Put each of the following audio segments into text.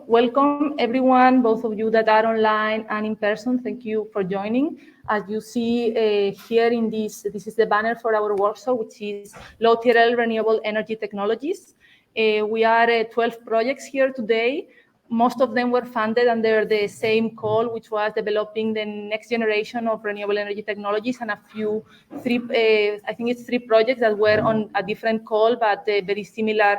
welcome everyone, both of you that are online and in person. Thank you for joining. As you see here in this is the banner for our workshop, which is Low-TRL Renewable Energy Technologies. We are 12 projects here today. Most of them were funded under the same call, which was developing the next generation of renewable energy technologies, and I think it's three projects that were on a different call, but very similar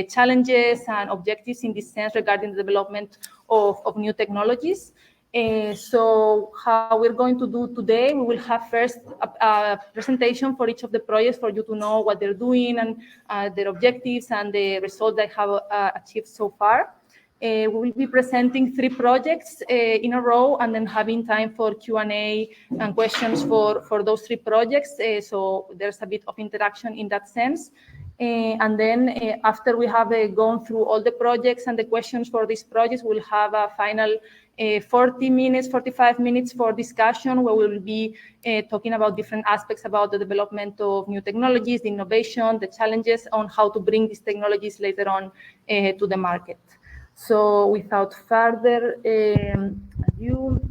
challenges and objectives in this sense regarding the development of new technologies. So how we're going to do today, we will have first a presentation for each of the projects for you to know what they're doing and their objectives and the results they have achieved so far. We will be presenting three projects in a row and then having time for Q&A and questions for those three projects. So there's a bit of interaction in that sense. And then after we have gone through all the projects and the questions for these projects, we'll have a final 45 minutes for discussion where we will be talking about different aspects about the development of new technologies, the innovation, the challenges on how to bring these technologies later on to the market. So without further ado,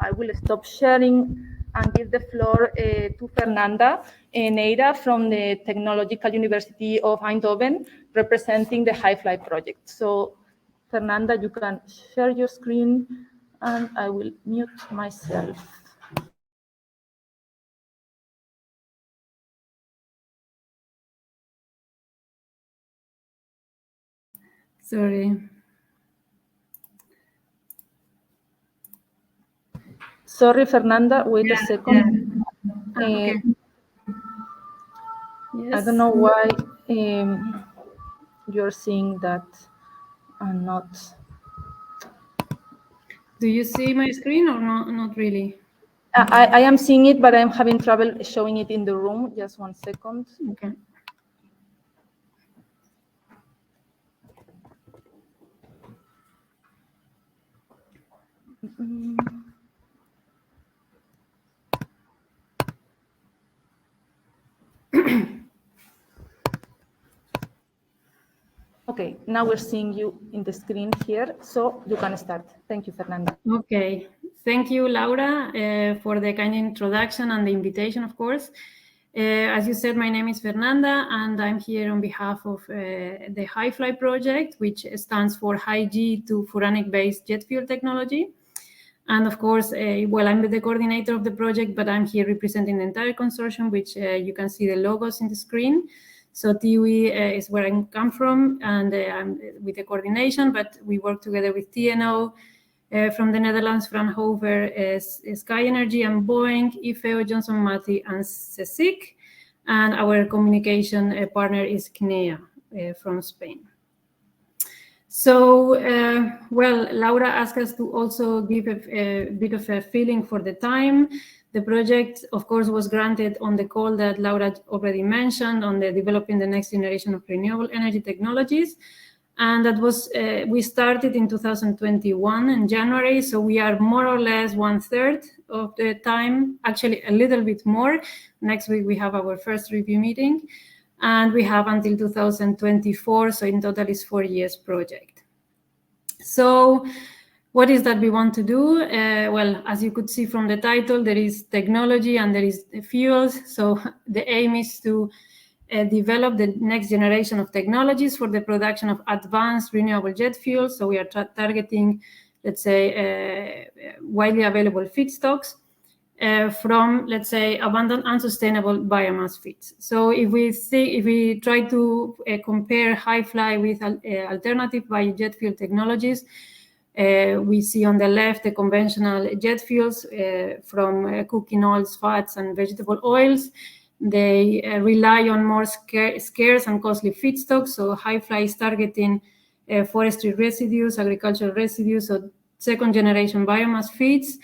I will stop sharing and give the floor to Fernanda Neira from the Technological University of Eindhoven, representing the HyFly project. So Fernanda, you can share your screen and I will mute myself. Sorry. Sorry, Fernanda, wait a second. Yeah. Okay. Yes. I don't know why you're seeing that and not. Do you see my screen or not really? I am seeing it, but I'm having trouble showing it in the room. Just 1 second. Okay. Okay, now we're seeing you in the screen here, so you can start. Thank you, Fernanda. Okay, thank you, Laura, for the kind introduction and the invitation, of course. As you said, my name is Fernanda, and I'm here on behalf of the HyFly project, which stands for High G to Furanic-based jet fuel technology. And of course, well, I'm the coordinator of the project, but I'm here representing the entire consortium, which you can see the logos in the screen. So TUI is where I come from, and I'm with the coordination, but we work together with TNO from the Netherlands, Fraunhofer, Sky Energy and Boeing, IFEO, Johnson Matthey, and CSIC. And our communication partner is CNEA from Spain. So, well, Laura asked us to also give a bit of a feeling for the time. The project, of course, was granted on the call that Laura already mentioned on the developing the next generation of renewable energy technologies. And that was, we started in 2021 in January. So we are more or less 1/3 of the time, actually a little bit more. Next week, we have our first review meeting. And we have until 2024, so in total it's 4 years project. So what is that we want to do? Well, as you could see from the title, there is technology and there is fuels. So the aim is to develop the next generation of technologies for the production of advanced renewable jet fuels. So we are targeting, let's say, widely available feedstocks. From, let's say, abundant unsustainable biomass feeds. So if we try to compare HyFly with alternative biojet fuel technologies, we see on the left the conventional jet fuels from cooking oils, fats, and vegetable oils. They rely on more scarce and costly feedstocks. So HyFly is targeting forestry residues, agricultural residues, so second-generation biomass feeds.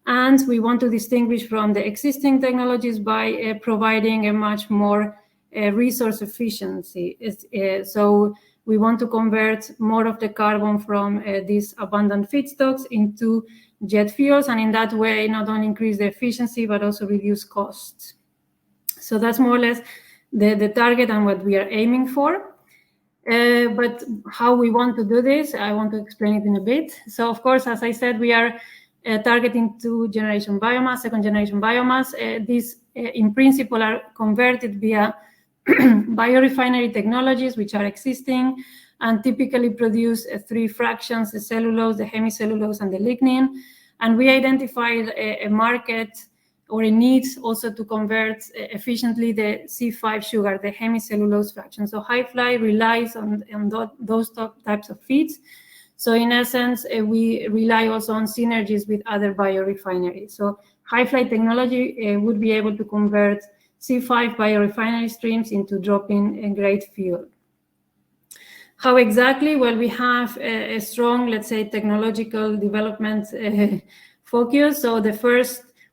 And we want to distinguish from the existing technologies by providing a much more resource efficiency. So we want to convert more of the carbon from these abundant feedstocks into jet fuels, and in that way, not only increase the efficiency, but also reduce costs. So that's more or less the target and what we are aiming for. But how we want to do this, I want to explain it in a bit. So, of course, as I said, we are targeting second-generation biomass. These, in principle, are converted via biorefinery technologies, which are existing, and typically produce three fractions: the cellulose, the hemicellulose, and the lignin. And we identified a market or a need also to convert efficiently the C5 sugar, the hemicellulose fraction. So HyFly relies on those types of feeds. So in essence, we rely also on synergies with other biorefineries. So HyFly technology would be able to convert C5 biorefinery streams into drop-in grade fuel. How exactly? Well, we have a strong, let's say, technological development focus. So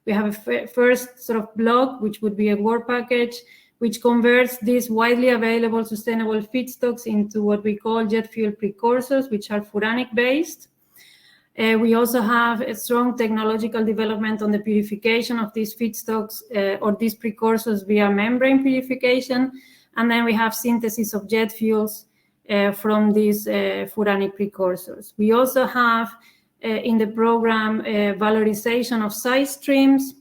we have a first sort of block, which would be a work package, which converts these widely available sustainable feedstocks into what we call jet fuel precursors, which are furanic-based. We also have a strong technological development on the purification of these feedstocks or these precursors via membrane purification. And then we have synthesis of jet fuels from these furanic precursors. We also have in the program valorization of side streams.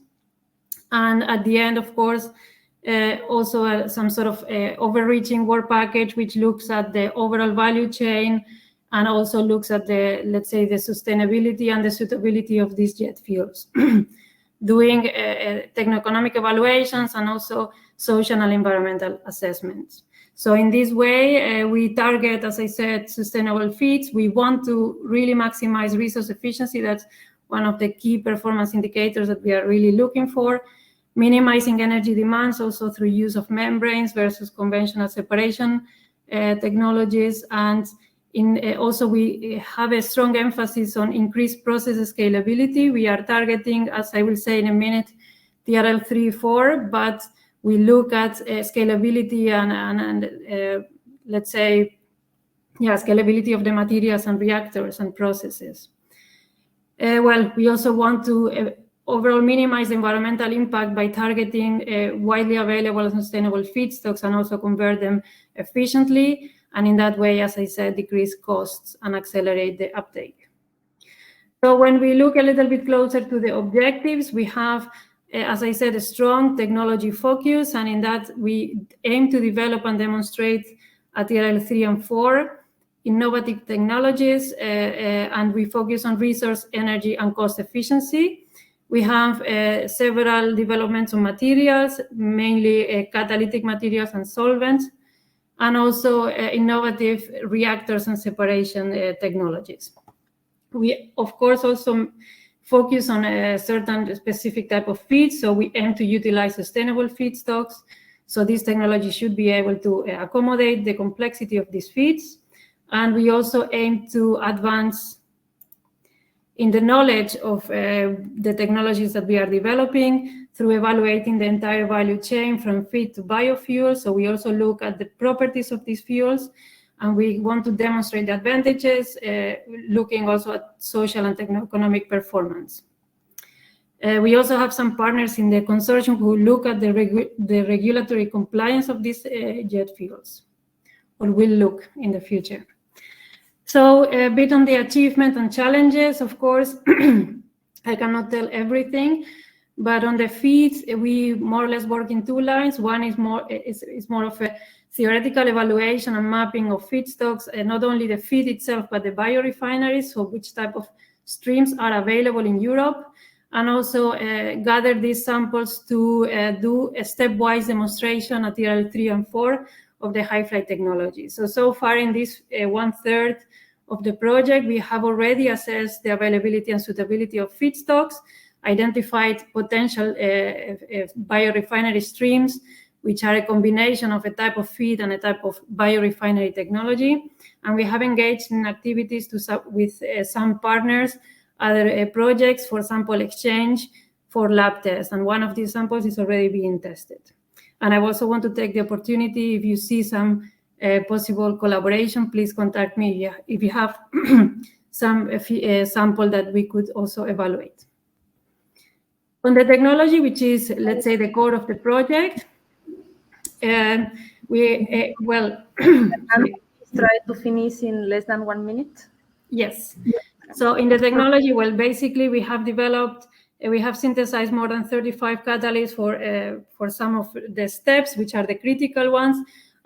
And at the end, of course, also some sort of overreaching work package, which looks at the overall value chain and also looks at the, let's say, the sustainability and the suitability of these jet fuels, doing techno-economic evaluations and also social and environmental assessments. So in this way, we target, as I said, sustainable feeds. We want to really maximize resource efficiency. That's one of the key performance indicators that we are really looking for. Minimizing energy demands also through use of membranes versus conventional separation technologies. And also we have a strong emphasis on increased process scalability. We are targeting, as I will say in a minute, TRL 3-4, but we look at scalability and let's say, scalability of the materials and reactors and processes. Well, we also want to overall minimize environmental impact by targeting widely available and sustainable feedstocks and also convert them efficiently. And in that way, as I said, decrease costs and accelerate the uptake. So when we look a little bit closer to the objectives, we have, as I said, a strong technology focus. And in that, we aim to develop and demonstrate at TRL 3 and 4 innovative technologies, and we focus on resource, energy, and cost efficiency. We have several developments on materials, mainly catalytic materials and solvents, and also innovative reactors and separation technologies. We, of course, also focus on a certain specific type of feed, so we aim to utilize sustainable feedstocks. So this technology should be able to accommodate the complexity of these feeds. And we also aim to advance in the knowledge of the technologies that we are developing through evaluating the entire value chain from feed to biofuel. So we also look at the properties of these fuels, and we want to demonstrate the advantages, looking also at social and techno-economic performance. We also have some partners in the consortium who look at the regulatory compliance of these jet fuels, or will look in the future. So a bit on the achievement and challenges, of course. I cannot tell everything, but on the feeds, we more or less work in two lines. One is more of a theoretical evaluation and mapping of feedstocks, and not only the feed itself, but the biorefineries, so which type of streams are available in Europe, and also gather these samples to do a stepwise demonstration at TRL 3 and 4 of the HyFly technology. So far in this 1/3 of the project, we have already assessed the availability and suitability of feedstocks, identified potential biorefinery streams, which are a combination of a type of feed and a type of biorefinery technology. And we have engaged in activities with some partners, other projects for sample exchange for lab tests. And one of these samples is already being tested. And I also want to take the opportunity, if you see some possible collaboration, please contact me if you have some sample that we could also evaluate. On the technology, which is, let's say, the core of the project, try to finish in less than 1 minute. Yes. So in the technology, well, basically we have developed, we have synthesized more than 35 catalysts for some of the steps, which are the critical ones.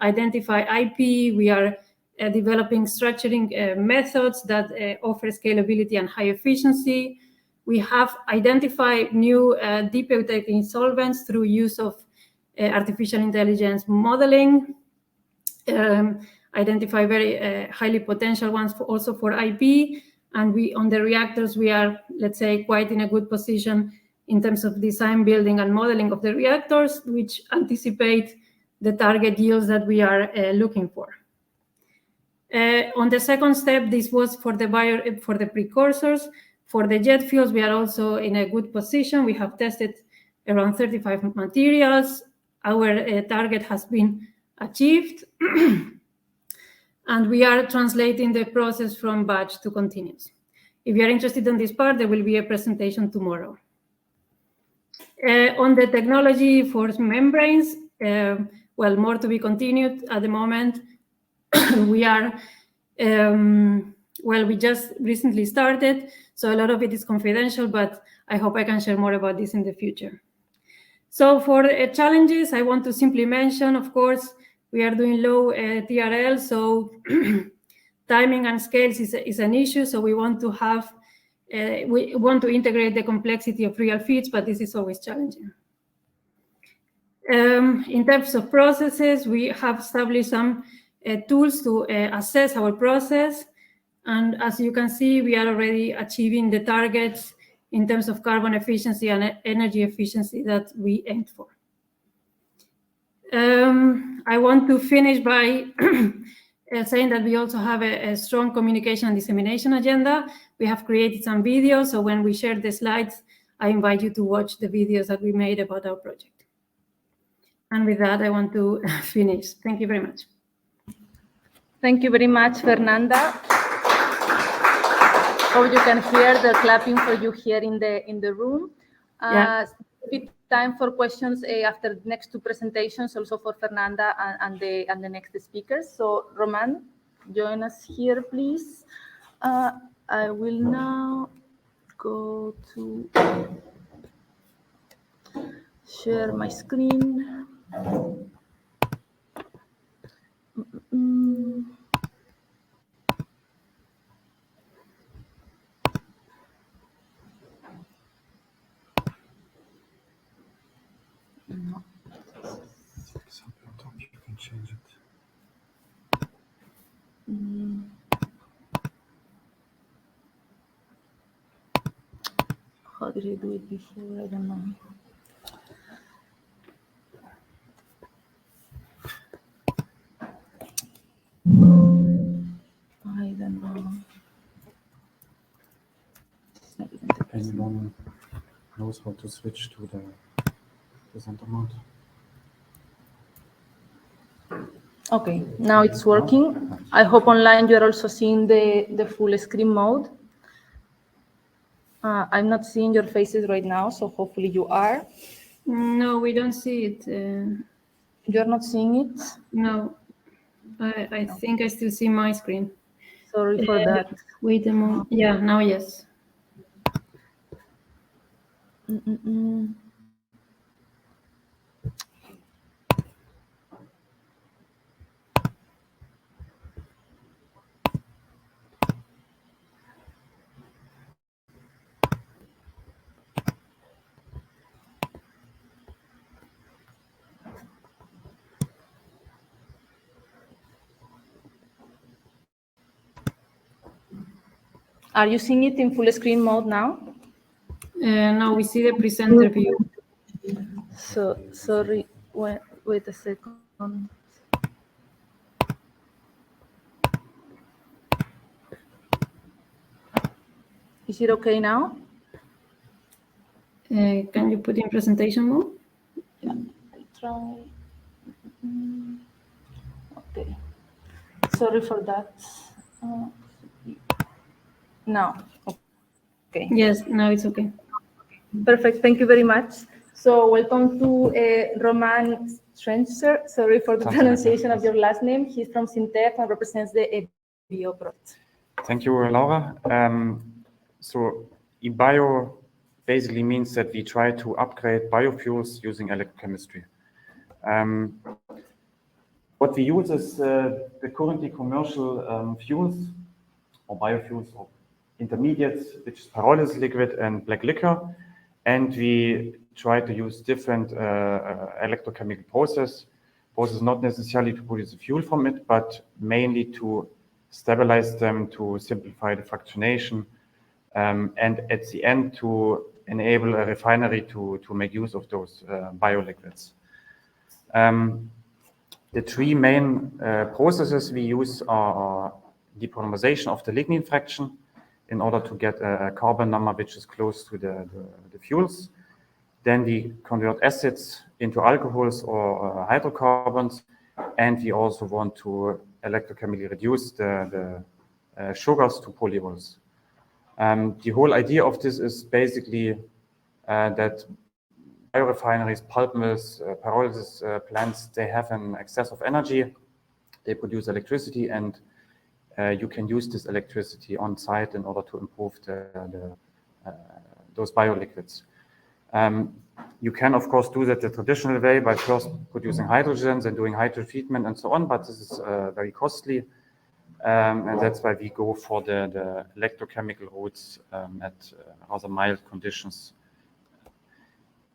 Identify IP. We are developing structuring methods that offer scalability and high efficiency. We have identified new deep eutectic solvents through use of artificial intelligence modeling. Identify very highly potential ones also for IP. And on the reactors, we are, let's say, quite in a good position in terms of design, building, and modeling of the reactors, which anticipate the target yields that we are looking for. On the second step, this was for the precursors. For the jet fuels, we are also in a good position. We have tested around 35 materials. Our target has been achieved. And we are translating the process from batch to continuous. If you are interested in this part, there will be a presentation tomorrow. On the technology for membranes, well, more to be continued at the moment. We are, well, we just recently started, so a lot of it is confidential, but I hope I can share more about this in the future. So for challenges, I want to simply mention, of course, we are doing low-TRL, so timing and scales is an issue. So we want to have, we want to integrate the complexity of real feeds, but this is always challenging. In terms of processes, we have established some tools to assess our process. And as you can see, we are already achieving the targets in terms of carbon efficiency and energy efficiency that we aimed for. I want to finish by saying that we also have a strong communication and dissemination agenda. We have created some videos, so when we share the slides, I invite you to watch the videos that we made about our project. And with that, I want to finish. Thank you very much. Thank you very much, Fernanda. Hope you can hear the clapping for you here in the room. Yeah. Time for questions after the next two presentations, also for Fernanda and the next speakers. So Roman, join us here, please. I will now go to share my screen. No. You can change it. How did I do it before? I don't know. I don't know. Anyone knows how to switch to the presenter mode? Okay, now it's working. I hope online you are also seeing the full screen mode. I'm not seeing your faces right now, so hopefully you are. No, we don't see it. You're not seeing it? No, I think I still see my screen. Sorry for that. Wait a moment. Yeah, now yes. Are you seeing it in full screen mode now? No, we see the presenter view. So sorry. Wait a second. Is it okay now? Can you put in presentation mode? Yeah, I'll try. Okay. Sorry for that. Now. Okay. Yes, now it's okay. Perfect. Thank you very much. So welcome to Roman Schrenzer, sorry for the Something like that, pronunciation of yes. your last name. He's from Sintef and represents the EBIO project. Thank you, Laura. So eBio basically means that we try to upgrade biofuels using electrochemistry. What we use is the currently commercial fuels or biofuels or intermediates, which is pyrolysis liquid and black liquor. And we try to use different electrochemical processes, not necessarily to produce a fuel from it, but mainly to stabilize them, to simplify the fractionation, and at the end to enable a refinery to make use of those bioliquids. The three main processes we use are depolymerization of the lignin fraction in order to get a carbon number which is close to the fuels. Then we convert acids into alcohols or hydrocarbons, and we also want to electrochemically reduce the sugars to polyols. The whole idea of this is basically that biorefineries, pulp mills, pyrolysis plants, they have an excess of energy. They produce electricity, and you can use this electricity on site in order to improve those bioliquids. You can, of course, do that the traditional way by first producing hydrogens and doing hydrotreatment and so on, but this is very costly. And that's why we go for the electrochemical routes at rather mild conditions.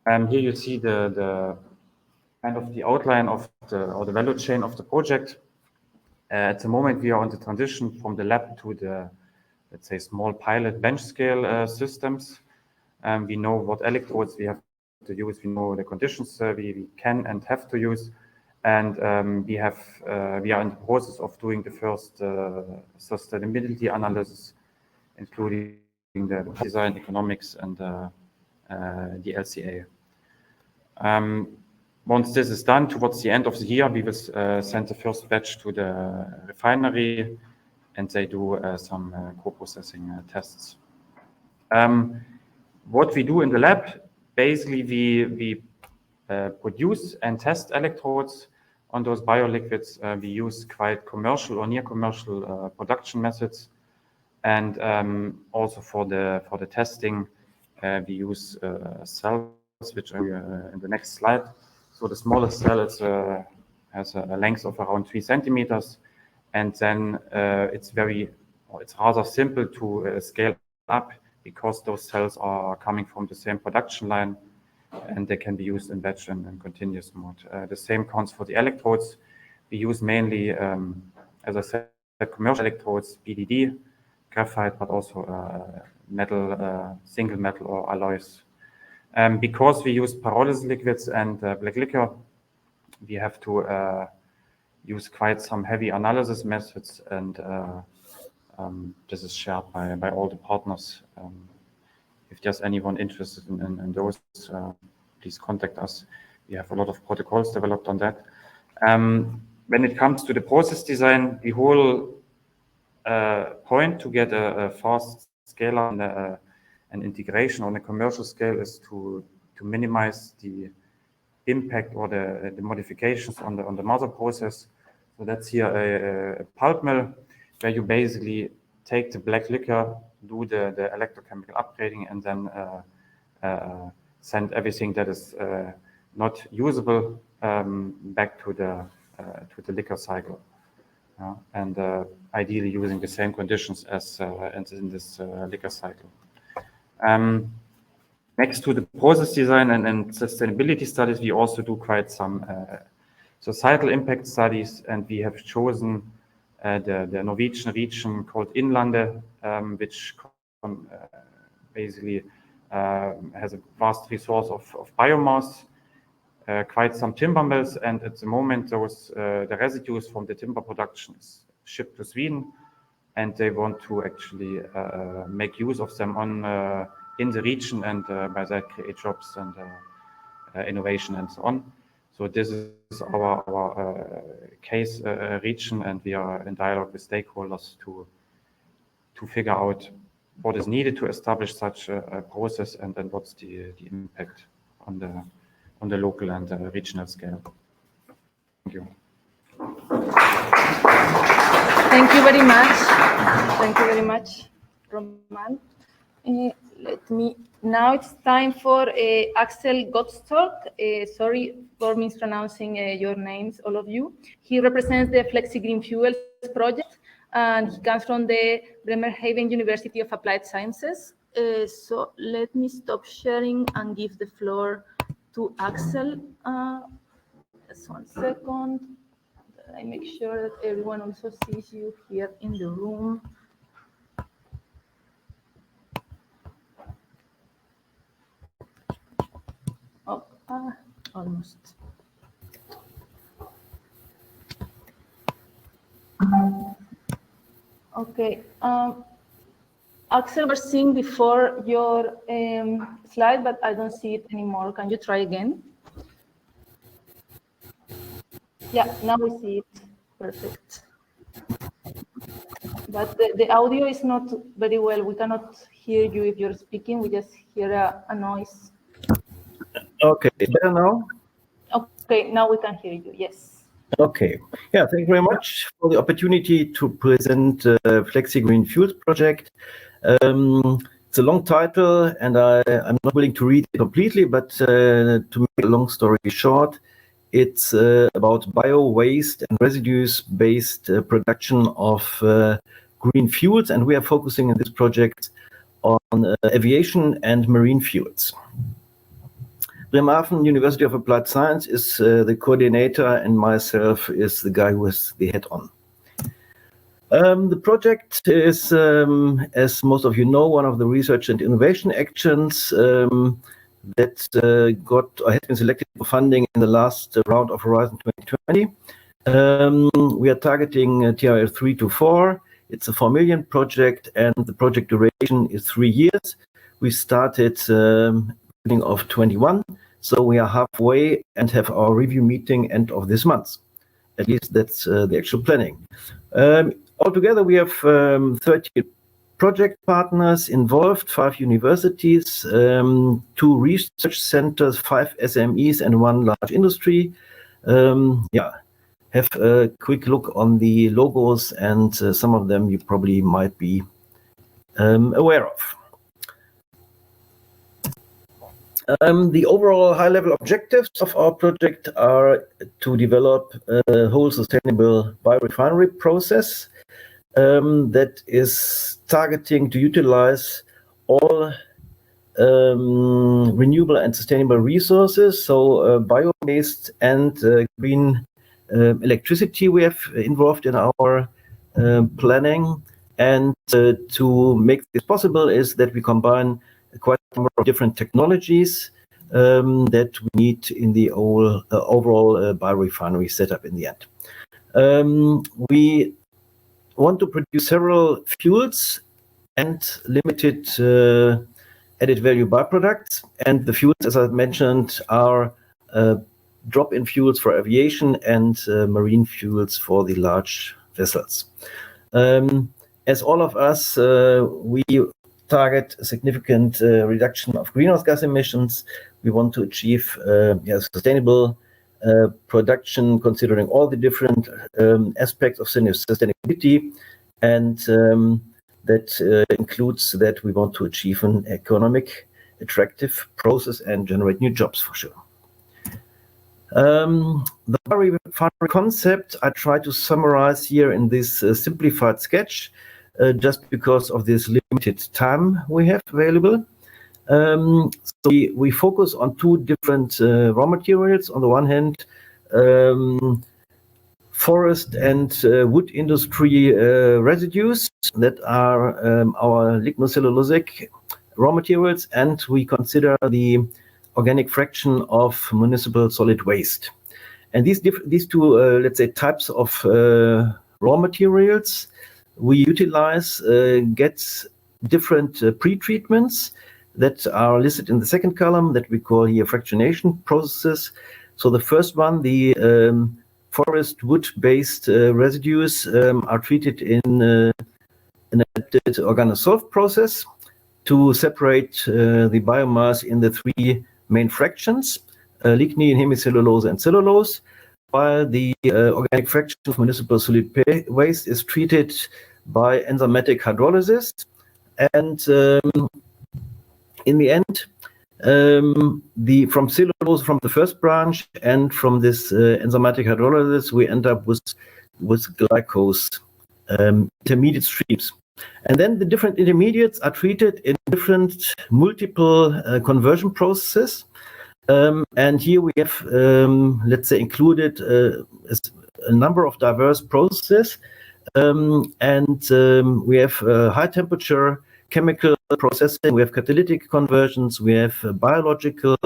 Here you see the kind of the outline of the value chain of the project. At the moment, we are on the transition from the lab to the, let's say, small pilot bench scale systems. We know what electrodes we have to use. We know the conditions we can and have to use. And we are in the process of doing the first sustainability analysis, including the design economics and the LCA. Once this is done, towards the end of the year, we will send the first batch to the refinery, and they do some co-processing tests. What we do in the lab, basically we produce and test electrodes on those bioliquids. We use quite commercial or near commercial production methods, and also for the testing, we use cells, which are in the next slide. So the smallest cell is, has a length of around 3 centimeters, and then it's rather simple to scale up because those cells are coming from the same production line, and they can be used in batch and continuous mode. The same counts for the electrodes. We use mainly, as I said, commercial electrodes, BDD, graphite, but also metal, single metal or alloys. Because we use pyrolysis liquids and black liquor, we have to use quite some heavy analysis methods, and this is shared by all the partners. If there's anyone interested in those, please contact us. We have a lot of protocols developed on that. When it comes to the process design, the whole point to get a fast scale and an integration on a commercial scale is to minimize the impact or the modifications on the mother process. So that's here a pulp mill where you basically take the black liquor, do the electrochemical upgrading, and then send everything that is not usable back to the liquor cycle, and ideally using the same conditions as in this liquor cycle. Next to the process design and sustainability studies, we also do quite some societal impact studies, and we have chosen the Norwegian region called Inlandet, which basically has a vast resource of biomass, quite some timber mills, and at the moment those the residues from the timber production is shipped to Sweden, and they want to actually make use of them in the region, and by that create jobs and innovation and so on. So this is our case region, and we are in dialogue with stakeholders to figure out what is needed to establish such a process, and then what's the impact on the local and regional scale. you. Thank you very much. Thank you very much, Roman. Now it's time for Axel Gottschalk. Sorry for mispronouncing your names, all of you. He represents the Flexi Green Fuels project, and he comes from the Bremerhaven University of Applied Sciences. So let me stop sharing and give the floor to Axel. Just 1 second. I make sure that everyone also sees you here in the room. Oh, almost. Okay. Axel was seeing before your slide, but I don't see it anymore. Can you try again? Yeah, now we see it. Perfect. But the audio is not very well. We cannot hear you if you're speaking. We just hear a noise. Okay, better now? Okay, now we can hear you, yes. Okay. Yeah, thank you very much for the opportunity to present Flexi Green Fuels project. It's a long title, and I'm not willing to read it completely, but to make a long story short, it's about bio-waste and residues-based production of green fuels, and we are focusing in this project on aviation and marine fuels. Bremerhaven University of Applied Science is the coordinator, and myself is the guy who is the head on. The project is, as most of you know, one of the research and innovation actions that has been selected for funding in the last round of Horizon 2020. We are targeting TRL 3 to 4. It's a 4 million project, and the project duration is 3 years. We started beginning of 21, so we are halfway and have our review meeting end of this month. At least that's the actual planning. Altogether, we have 30 project partners involved, 5 universities, 2 research centers, 5 SMEs, and 1 large industry. Have a quick look on the logos, and some of them you probably might be aware of. The overall high-level objectives of our project are to develop a whole sustainable biorefinery process that is targeting to utilize all renewable and sustainable resources, so bio-based and green electricity we have involved in our planning. And to make this possible is that we combine quite a number of different technologies that we need in the overall biorefinery setup in the end. We want to produce several fuels and limited added value byproducts. And the fuels, as I mentioned, are drop-in fuels for aviation and marine fuels for the large vessels. As all of us, we target a significant reduction of greenhouse gas emissions. We want to achieve sustainable production, considering all the different aspects of sustainability, and that includes that we want to achieve an economic, attractive process and generate new jobs for sure. The biorefinery concept I try to summarize here in this simplified sketch, just because of this limited time we have available. So we focus on 2 different raw materials. On the one hand, forest and wood industry residues that are our lignocellulosic raw materials, and we consider the organic fraction of municipal solid waste. And these 2, let's say, types of raw materials we utilize get different pre-treatments that are listed in the second column that we call here fractionation processes. So the first one, the forest wood-based residues are treated in an adapted organosolv process to separate the biomass in the 3 main fractions, lignin, hemicellulose, and cellulose. while the organic fraction of municipal solid waste is treated by enzymatic hydrolysis. And in the end, from cellulose from the first branch and from this enzymatic hydrolysis, we end up with glycose intermediate streams. And then the different intermediates are treated in different multiple conversion processes. And here we have, let's say, included a number of diverse processes. We have high temperature chemical processing, we have catalytic conversions, we have biological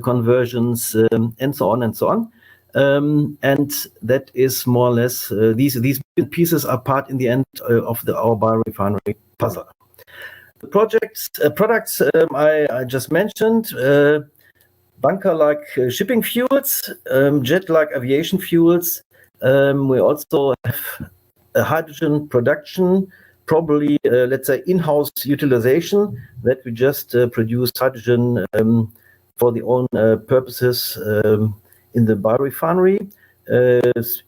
conversions, and so on and so on. And that is more or less, these pieces are part in the end of our biorefinery puzzle. The products I just mentioned, bunker-like shipping fuels, jet-like aviation fuels. We also have a hydrogen production, probably, let's say, in-house utilization, that we just produce hydrogen for the own purposes in the biorefinery,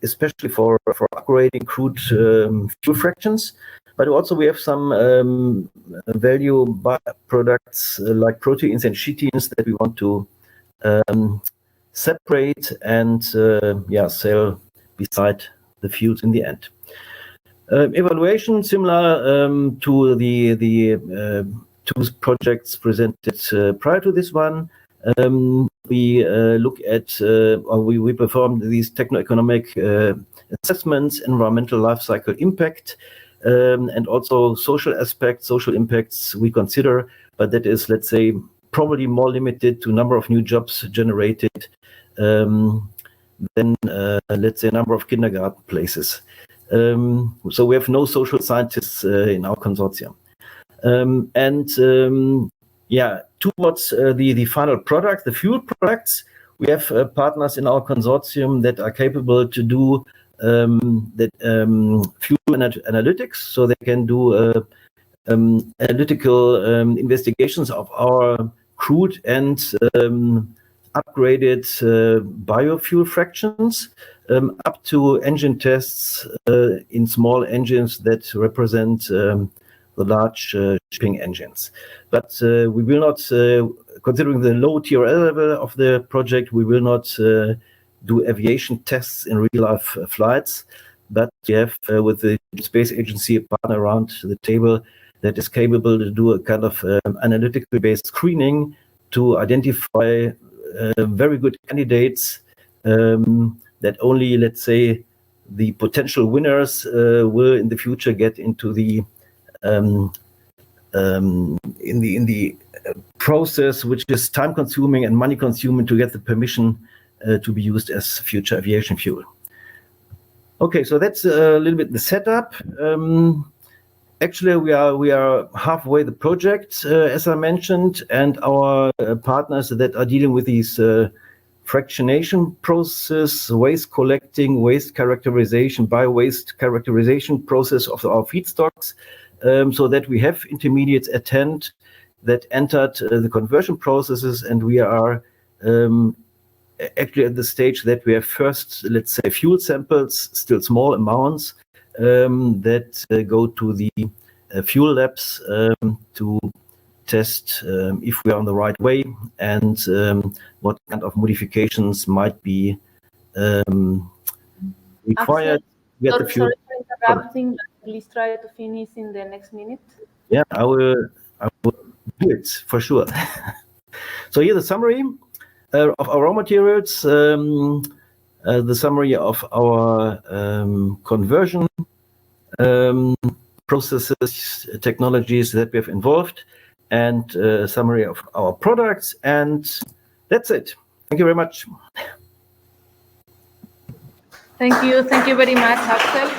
especially for upgrading crude fuel fractions. But also we have some value products like proteins and chitins that we want to separate and sell beside the fuels in the end. Evaluation similar to the two projects presented prior to this one. We look at, we perform these techno-economic assessments, environmental life cycle impact, and also social aspects, social impacts we consider, but that is, let's say, probably more limited to number of new jobs generated than, let's say, number of kindergarten places. So we have no social scientists in our consortium. Towards the final product, the fuel products, we have partners in our consortium that are capable to do fuel analytics, so they can do analytical investigations of our crude and upgraded biofuel fractions, up to engine tests in small engines that represent the large shipping engines. But we will not, considering the low TRL level of the project, we will not do aviation tests in real-life flights. But we have, with the space agency, a partner around the table that is capable to do a kind of analytically based screening to identify very good candidates that only, let's say, the potential winners will in the future get into the in the process, which is time consuming and money consuming to get the permission to be used as future aviation fuel. Okay, so that's a little bit the setup. Actually, we are halfway the project, as I mentioned, and our partners that are dealing with these fractionation process, waste collecting, waste characterization, bio-waste characterization process of our feedstocks, so that we have intermediates at hand that entered the conversion processes, and we are actually at the stage that we have first, let's say, fuel samples, still small amounts, that go to the fuel labs to test if we are on the right way and what kind of modifications might be required. Sorry for interrupting, but please try to finish in the next minute. Yeah, I will do it for sure. So here the summary of our raw materials, the summary of our conversion processes, technologies that we have involved, and a summary of our products, and that's it. Thank you very much. Thank you very much, Axel.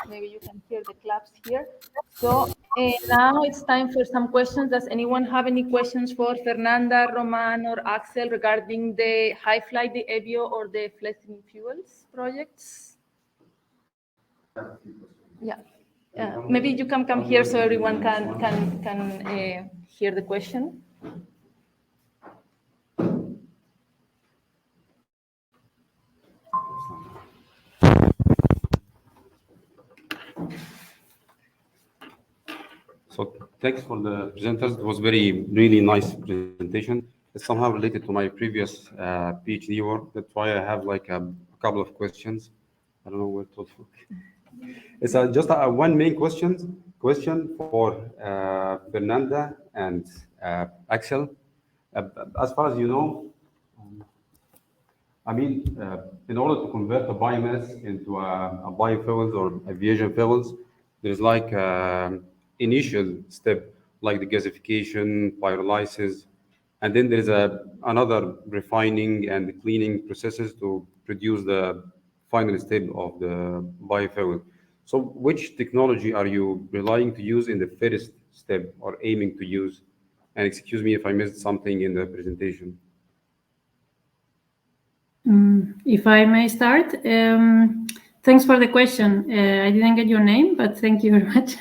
Maybe you can hear the claps here. So now it's time for some questions. Does anyone have any questions for Fernanda, Roman, or Axel regarding the HyFly, the Evio, or the Flexible Fuels projects? Yeah. Maybe you can come here so everyone can hear the question. So thanks for the presenters. It was really nice presentation. It's somehow related to my previous PhD work. That's why I have like a couple of questions. I don't know where to look. It's just one main question for Fernanda and Axel. As far as you know, I mean, in order to convert a biomass into a biofuels or aviation fuels, there's like initial step like the gasification, pyrolysis, and then there's another refining and cleaning processes to produce the final step of the biofuel. So which technology are you relying to use in the first step or aiming to use? And excuse me if I missed something in the presentation. If I may start, thanks for the question. I didn't get your name, but thank you very much.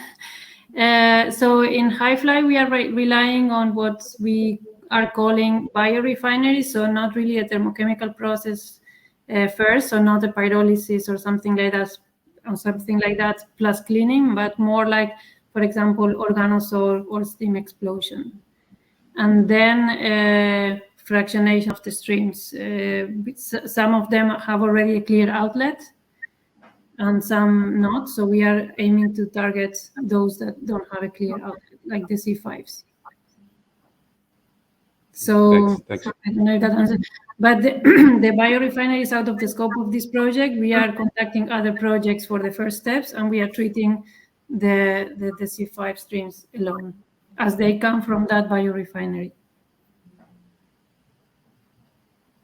So in HiFly, we are relying on what we are calling biorefineries, so not really a thermochemical process first, so not a pyrolysis or something like that, plus cleaning, but more like, for example, organosolv or steam explosion. And then fractionation of the streams. Some of them have already a clear outlet and some not. So we are aiming to target those that don't have a clear outlet, like the C5s. So Thanks. I don't know if that answers. But the biorefinery is out of the scope of this project. We are contacting other projects for the first steps, and we are treating the C5 streams alone as they come from that biorefinery.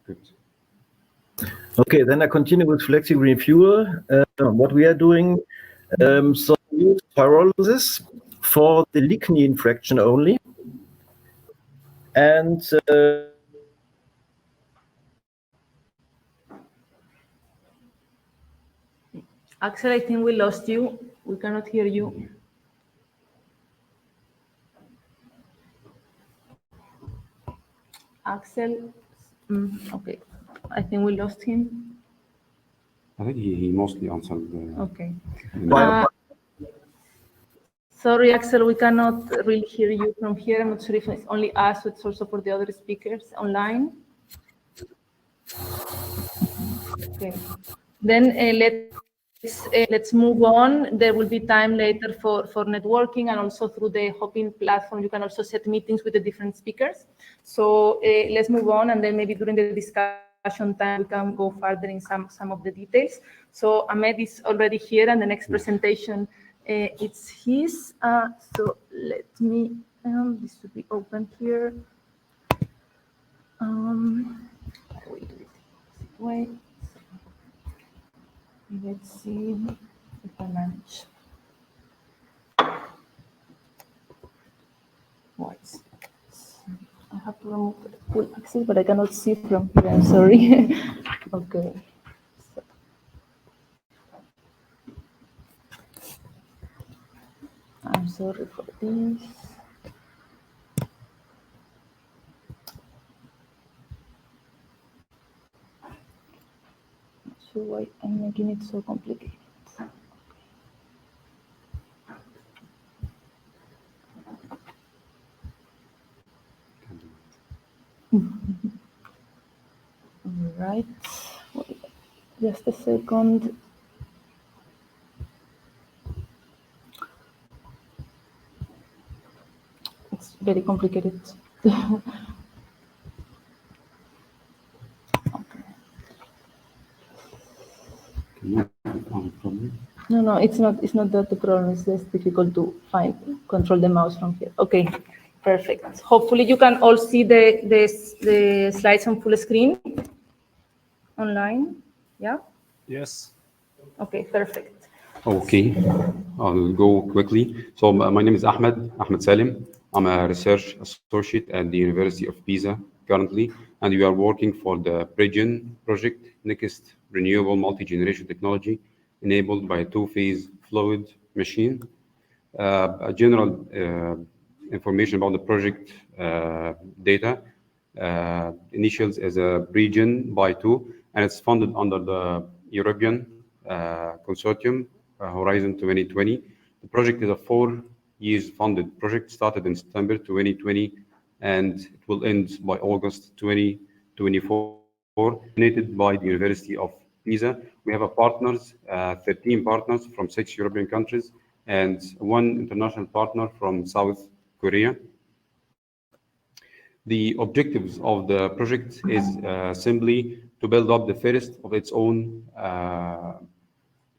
Good. Okay, then I continue with Flexi Green Fuel. What we are doing, so we use pyrolysis for the lignin fraction only. And Axel, I think we lost you. We cannot hear you. Axel, okay. I think we lost him. I think he mostly answered. Okay. Sorry, Axel, we cannot really hear you from here. I'm not sure if it's only us, or it's also for the other speakers online. Okay. Then let's move on. There will be time later for networking, and also through the Hopin platform, you can also set meetings with the different speakers. So let's move on, and then maybe during the discussion time, we can go further in some of the details. So Ahmed is already here, and the next presentation, it's his. So let me, this should be open here. We'll do it this way. Let's see if I manage. What? I have to remove the full access, but I cannot see from here. I'm sorry. Okay. So. I'm sorry for this. Not sure why I'm making it so complicated. All right. Wait, just a second. It's very complicated. No, it's not. It's not that the problem. It's just difficult to control the mouse from here. Okay, perfect. Hopefully, you can all see the slides on full screen online. Yeah. Yes. Okay, perfect. Okay, I'll go quickly. So my name is Ahmed Salim. I'm a research associate at the University of Pisa currently, and we are working for the Bridgen project, next renewable multi-generation technology enabled by a two-phase fluid machine. A general information about the project data. Initials as a Bridgen by 2, and it's funded under the European consortium Horizon 2020. The project is a 4 years funded project, started in September 2020, and it will end by August 2024, donated by the University of Pisa. We have 13 partners from 6 European countries, and 1 international partner from South Korea. The objectives of the project is simply to build up the first of its own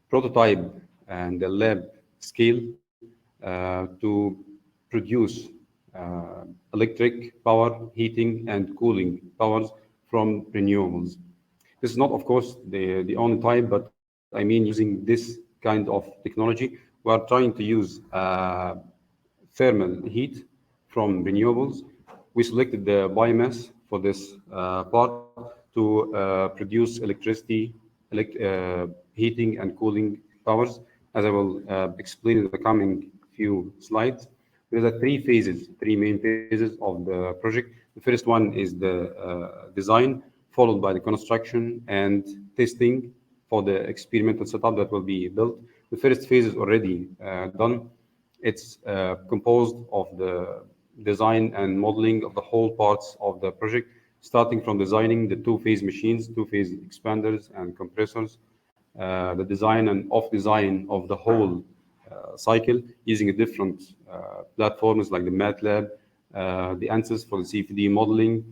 prototype and the lab scale to produce electric power, heating, and cooling powers from renewables. This is not, of course, the only type, but I mean using this kind of technology. We are trying to use thermal heat from renewables. We selected the biomass for this part to produce electricity, heating and cooling powers, as I will explain in the coming few slides. There are 3 main phases of the project. The first one is the design, followed by the construction and testing for the experimental setup that will be built. The first phase is already done. It's composed of the design and modeling of the whole parts of the project, starting from designing the 2-phase machines, 2-phase expanders and compressors, the design and off-design of the whole cycle using different platforms like the MATLAB, the ANSYS for the CFD modeling.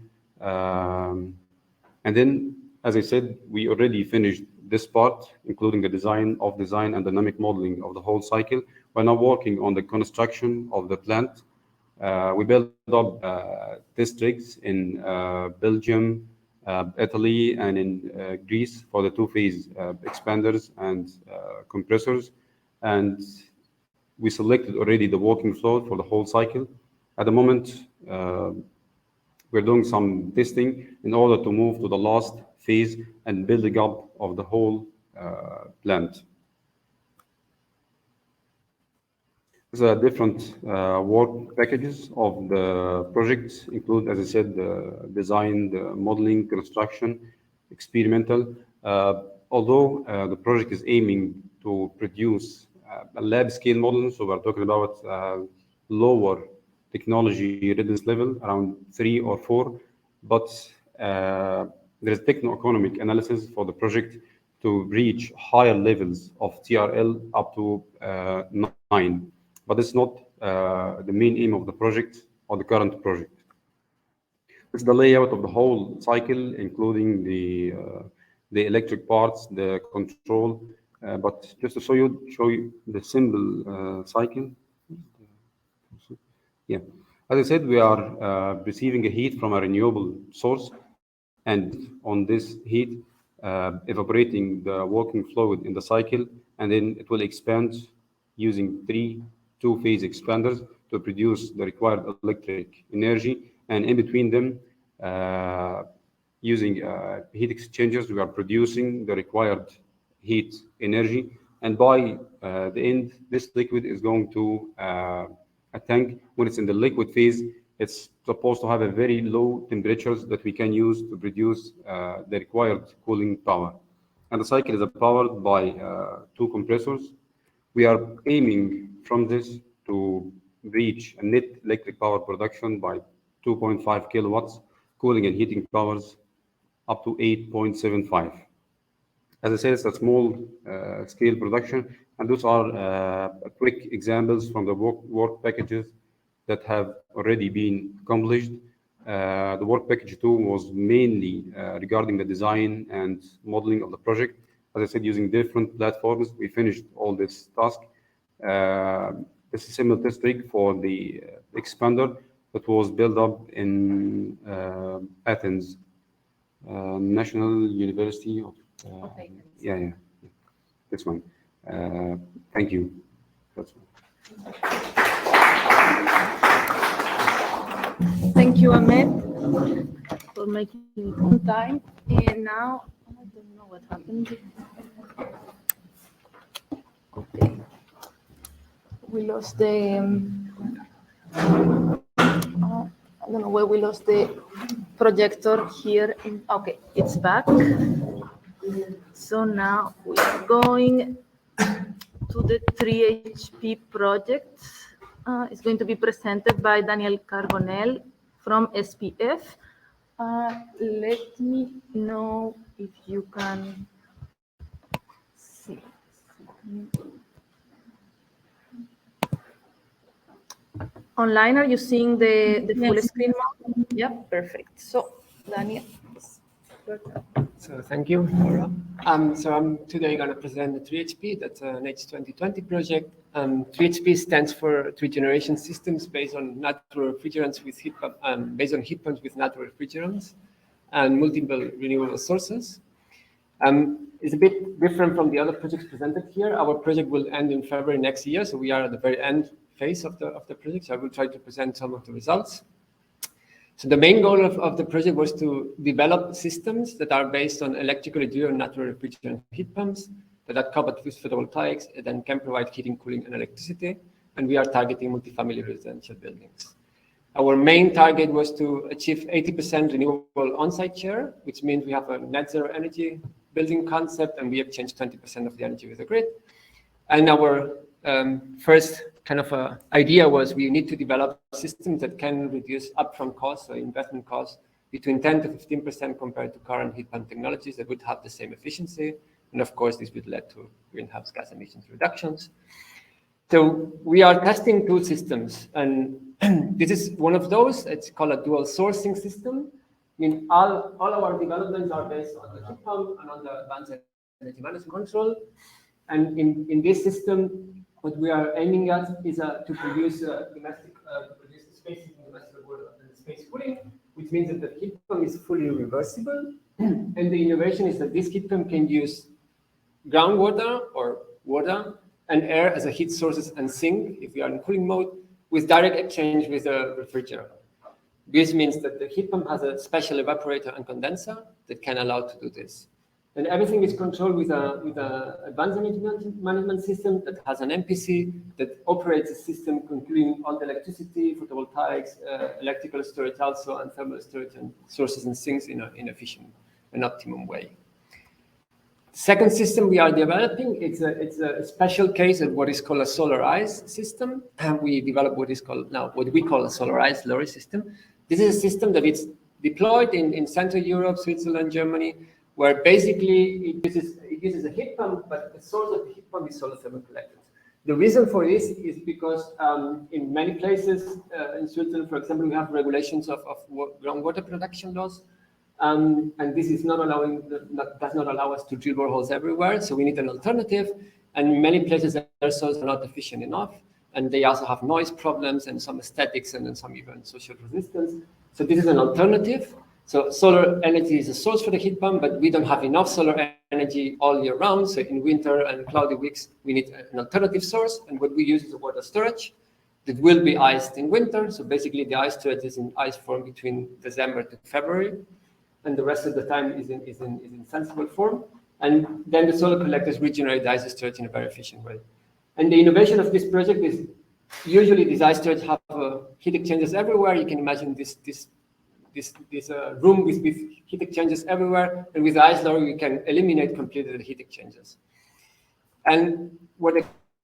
And then, as I said, we already finished this part, including the design, off-design, and dynamic modeling of the whole cycle. We're now working on the construction of the plant. We built up test rigs in Belgium, Italy, and in Greece for the 2-phase expanders and compressors. And we selected already the working flow for the whole cycle. At the moment, we're doing some testing in order to move to the last phase and building up of the whole plant. These are different work packages of the project, include, as I said, the design, the modeling, construction, experimental. Although the project is aiming to produce a lab scale model, so we're talking about lower technology readiness level, around 3 or 4, but there is techno-economic analysis for the project to reach higher levels of TRL up to 9. But it's not the main aim of the project or the current project. This is the layout of the whole cycle, including the electric parts, the control. But just to show you the simple cycle. Yeah, as I said, we are receiving a heat from a renewable source, and on this heat, evaporating the working fluid in the cycle, and then it will expand using 3 2-phase expanders to produce the required electric energy, and in between them, using heat exchangers, we are producing the required heat energy, and by the end, this liquid is going to a tank. When it's in the liquid phase, it's supposed to have a very low temperatures that we can use to produce the required cooling power. And the cycle is powered by 2 compressors. We are aiming from this to reach a net electric power production by 2.5 kilowatts, cooling and heating powers up to 8.75. As I said, it's a small scale production, and those are quick examples from the work packages that have already been accomplished. The work package 2 was mainly regarding the design and modeling of the project. As I said, using different platforms, we finished all this task. This is a similar test rig for the expander that was built up in Athens, National University of... yeah, this one. Thank you. That's one. Thank you, Ahmed, for making it on time. And now, I don't know what happened. Okay. We lost the, I don't know where we lost the projector here. Okay, it's back. So now we are going to the 3HP project. It's going to be presented by Daniel Carbonell from SPF. Let me know if you can see. Online, are you seeing the full Yes. screen mode? Yeah, perfect. So, Daniel. So thank you, Laura. So I'm today going to present the 3HP. That's an H2020 project. 3HP stands for three generation systems based on natural refrigerants with heat pump, based on heat pumps with natural refrigerants and multiple renewable sources. It's a bit different from the other projects presented here. Our project will end in February next year, so we are at the very end phase of the project. So I will try to present some of the results. So the main goal of the project was to develop systems that are based on electrically driven natural refrigerant heat pumps that are coupled with photovoltaics and then can provide heating, cooling, and electricity. And we are targeting multifamily residential buildings. Our main target was to achieve 80% renewable on-site share, which means we have a net zero energy building concept, and we exchange 20% of the energy with the grid. And our first kind of idea was we need to develop systems that can reduce upfront costs or investment costs between 10 to 15% compared to current heat pump technologies that would have the same efficiency. And of course, this would lead to greenhouse gas emissions reductions. So we are testing two systems, and this is one of those. It's called a dual sourcing system. I mean, all our developments are based on the heat pump and on the advanced energy management control. And in this system, what we are aiming at is to produce domestic space heating, domestic water, and space cooling, which means that the heat pump is fully reversible. And the innovation is that this heat pump can use groundwater or water and air as a heat sources and sink, if we are in cooling mode, with direct exchange with the refrigerator. This means that the heat pump has a special evaporator and condenser that can allow to do this. And everything is controlled with an advanced energy management system that has an MPC that operates the system, including all the electricity, photovoltaics, electrical storage also, and thermal storage and sources and sinks in an efficient and optimum way. Second system we are developing, it's a special case of what is called a solarized system. And we developed what we call a solarized slurry system. This is a system that is deployed in Central Europe, Switzerland, Germany, where basically it uses a heat pump, but the source of the heat pump is solar thermal collectors. The reason for this is because in many places in Switzerland, for example, we have regulations of groundwater production laws. And this is does not allow us to drill boreholes everywhere. So we need an alternative. And in many places, their soils are not efficient enough. And they also have noise problems and some aesthetics and then some even social resistance. So this is an alternative. So solar energy is a source for the heat pump, but we don't have enough solar energy all year round. So in winter and cloudy weeks, we need an alternative source. And what we use is a water storage that will be iced in winter. So basically the ice storage is in ice form between December to February. And the rest of the time is in sensible form. And then the solar collectors regenerate the ice storage in a very efficient way. And the innovation of this project is usually these ice storage have heat exchangers everywhere. You can imagine this room with heat exchangers everywhere. And with the ice slurry, we can eliminate completely the heat exchangers. And what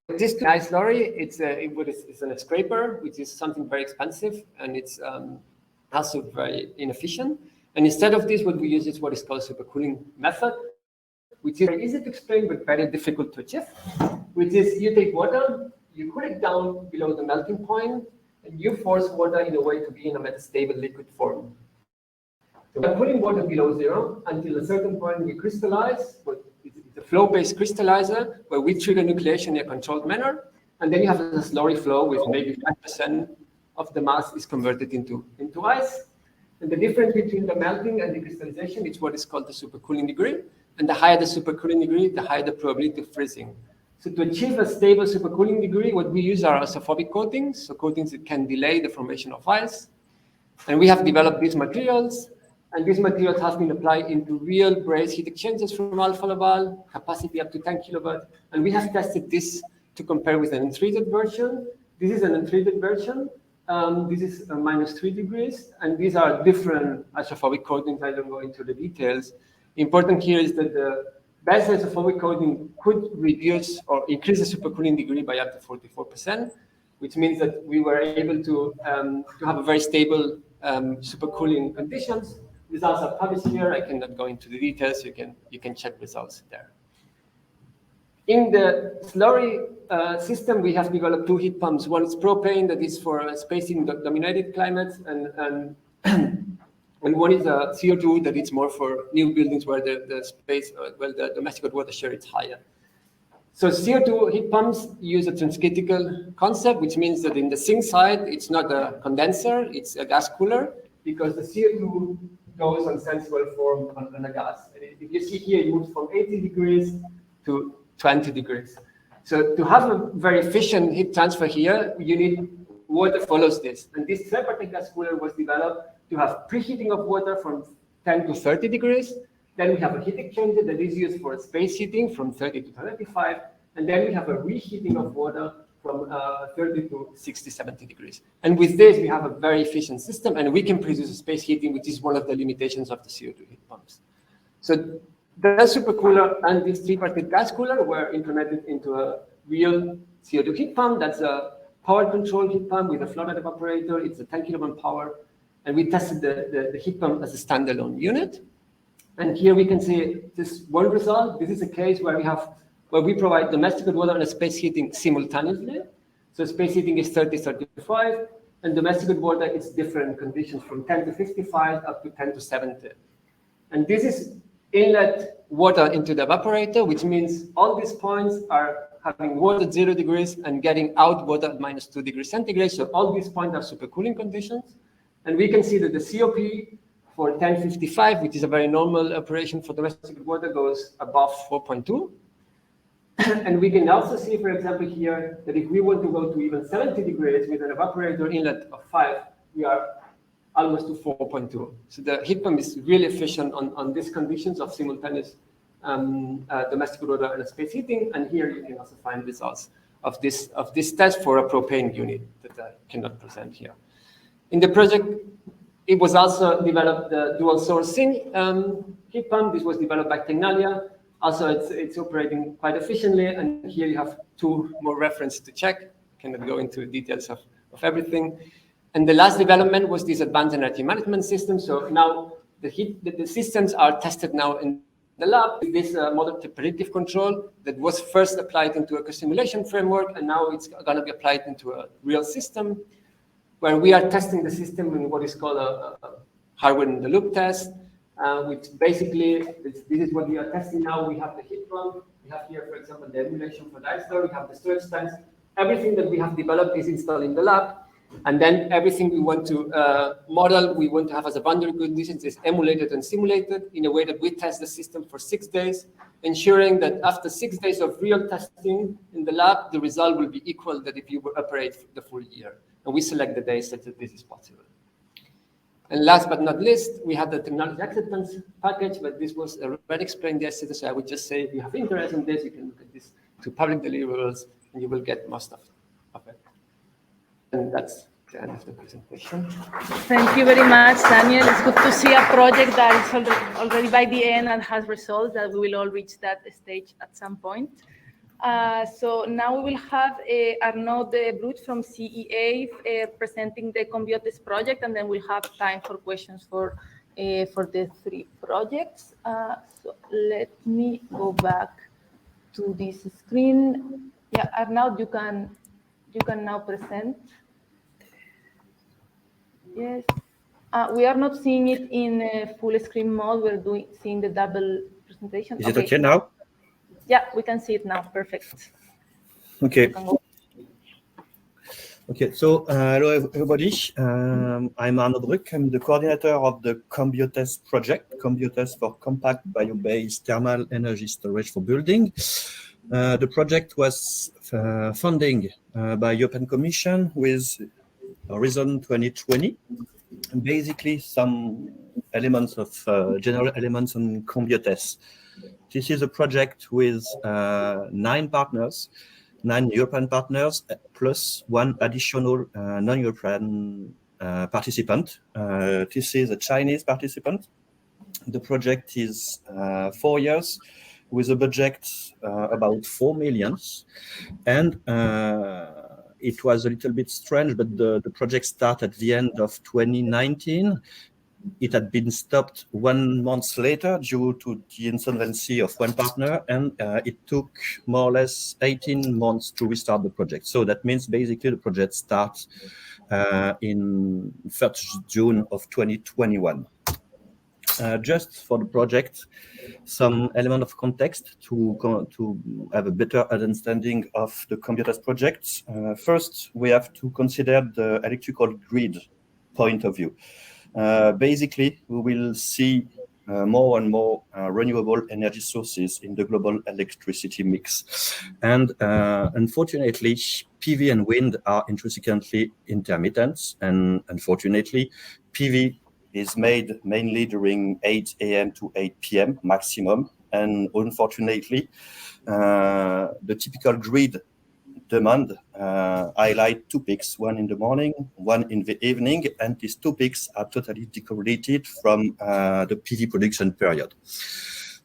exists in ice slurry, it's a scraper, which is something very expensive, and it's also very inefficient. And instead of this, what we use is what is called supercooling method, which is very easy to explain, but very difficult to achieve, which is you take water, you cool it down below the melting point, and you force water in a way to be in a metastable liquid form. So we're putting water below zero until a certain point we crystallize. It's a flow-based crystallizer where we trigger nucleation in a controlled manner, and then you have a slurry flow with maybe 5% of the mass is converted into ice. And the difference between the melting and the crystallization is what is called the supercooling degree. And the higher the supercooling degree, the higher the probability of freezing. So to achieve a stable supercooling degree, what we use are isophobic coatings, so coatings that can delay the formation of ice. And we have developed these materials, and these materials have been applied into real brazed heat exchangers from Alfa Laval, capacity up to 10 kilowatt. And we have tested this to compare with an untreated version. This is an untreated version. This is -3 degrees, and these are different isophobic coatings. I don't go into the details. Important here is that best hydrophobic coating could reduce or increase the supercooling degree by up to 44%, which means that we were able to have a very stable supercooling conditions. Results are published here. I cannot go into the details. You can check results there. In the slurry system, we have developed two heat pumps. One is propane, that is for spacing dominated climates, and one is a CO2 that is more for new buildings where the space, well, the domestic hot water share is higher. So CO2 heat pumps use a transcritical concept, which means that in the sink side, it's not a condenser, it's a gas cooler, because the CO2 goes on sensible form on a gas. And if you see here, it moves from 80 degrees to 20 degrees. So to have a very efficient heat transfer here, you need water follows this. And this tripartite gas cooler was developed to have preheating of water from 10 to 30 degrees. Then we have a heat exchanger that is used for space heating from 30 to 35. And then we have a reheating of water from 30 to 60, 70 degrees. And with this, we have a very efficient system, and we can produce space heating, which is one of the limitations of the CO2 heat pumps. So the supercooler and this tripartite gas cooler were implemented into a real CO2 heat pump. That's a power control heat pump with a flooded evaporator. It's a 10 kilowatt power. And we tested the heat pump as a standalone unit. And here we can see this one result. This is a case where we provide domestic hot water and space heating simultaneously. So space heating is 30, 35, and domestic hot water is different conditions from 10 to 55 up to 10 to 70. And this is inlet water into the evaporator, which means all these points are having water at 0 degrees and getting out water at minus 2 degrees centigrade. So all these points are supercooling conditions. And we can see that the COP for 1055, which is a very normal operation for domestic water, goes above 4.2. And we can also see, for example, here, that if we want to go to even 70 degrees with an evaporator inlet of 5, we are almost to 4.2. So the heat pump is really efficient on these conditions of simultaneous domestic water and space heating. And here you can also find results of this test for a propane unit that I cannot present here. In the project, it was also developed the dual sourcing heat pump. This was developed by Tecnalia. Also, it's operating quite efficiently. And here you have two more references to check. I cannot go into details of everything. And the last development was this advanced energy management system. So now the systems are tested now in the lab with this model to predictive control that was first applied into a simulation framework, and now it's going to be applied into a real system, where we are testing the system in what is called a hardware in the loop test, which basically, this is what we are testing now. We have the heat pump. We have here, for example, the emulation for the ice store. We have the storage tanks. Everything that we have developed is installed in the lab. And then everything we want to model, we want to have as a boundary conditions is emulated and simulated in a way that we test the system for 6 days, ensuring that after 6 days of real testing in the lab, the result will be equal that if you operate the full year. And we select the days such that this is possible. And last but not least, we have the technology acceptance package, but this was already explained yesterday, so I would just say if you have interest in this, you can look at this to public deliverables, and you will get most of it. And that's the end of the presentation. Thank you very much, Daniel. It's good to see a project that is already by the end and has results that we will all reach that stage at some point. So now we will have Arnaud de Brut from CEA presenting the Combiotes project, and then we'll have time for questions for the three projects. So let me go back to this screen. Yeah, Arnaud, you can now present. Yes. We are not seeing it in full screen mode. We're seeing the double presentation. Is it okay now? Yeah, we can see it now. Perfect. Okay. Okay, so hello everybody. I'm Arnaud Bruck. I'm the coordinator of the Combiotes project, Combiotes for Compact Bio-Based Thermal Energy Storage for Building. The project was funding by European Commission with Horizon 2020. And basically some elements of general elements on Combiotes. This is a project with 9 partners, 9 European partners, plus 1 additional non-European participant. This is a Chinese participant. The project is 4 years. with a budget about 4 million. And it was a little bit strange, but the project started at the end of 2019. It had been stopped 1 month later due to the insolvency of one partner, and it took more or less 18 months to restart the project. So that means basically the project starts in 1st June of 2021. Just for the project, some element of context to have a better understanding of the Combiotest project. First, we have to consider the electrical grid point of view. Basically, we will see more and more renewable energy sources in the global electricity mix. And unfortunately, PV and wind are intrinsically intermittent. And unfortunately, PV is made mainly during 8 a.m. to 8 p.m. maximum. And unfortunately, the typical grid demand highlight 2 peaks, one in the morning, one in the evening, and these 2 peaks are totally decorrelated from the PV production period.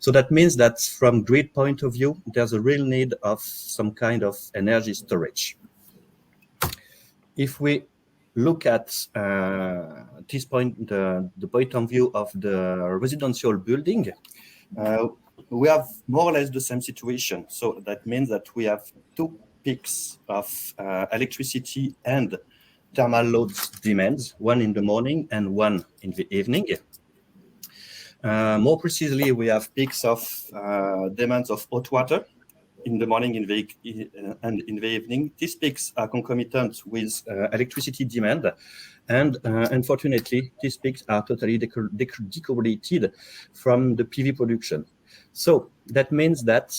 So that means that from grid point of view, there's a real need of some kind of energy storage. If we look at this point, the point of view of the residential building, we have more or less the same situation. So that means that we have 2 peaks of electricity and thermal loads demands, one in the morning and one in the evening. More precisely, we have peaks of demands of hot water in the morning and in the evening. These peaks are concomitant with electricity demand, and unfortunately, these peaks are totally decorrelated from the PV production. So that means that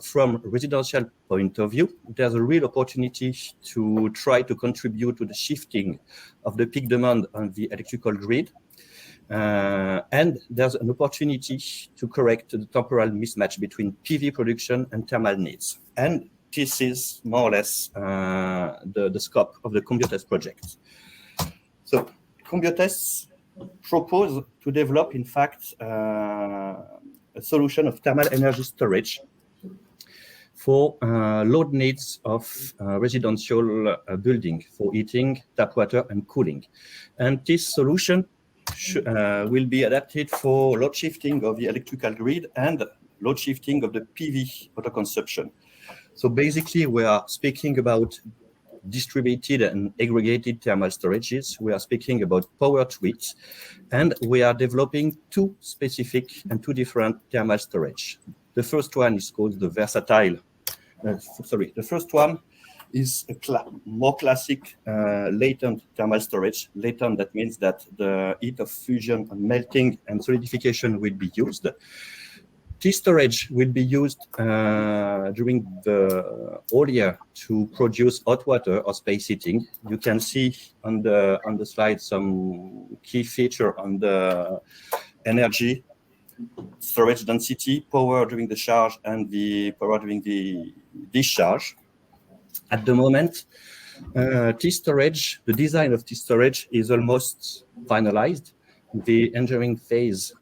from residential point of view, there's a real opportunity to try to contribute to the shifting of the peak demand on the electrical grid. And there's an opportunity to correct the temporal mismatch between PV production and thermal needs. And this is more or less the scope of the Combiotest project. So Combiotest propose to develop, in fact, a solution of thermal energy storage for load needs of residential building for heating, tap water, and cooling. And this solution will be adapted for load shifting of the electrical grid and load shifting of the PV auto consumption. So basically, we are speaking about distributed and aggregated thermal storages. We are speaking about power tweets, and we are developing 2 specific and 2 different thermal storage. The first one is called the versatile. The first one is a more classic latent thermal storage. Latent, that means that the heat of fusion and melting and solidification will be used. This storage will be used during the whole year to produce hot water or space heating. You can see on the slide some key feature on the energy, storage density, power during the charge, and the power during the discharge. At the moment, this storage, the design of this storage is almost finalized. The engineering phase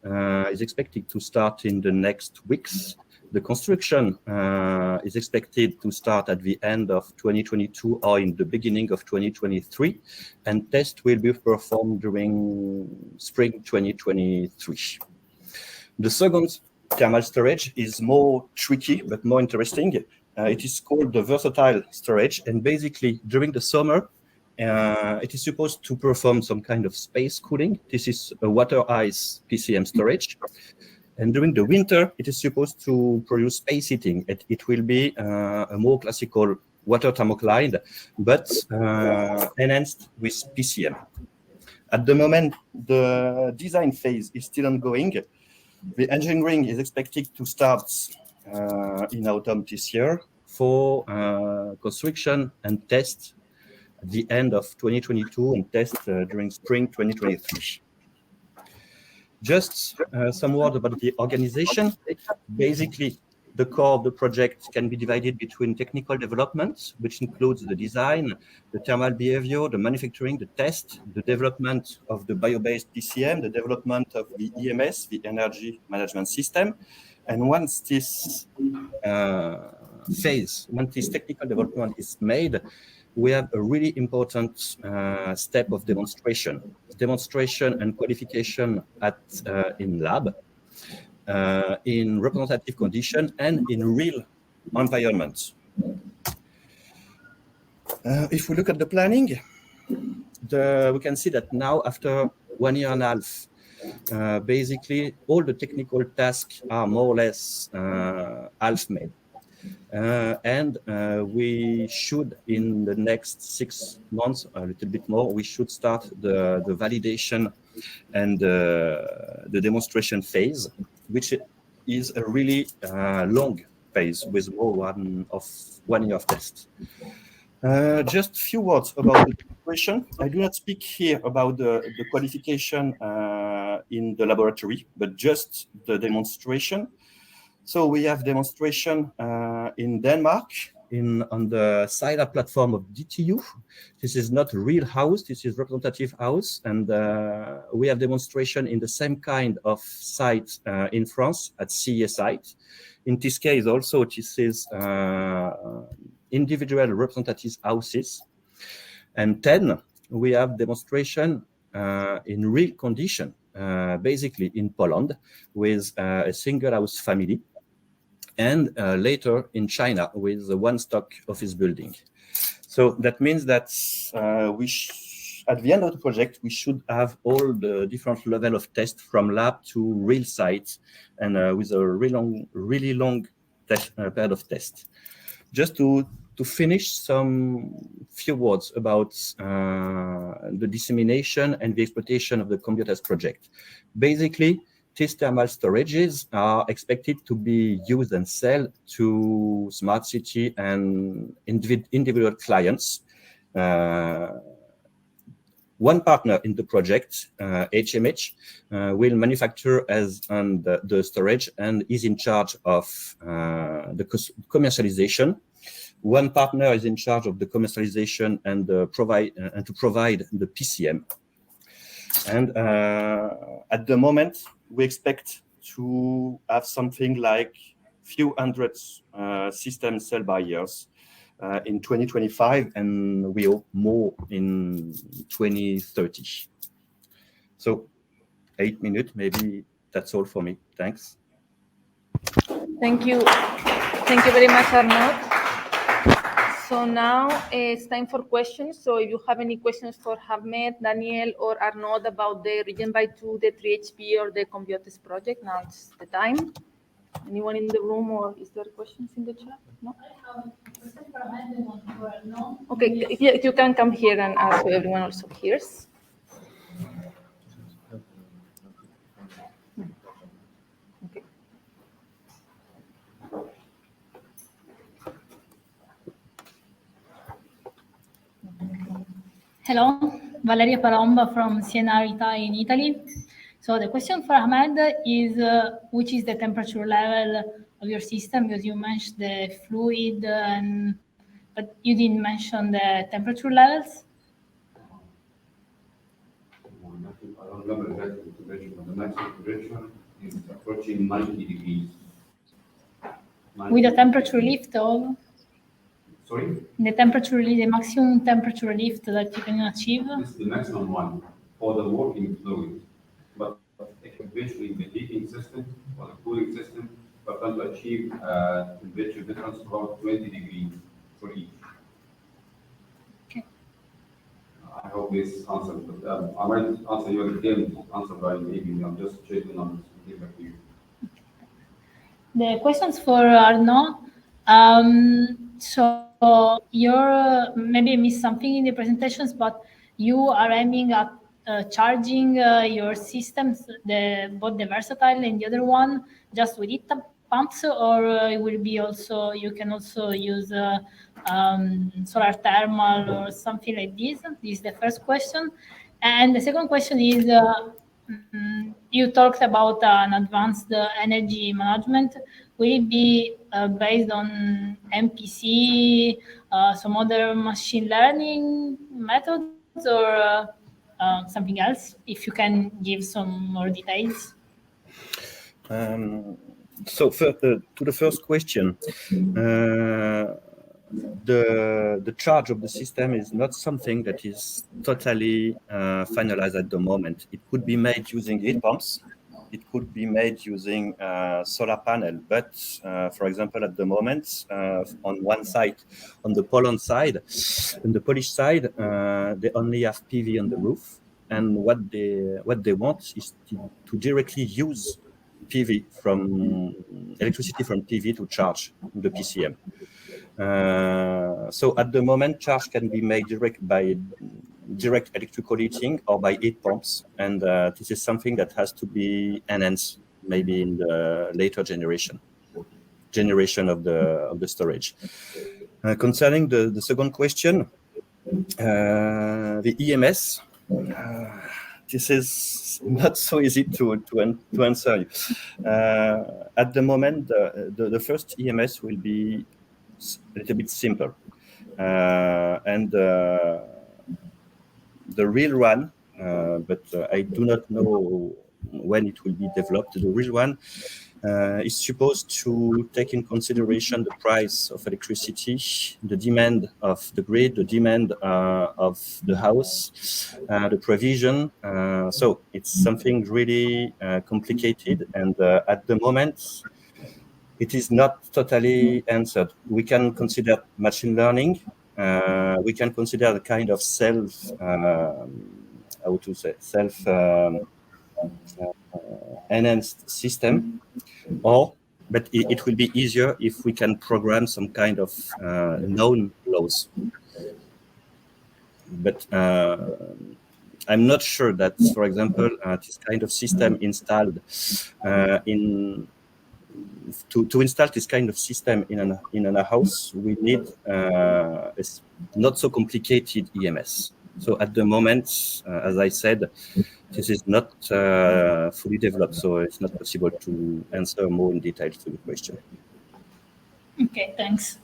is expected to start in the next weeks. The construction is expected to start at the end of 2022 or in the beginning of 2023, and tests will be performed during spring 2023. The second thermal storage is more tricky but more interesting. It is called the versatile storage, and basically during the summer, it is supposed to perform some kind of space cooling. This is a water ice PCM storage. And during the winter, it is supposed to produce space heating. It will be a more classical water thermocline, but enhanced with PCM. At the moment, the design phase is still ongoing. The engineering is expected to start in autumn this year for construction and test at the end of 2022 and test during spring 2023. Just some words about the organization. Basically, the core of the project can be divided between technical development, which includes the design, the thermal behavior, the manufacturing, the test, the development of the bio-based PCM, the development of the EMS, the energy management system, And once this phase, once this technical development is made, we have a really important step of demonstration and qualification in lab, in representative condition and in real environments. If we look at the planning, we can see that now after 1 year and a half, basically all the technical tasks are more or less half made. And we should, in the next 6 months, a little bit more, we should start the validation and the demonstration phase, which is a really long phase with more than 1 year of test. Just a few words about the demonstration. I do not speak here about the qualification in the laboratory, but just the demonstration. So we have demonstration in Denmark on the CIDA platform of DTU. This is not a real house, this is representative house. And we have demonstration in the same kind of site in France at CEA site. In this case also, this is individual representative houses. And 10, we have demonstration in real condition, basically in Poland with a single house family. And later in China with the one stock office building. So that means that at the end of the project, we should have all the different level of tests from lab to real sites and with a really long period of test. Just to finish some few words about the dissemination and the exploitation of the COMBIOTEST project. Basically, these thermal storages are expected to be used and sold to smart city and individual clients. One partner in the project, HMH, will manufacture the storage and is in charge of the commercialization. One partner is in charge of the commercialization and to provide the PCM. And at the moment, we expect to have something like few hundred systems sold by years in 2025, and we hope more in 2030. So 8 minutes, maybe that's all for me. Thanks. Thank you. Thank you very much, Arnaud. So now it's time for questions. So if you have any questions for Ahmed, Daniel, or Arnaud about the Region by 2, the 3HP, or the COMBIOTEST project, now it's the time. Anyone in the room, or is there questions in the chat? No? Okay, if you can come here and ask so everyone also hears. Okay. Hello, Valeria Palomba from CNR in Italy. So the question for Ahmed is, which is the temperature level of your system? Because you mentioned the fluid, but you didn't mention the temperature levels. I don't remember exactly the temperature, but the maximum temperature is approaching 90 degrees. 90 With a temperature lift of? Sorry? The maximum temperature lift that you can achieve? This is the maximum one for the working fluid. But eventually the heating system or the cooling system are going to achieve a temperature difference of about 20 degrees for each. Okay. I hope this answers, but I might answer your detailed answer by maybe I'm just checking on this to you. The questions for Arnaud. So you're maybe missed something in the presentations, but you are aiming at charging your systems, both the versatile and the other one, just with heat pumps, or it will be also you can also use solar thermal or something like this. This is the first question, and the second question is. You talked about an advanced energy management. Will it be based on MPC, some other machine learning methods, or something else? If you can give some more details. So to the first question, the charge of the system is not something that is totally finalized at the moment. It could be made using heat pumps. It could be made using solar panel, but for example, at the moment, on one side, on the Poland side, on the Polish side, they only have PV on the roof, and what they want is to directly use PV from electricity from PV to charge the PCM. So at the moment, charge can be made by direct electrical heating or by heat pumps, and this is something that has to be enhanced maybe in the later generation of the storage. Concerning the second question, the EMS. This is not so easy to answer. At the moment, the first EMS will be a little bit simple, and the real one, but I do not know when it will be developed. The real one is supposed to take in consideration the price of electricity, the demand of the grid, the demand of the house, the provision. So it's something really complicated, and at the moment, it is not totally answered. We can consider machine learning. We can consider the kind of enhanced system, but it will be easier if we can program some kind of known laws. But I'm not sure that, for example, this kind of system installed to install this kind of system in a house, we need a not so complicated EMS. So at the moment, as I said, this is not fully developed, so it's not possible to answer more in detail to the question. Okay, thanks.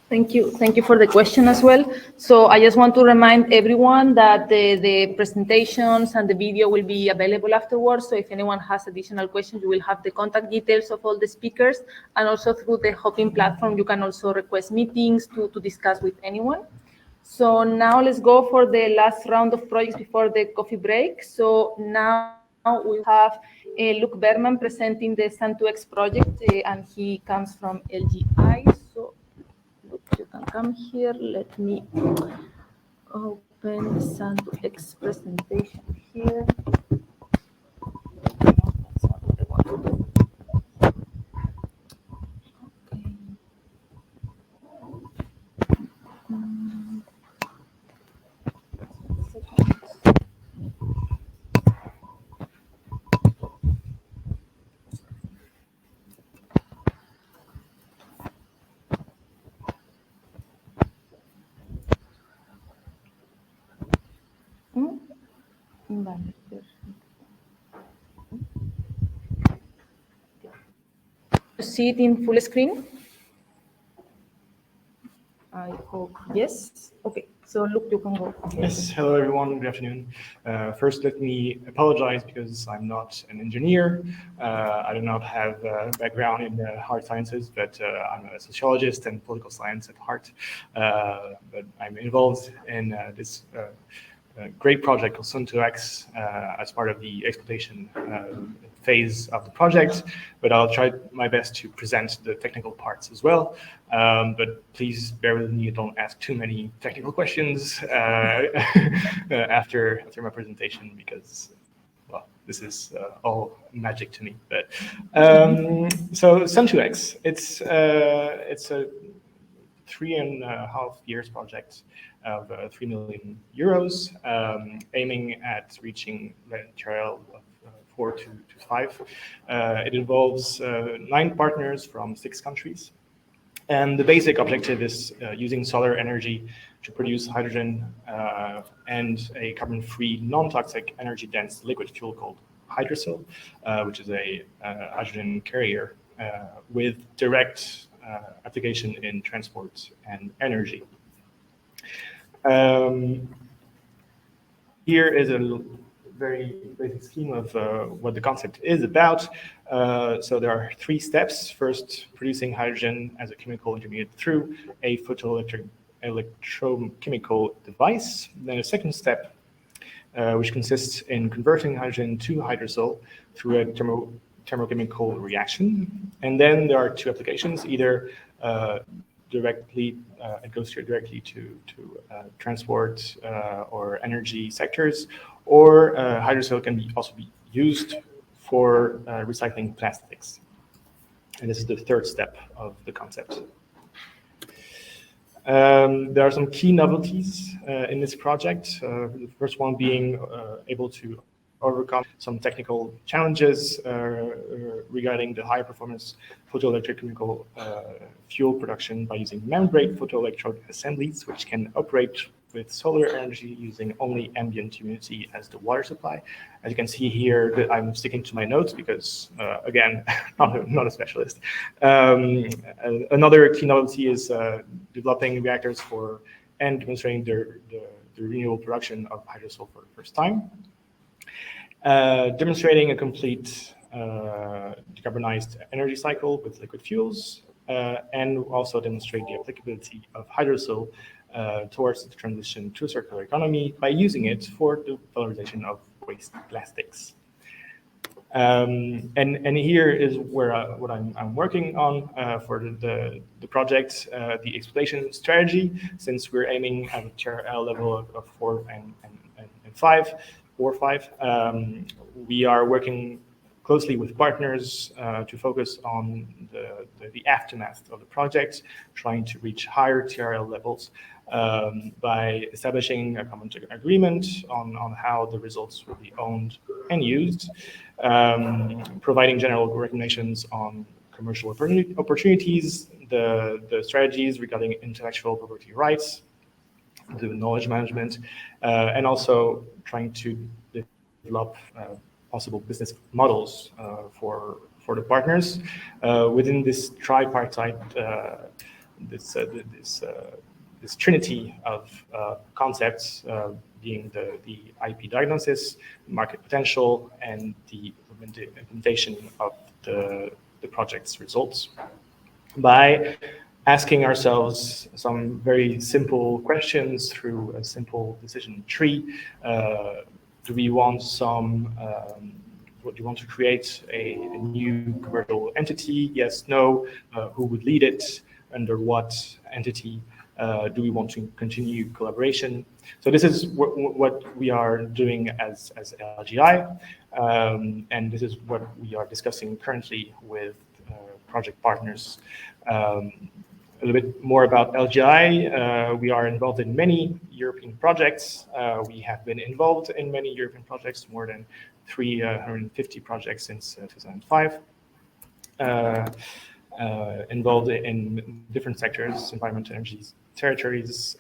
Thank you. Thank you for the question as well. So I just want to remind everyone that the presentations and the video will be available afterwards. So if anyone has additional questions, you will have the contact details of all the speakers. And also through the Hopin platform, you can also request meetings to discuss with anyone. So now let's go for the last round of projects before the coffee break. So now we have Luc Berman presenting the Sun2X project, and he comes from LGI. So you can come here. Let me open the Sun2X presentation here. Vale, see it in full screen? I hope yes. Okay, so look, you can go. Yes, hello everyone, good afternoon. First, let me apologize because I'm not an engineer. I do not have a background in hard sciences, but I'm a sociologist and political science at heart. But I'm involved in this great project called Sun2X as part of the exploitation phase of the project, but I'll try my best to present the technical parts as well. But please bear with me, don't ask too many technical questions after my presentation, because, well, this is all magic to me. But so Sun2X, it's a 3.5 years project of 3 million euros, aiming at reaching Low-TRL of 4 to 5. It involves 9 partners from 6 countries. And the basic objective is using solar energy to produce hydrogen and a carbon-free, non-toxic, energy-dense liquid fuel called hydrocell, which is a hydrogen carrier with direct application in transport and energy. Here is a very basic scheme of what the concept is about. So there are 3 steps. First, producing hydrogen as a chemical intermediate through a electrochemical device. Then a second step, which consists in converting hydrogen to hydrosol through a thermochemical reaction. And then there are 2 applications, either directly, it goes directly to transport or energy sectors, or hydrosol can also be used for recycling plastics. And this is the third step of the concept. There are some key novelties in this project. The first one being able to overcome some technical challenges regarding the high performance photoelectrochemical fuel production by using membrane photoelectrode assemblies, which can operate with solar energy using only ambient humidity as the water supply. As you can see here, that I'm sticking to my notes because, again, not a specialist. Another key novelty is developing reactors for and demonstrating the renewable production of hydrosol for the first time. Demonstrating a complete decarbonized energy cycle with liquid fuels, and also demonstrate the applicability of hydrosol towards the transition to a circular economy by using it for the valorization of waste plastics. And here is where what I'm working on for the project, the exploitation strategy. Since we're aiming at a TRL level of 4 and 5, we are working closely with partners to focus on the aftermath of the project, trying to reach higher TRL levels by establishing a common agreement on how the results will be owned and used, providing general recommendations on commercial opportunities, the strategies regarding intellectual property rights, the knowledge management, and also trying to develop possible business models for the partners within this tripartite, this trinity of concepts, being the IP diagnosis, market potential, and the implementation of the project's results. By asking ourselves some very simple questions through a simple decision tree. Do we want do you want to create a new commercial entity? Yes, no. Who would lead it? Under what entity? Do we want to continue collaboration? So this is what we are doing as LGI, and this is what we are discussing currently with project partners. A little bit more about LGI. We are involved in many European projects. We have been involved in many European projects, more than 350 projects since 2005. Involved in different sectors, environment, energy, territories,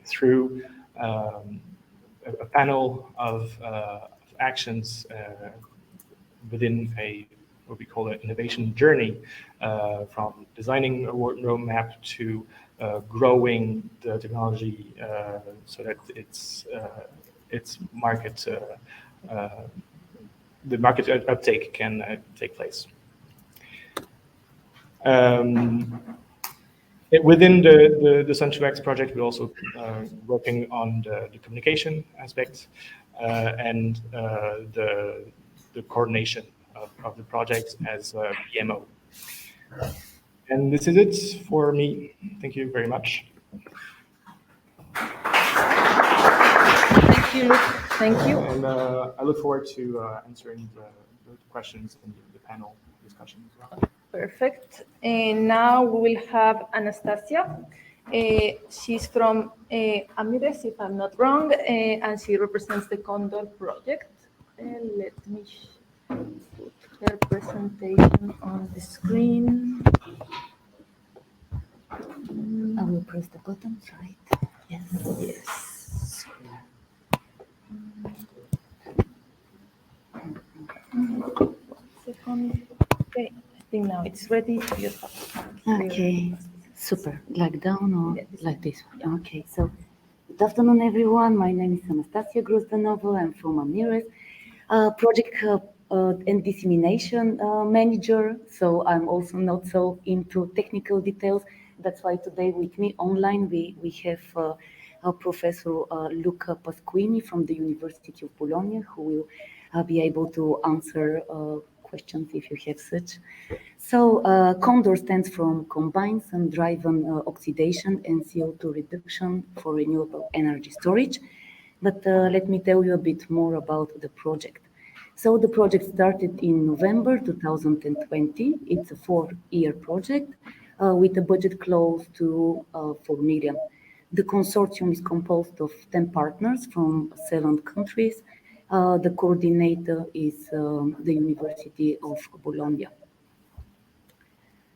through a panel of actions within what we call an innovation journey, from designing a roadmap to growing the technology so that its market, the market uptake can take place. Within the Sun2X project, we're also working on the communication aspect and the coordination of the project as PMO. And this is it for me. Thank you very much. Thank you. Thank you. And I look forward to answering the questions in the panel discussion as well. Perfect. And now we will have Anastasia. She's from Amires, if I'm not wrong, and she represents the Condor project. Let me put her presentation on the screen. I will press the buttons, right? Yes. Yes. Second. Okay, I think now it's ready. Okay, super. Like down or Yes. like this one? Okay, so Good afternoon, everyone. My name is Anastasia Grozdanova. I'm from Amires, project and dissemination manager. So I'm also not so into technical details. That's why today with me online we have Professor Luca Pasquini from the University of Bologna, who will be able to answer questions if you have such. So CONDOR stands for Combined Sun-Driven Oxidation and CO2 Reduction for Renewable Energy Storage. But let me tell you a bit more about the project. So the project started in November 2020. It's a 4-year project with a budget close to 4 million. The consortium is composed of 10 partners from 7 countries. The coordinator is the University of Bologna.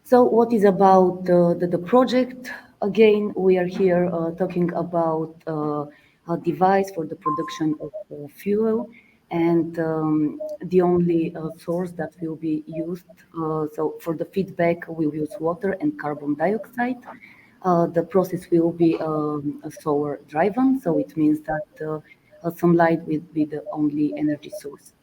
So what is about the project? Again, we are here talking about a device for the production of fuel, and the only source that will be used, so for the feedback, we'll use water and carbon dioxide. The process will be solar driven, so it means that sunlight will be the only energy source.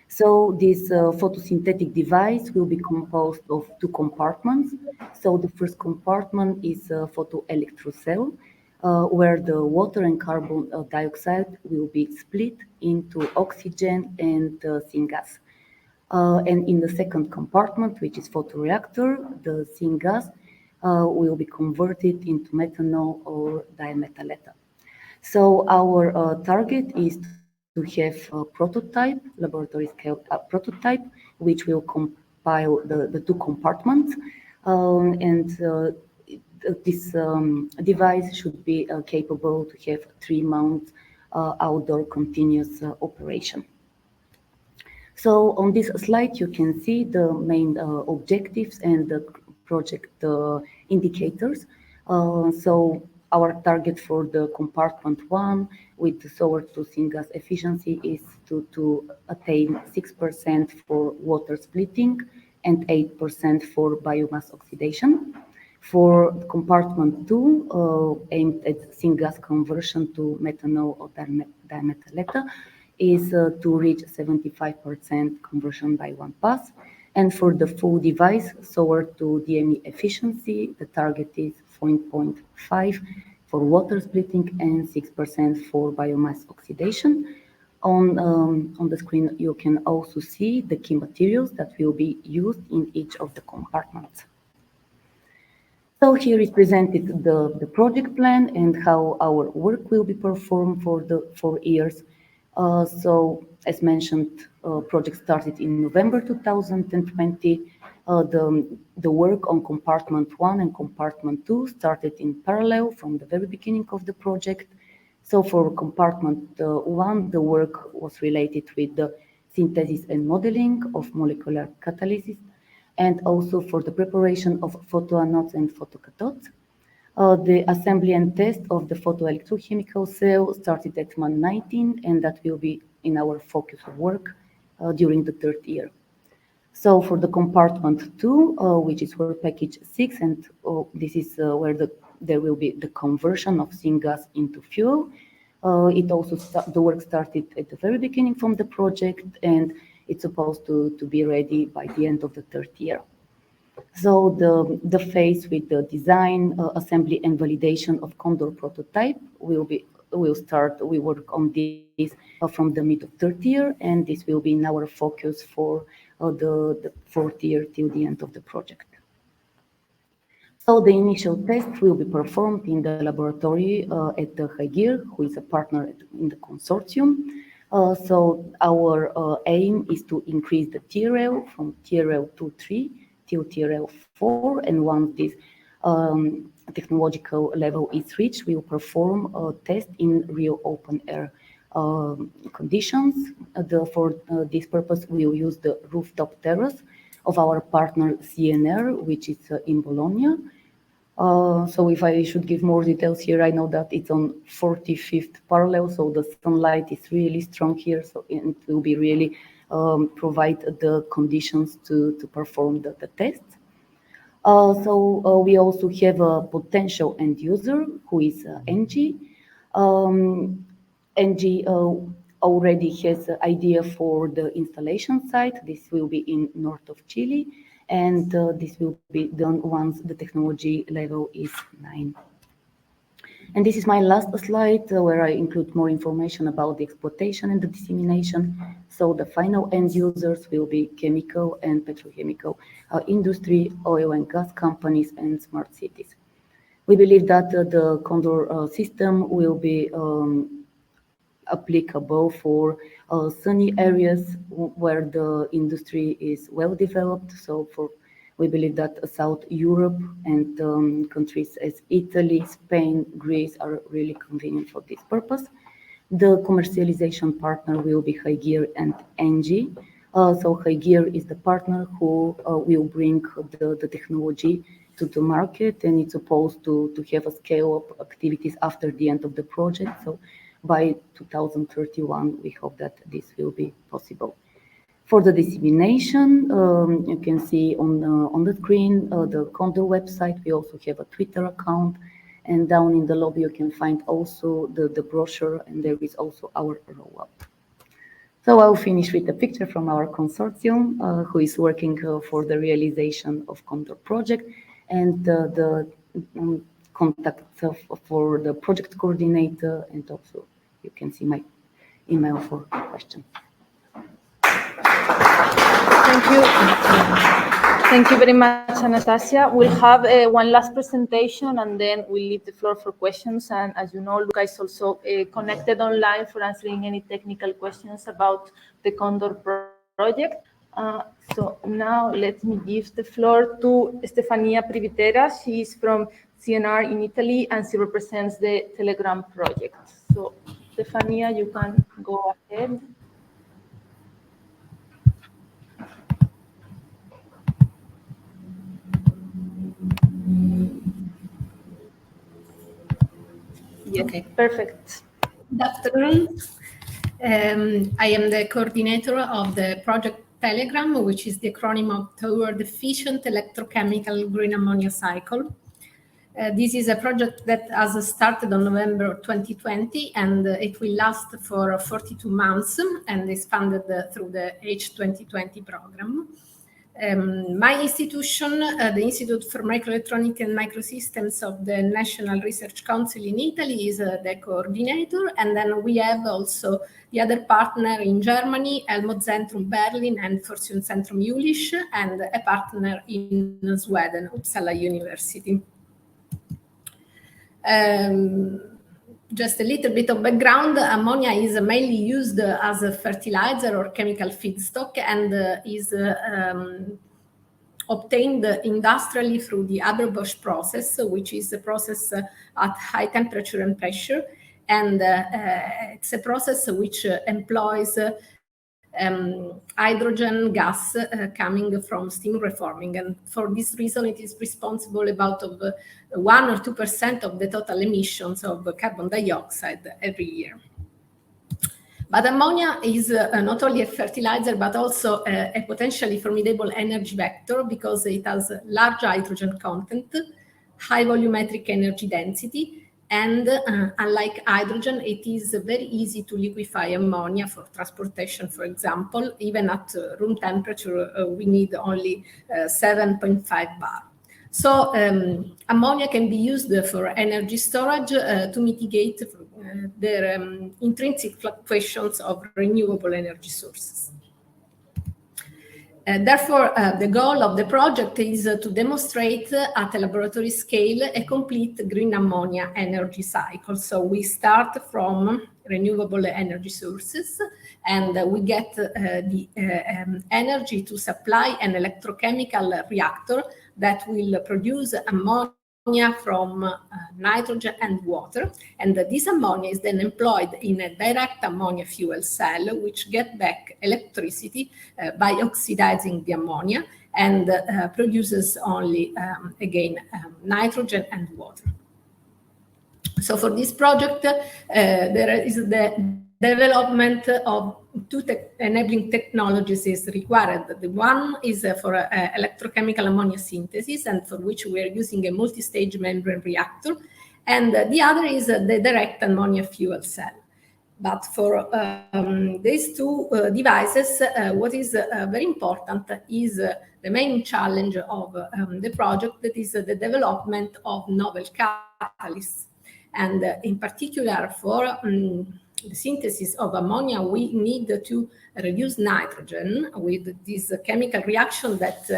So this photosynthetic device will be composed of 2 compartments. So the first compartment is a photoelectrocell, where the water and carbon dioxide will be split into oxygen and syngas. And in the second compartment, which is photoreactor, the syngas will be converted into methanol or dimethyl ether. So our target is to have a prototype, laboratory scale prototype, which will compile the 2 compartments. And this device should be capable to have 3 months outdoor continuous operation. So on this slide, you can see the main objectives and the project indicators. So our target for the compartment 1 with the solar to syngas efficiency is to attain 6% for water splitting and 8% for biomass oxidation. For compartment 2, aimed at syngas conversion to methanol or dimethyl ether, is to reach 75% conversion by 1 pass. And for the full device, solar to DME efficiency, the target is 4.5 for water splitting and 6% for biomass oxidation. On the screen, you can also see the key materials that will be used in each of the compartments. So here is presented the project plan and how our work will be performed for the 4 years. So as mentioned, project started in November 2020. The work on compartment 1 and compartment 2 started in parallel from the very beginning of the project. So for compartment 1, the work was related with the synthesis and modeling of molecular catalysis, and also for the preparation of photoanodes and photocathodes. The assembly and test of the photoelectrochemical cell started at month 19, and that will be in our focus of work during the 3rd year. So for the compartment 2, which is for package 6, and this is where there will be the conversion of syngas into fuel. It also the work started at the very beginning from the project, and it's supposed to be ready by the end of the 3rd year. So the phase with the design, assembly, and validation of CONDOR prototype will start. We work on this from the mid of 3rd year, and this will be in our focus for the 4th year till the end of the project. So the initial test will be performed in the laboratory at the Hygir, who is a partner in the consortium. So our aim is to increase the TRL from TRL 2.3 till TRL 4, and once this technological level is reached, we will perform a test in real open air conditions. For this purpose, we will use the rooftop terrace of our partner CNR, which is in Bologna. So if I should give more details here, I know that it's on 45th parallel, so the sunlight is really strong here, so it will be really provide the conditions to perform the test. So we also have a potential end user who is ENGIE. ENGIE already has an idea for the installation site. This will be in north of Chile, and this will be done once the technology level is 9. And this is my last slide where I include more information about the exploitation and the dissemination. So the final end users will be chemical and petrochemical industry, oil and gas companies, and smart cities. We believe that the Condor system will be applicable for sunny areas where the industry is well developed. So we believe that South Europe and countries as Italy, Spain, Greece are really convenient for this purpose. The commercialization partner will be Higir and ENGIE. So Higir is the partner who will bring the technology to the market, and it's supposed to have a scale-up activities after the end of the project. So by 2031, we hope that this will be possible. For the dissemination, you can see on the screen the Condor website. We also have a Twitter account, and down in the lobby you can find also the brochure, and there is also our roll-up. So I'll finish with a picture from our consortium who is working for the realization of Condor project, and the contact for the project coordinator, and also you can see my email for questions. Thank you. Thank you very much, Anastasia. We'll have one last presentation, and then we'll leave the floor for questions. And as you know, Luca is also connected online for answering any technical questions about the Condor project. So now let me give the floor to Stefania Privitera. She is from CNR in Italy, and she represents the Telegram project. So Stefania, you can go ahead. Yes, okay. Perfect. Good afternoon. I am the coordinator of the project Telegram, which is the acronym of Toward Efficient Electrochemical Green Ammonia Cycle. This is a project that has started on November 2020, and it will last for 42 months and is funded through the H2020 program. My institution, the Institute for Microelectronics and Microsystems of the National Research Council in Italy, is the coordinator, and then we have also the other partner in Germany, Helmholtz-Zentrum Berlin and Forschungszentrum Jülich, and a partner in Sweden, Uppsala University. Just a little bit of background, ammonia is mainly used as a fertilizer or chemical feedstock, and is obtained industrially through the Haber-Bosch process, which is a process at high temperature and pressure. And it's a process which employs hydrogen gas coming from steam reforming, and for this reason it is responsible about 1 or 2% of the total emissions of carbon dioxide every year. But ammonia is not only a fertilizer but also a potentially formidable energy vector, because it has large hydrogen content, high volumetric energy density, and unlike hydrogen, it is very easy to liquefy ammonia for transportation, for example. Even at room temperature, we need only 7.5 bar. So ammonia can be used for energy storage to mitigate the intrinsic fluctuations of renewable energy sources. Therefore, the goal of the project is to demonstrate at a laboratory scale a complete green ammonia energy cycle. So we start from renewable energy sources, and we get the energy to supply an electrochemical reactor that will produce ammonia from nitrogen and water, and this ammonia is then employed in a direct ammonia fuel cell, which get back electricity by oxidizing the ammonia, and produces only again nitrogen and water. So for this project there is the development of two enabling technologies is required. The one is for electrochemical ammonia synthesis, and for which we are using a multi-stage membrane reactor. and the other is the direct ammonia fuel cell. But for these two devices, what is very important is the main challenge of the project, that is the development of novel catalysts. And in particular, for the synthesis of ammonia, we need to reduce nitrogen with this chemical reaction that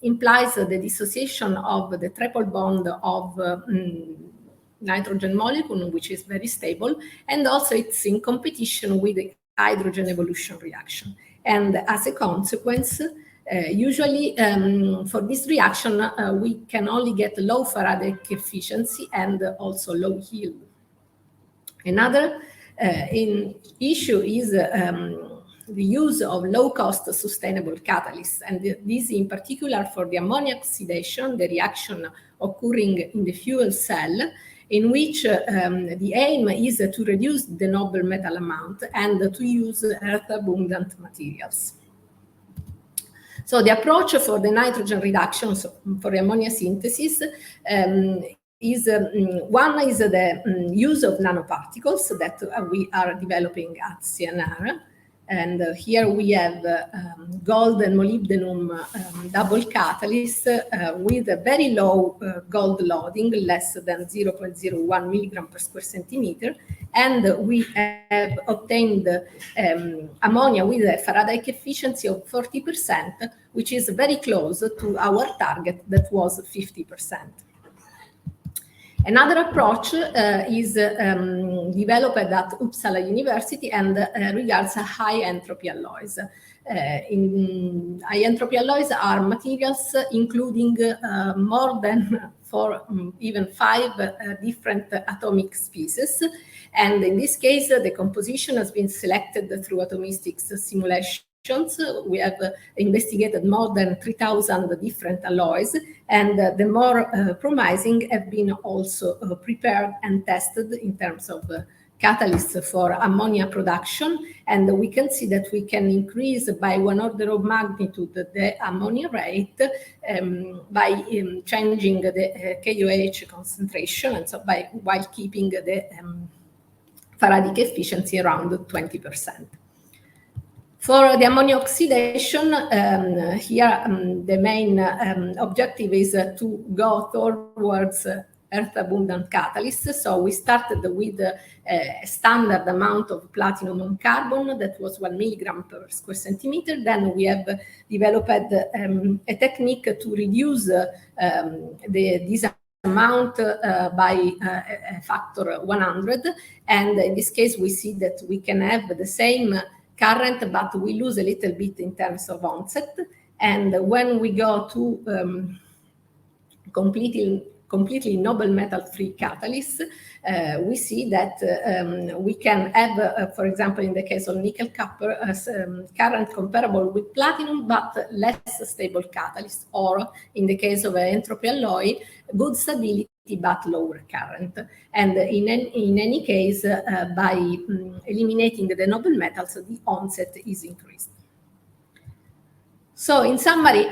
implies the dissociation of the triple bond of nitrogen molecule, which is very stable, and also it's in competition with the hydrogen evolution reaction. And as a consequence, usually for this reaction, we can only get low Faraday efficiency and also low yield. Another issue is the use of low-cost sustainable catalysts, and this in particular for the ammonia oxidation, the reaction occurring in the fuel cell, in which the aim is to reduce the noble metal amount and to use earth-abundant materials. So the approach for the nitrogen reduction, so for the ammonia synthesis, is one is the use of nanoparticles that we are developing at CNR. And here we have gold and molybdenum double catalyst with a very low gold loading, less than 0.01 milligram per square centimeter. And we have obtained ammonia with a Faraday efficiency of 40%, which is very close to our target that was 50%. Another approach is developed at Uppsala University and regards high entropy alloys. High entropy alloys are materials including more than even 5 different atomic species. And in this case, the composition has been selected through atomistics simulation. We have investigated more than 3,000 different alloys, and the more promising have been also prepared and tested in terms of catalysts for ammonia production. And we can see that we can increase by 1 order of magnitude the ammonia rate by changing the KOH concentration, and so while keeping the Faraday efficiency around 20%. For the ammonia oxidation, here the main objective is to go towards earth-abundant catalysts. So we started with a standard amount of platinum on carbon that was 1 milligram per square centimeter. Then we have developed a technique to reduce this amount by a factor 100. And in this case, we see that we can have the same current, but we lose a little bit in terms of onset. And when we go to completely noble metal-free catalysts, we see that we can have, for example, in the case of nickel copper, current comparable with platinum, but less stable catalyst, or in the case of an entropy alloy, good stability but lower current. And in any case, by eliminating the noble metals, the onset is increased. So in summary,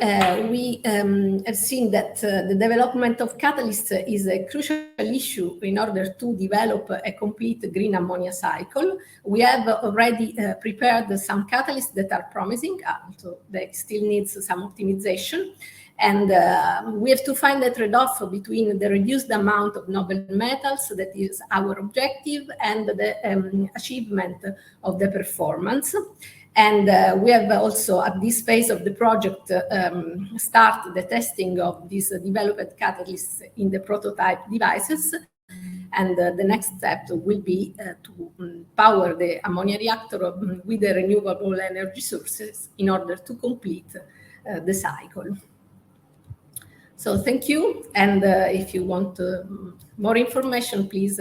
we have seen that the development of catalysts is a crucial issue in order to develop a complete green ammonia cycle. We have already prepared some catalysts that are promising, so they still need some optimization. And we have to find a trade-off between the reduced amount of noble metals, that is our objective, and the achievement of the performance. And we have also, at this phase of the project, start the testing of these developed catalysts in the prototype devices. And the next step will be to power the ammonia reactor with the renewable energy sources in order to complete the cycle. So thank you. And if you want more information, please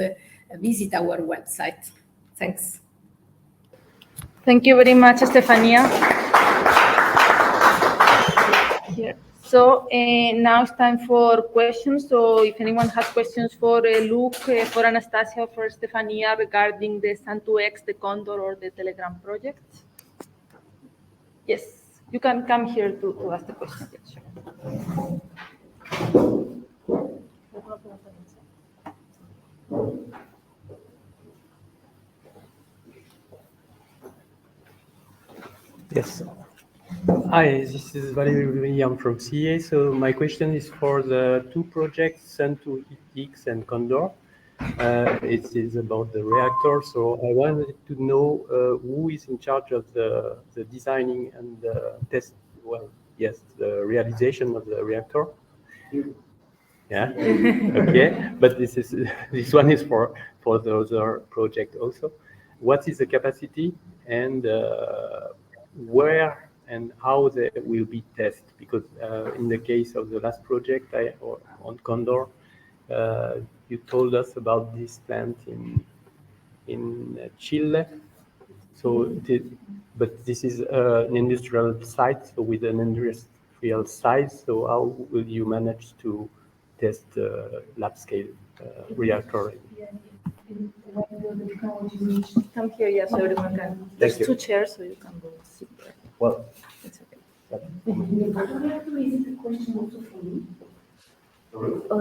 visit our website. Thanks. Thank you very much, Stefania. Here. So now it's time for questions. So if anyone has questions for Luke, for Anastasia, for Stefania regarding the Sun2X, the Condor, or the Telegram project. Yes, you can come here to ask the question. Yes, sure. Yes. Hi, this is Valérie. I'm from CA. So my question is for the two projects, Sun2EX and Condor. It is about the reactor. So I wanted to know who is in charge of the designing and the test. Well, yes, the realization of the reactor. Yeah. Okay. But this one is for the other project also. What is the capacity and where and how they will be tested? Because in the case of the last project on Condor, you told us about this plant in Chile. So, but this is an industrial site, so with an industrial size. So how will you manage to test lab scale reactor? Come here, yes, so everyone can. There's two chairs, so you can go sit there. Well, It's okay.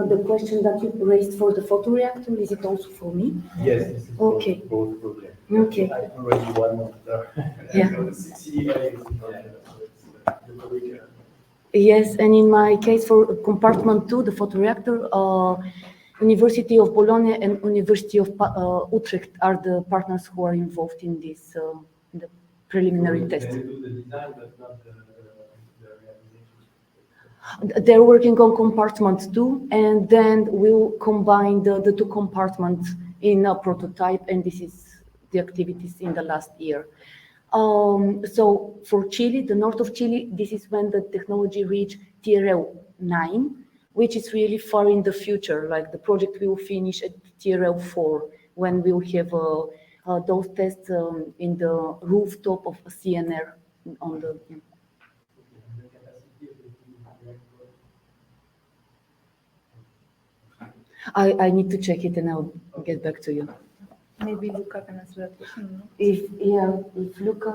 The question that you raised for the photoreactor, is it also for me? yes, this is Okay. both projects. Okay. I already one of the Yeah. Yes, and in my case for compartment 2, the photoreactor, University of Bologna and University of Utrecht are the partners who are involved in this, in the preliminary test. They do the design, but not the realization. They're working on compartment 2, and then we'll combine the two compartments in a prototype, and this is the activities in the last year. So for Chile, the north of Chile, this is when the technology reached TRL 9, which is really far in the future. Like the project will finish at TRL 4 when we'll have those tests in the rooftop of a CNR on the. I need to check it and I'll get back to you. Maybe Luca can answer that question. No? If Luca.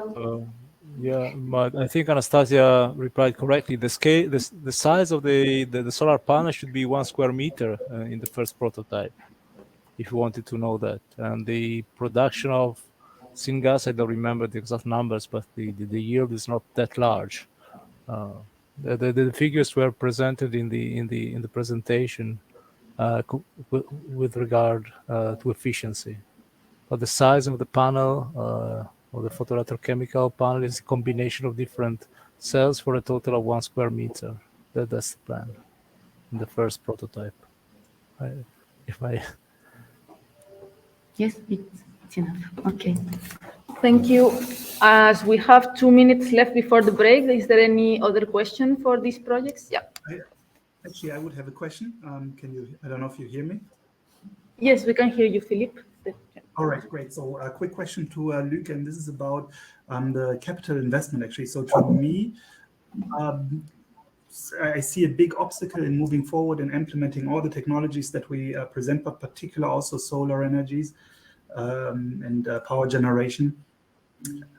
Yeah, but I think Anastasia replied correctly. The scale, the size of the solar panel should be 1 square meter in the first prototype, if you wanted to know that. And the production of syngas, I don't remember the exact numbers, but the yield is not that large. The figures were presented in the presentation with regard to efficiency. But the size of the panel or the photoelectrochemical panel is a combination of different cells for a total of 1 square meter. That's the plan in the first prototype. Yes, it's enough. Okay. Thank you. As we have 2 minutes left before the break, is there any other question for these projects? Yeah. Actually, I would have a question. I don't know if you hear me. Yes, we can hear you, Philippe. All right, great. So a quick question to Luc, and this is about the capital investment, actually. So to me, I see a big obstacle in moving forward and implementing all the technologies that we present, but particularly also solar energies and power generation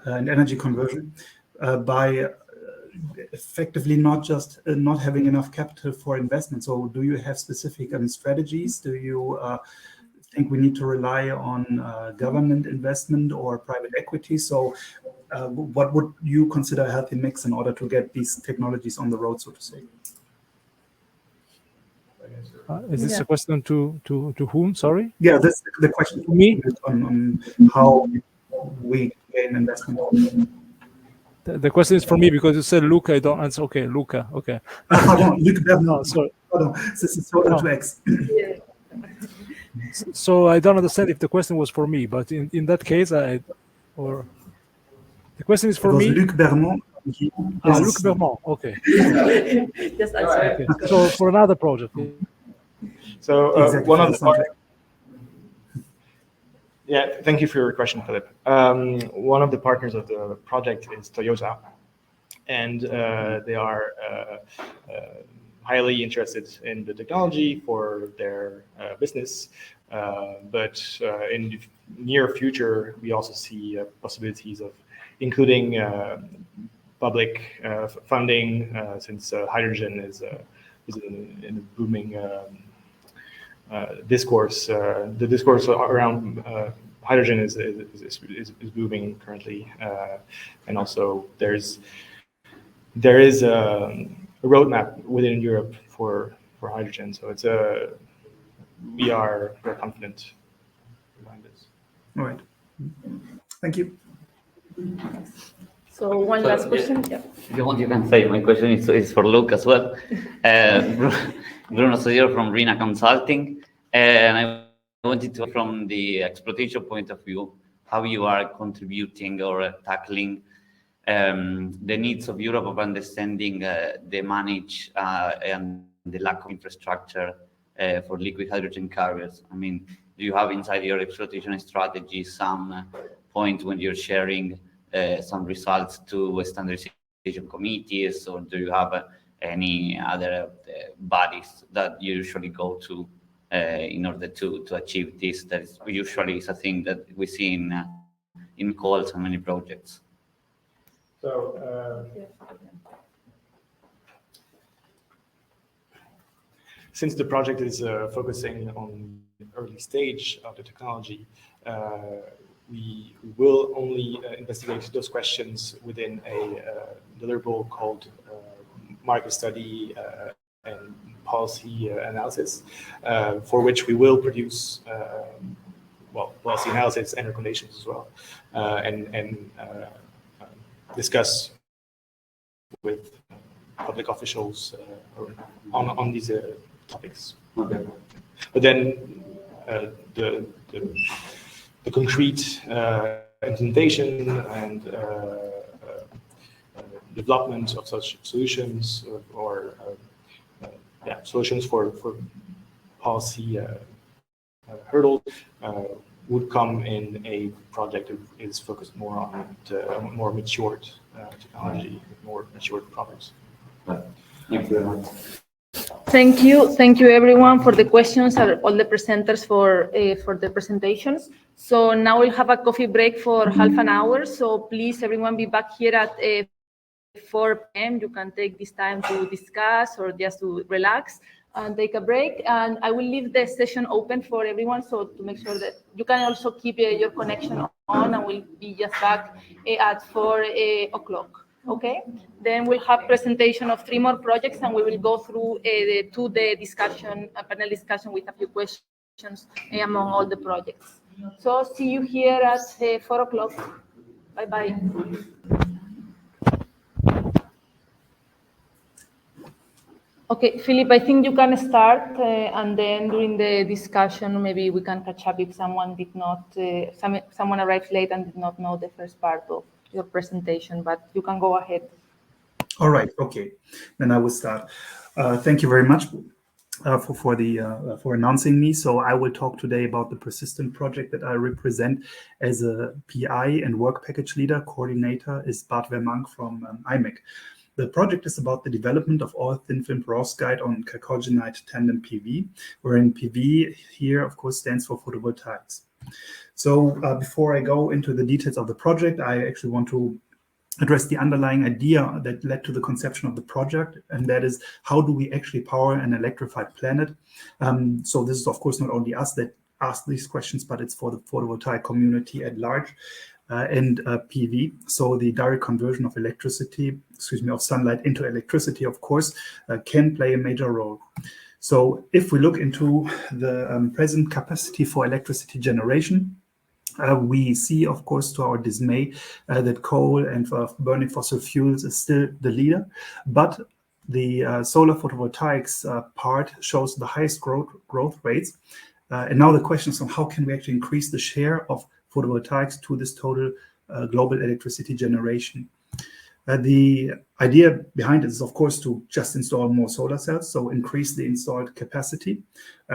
and energy conversion by effectively not having enough capital for investment. So do you have specific strategies? Do you think we need to rely on government investment or private equity? So what would you consider a healthy mix in order to get these technologies on the road, so to say? Is this a question to whom? Sorry. Yeah, this is the question to me on how we gain investment. The question is for me because you said Luca. I don't answer. Okay, Luca. Okay. Pardon, Luca. No, sorry. Pardon. This is solar to X. So I don't understand if the question was for me, but in that case, the question is for me. Luc Bermond. Luc Bermond. Okay. Just answer. Okay. So for another project. So exactly, one of the yeah, thank you for your question, Philip. One of the partners of the project is Toyota, and they are highly interested in the technology for their business. But in the near future, we also see possibilities of including public funding, since hydrogen is in a booming discourse. The discourse around hydrogen is booming currently, and also there is a roadmap within Europe for hydrogen. So it's we are very confident behind this. All right. Thank you. So one last question. Yeah. If you want, you can say. My question is for Luke as well. Bruno Sodiero from Rina Consulting, and I wanted to, from the exploitation point of view, how you are contributing or tackling the needs of Europe of understanding the manage and the lack of infrastructure for liquid hydrogen carriers. I mean, do you have inside your exploitation strategy some point when you're sharing some results to standardization committees, or do you have any other bodies that you usually go to in order to achieve this? That is usually a thing that we see in calls and many projects. So, since the project is focusing on the early stage of the technology, we will only investigate those questions within a deliverable called market study and policy analysis, for which we will produce policy analysis and recommendations as well, and discuss with public officials on these topics. Okay. But then the concrete implementation and development of such solutions or solutions for policy hurdles would come in a project that is focused more on more matured technology, more matured products. Thank you very much. Thank you everyone for the questions and all the presenters for the presentations. So now we'll have a coffee break for half an hour. So please everyone be back here at 4 p.m. You can take this time to discuss or just to relax and take a break. And I will leave the session open for everyone, so to make sure that you can also keep your connection on, and we'll be just back at 4 o'clock. Okay, then we'll have presentation of 3 more projects, and we will go through the discussion, a panel discussion with a few questions among all the projects. So see you here at 4 o'clock. Bye-bye. Okay, Philip, I think you can start, and then during the discussion, maybe we can catch up if someone did not, someone arrived late and did not know the first part of your presentation, but you can go ahead. All right, okay, then I will start. Thank you very much for announcing me. So I will talk today about the Persistent project that I represent as a PI and work package leader. Coordinator is Bart Vermank from IMEC. The project is about the development of all thin film perovskite on chalcogenide tandem PV, wherein PV here, of course, stands for photovoltaics. So before I go into the details of the project, I actually want to address the underlying idea that led to the conception of the project, and that is, how do we actually power an electrified planet? So this is, of course, not only us that ask these questions, but it's for the photovoltaic community at large. And PV, so the direct conversion of of sunlight into electricity, of course, can play a major role. So if we look into the present capacity for electricity generation, we see, of course, to our dismay, that coal and burning fossil fuels is still the leader, but the solar photovoltaics part shows the highest growth rates. And now the question is, how can we actually increase the share of photovoltaics to this total global electricity generation? The idea behind it is, of course, to just install more solar cells, so increase the installed capacity.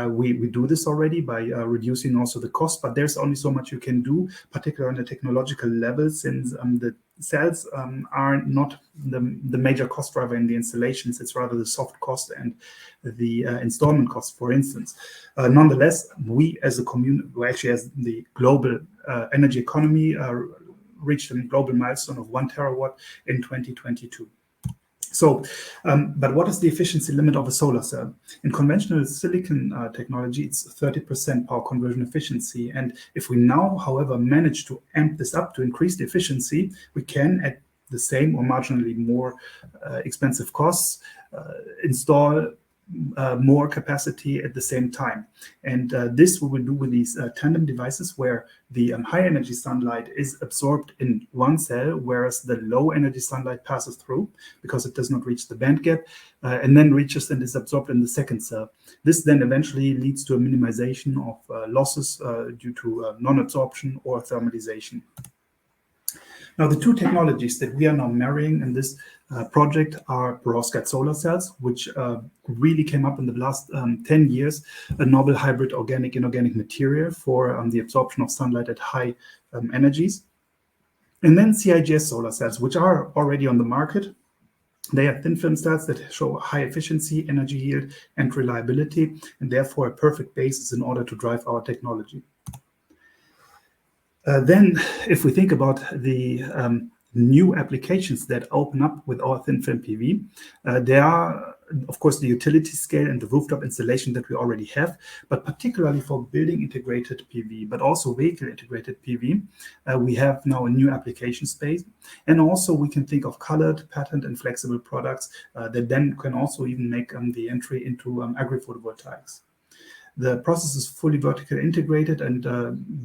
We do this already by reducing also the cost, but there's only so much you can do, particularly on the technological level, since the cells are not the major cost driver in the installations. It's rather the soft cost and the installment cost, for instance. Nonetheless, we as a community, actually as the global energy economy, reached a global milestone of 1 terawatt in 2022. So, but what is the efficiency limit of a solar cell? In conventional silicon technology, it's 30% power conversion efficiency. And if we now, however, manage to amp this up to increase the efficiency, we can, at the same or marginally more expensive costs, install more capacity at the same time. And this we will do with these tandem devices where the high energy sunlight is absorbed in one cell, whereas the low energy sunlight passes through because it does not reach the band gap and then reaches and is absorbed in the second cell. This then eventually leads to a minimization of losses due to non-absorption or thermalization. Now, the two technologies that we are now marrying in this project are perovskite solar cells, which really came up in the last 10 years, a novel hybrid organic-inorganic material for the absorption of sunlight at high energies. And then CIGS solar cells, which are already on the market. They are thin film cells that show high efficiency, energy yield, and reliability, and therefore a perfect basis in order to drive our technology. Then, if we think about the new applications that open up with our thin film PV, there are, of course, the utility scale and the rooftop installation that we already have, but particularly for building integrated PV, but also vehicle integrated PV, we have now a new application space. And also we can think of colored, patterned, and flexible products that then can also even make the entry into agri-photovoltaics. The process is fully vertically integrated and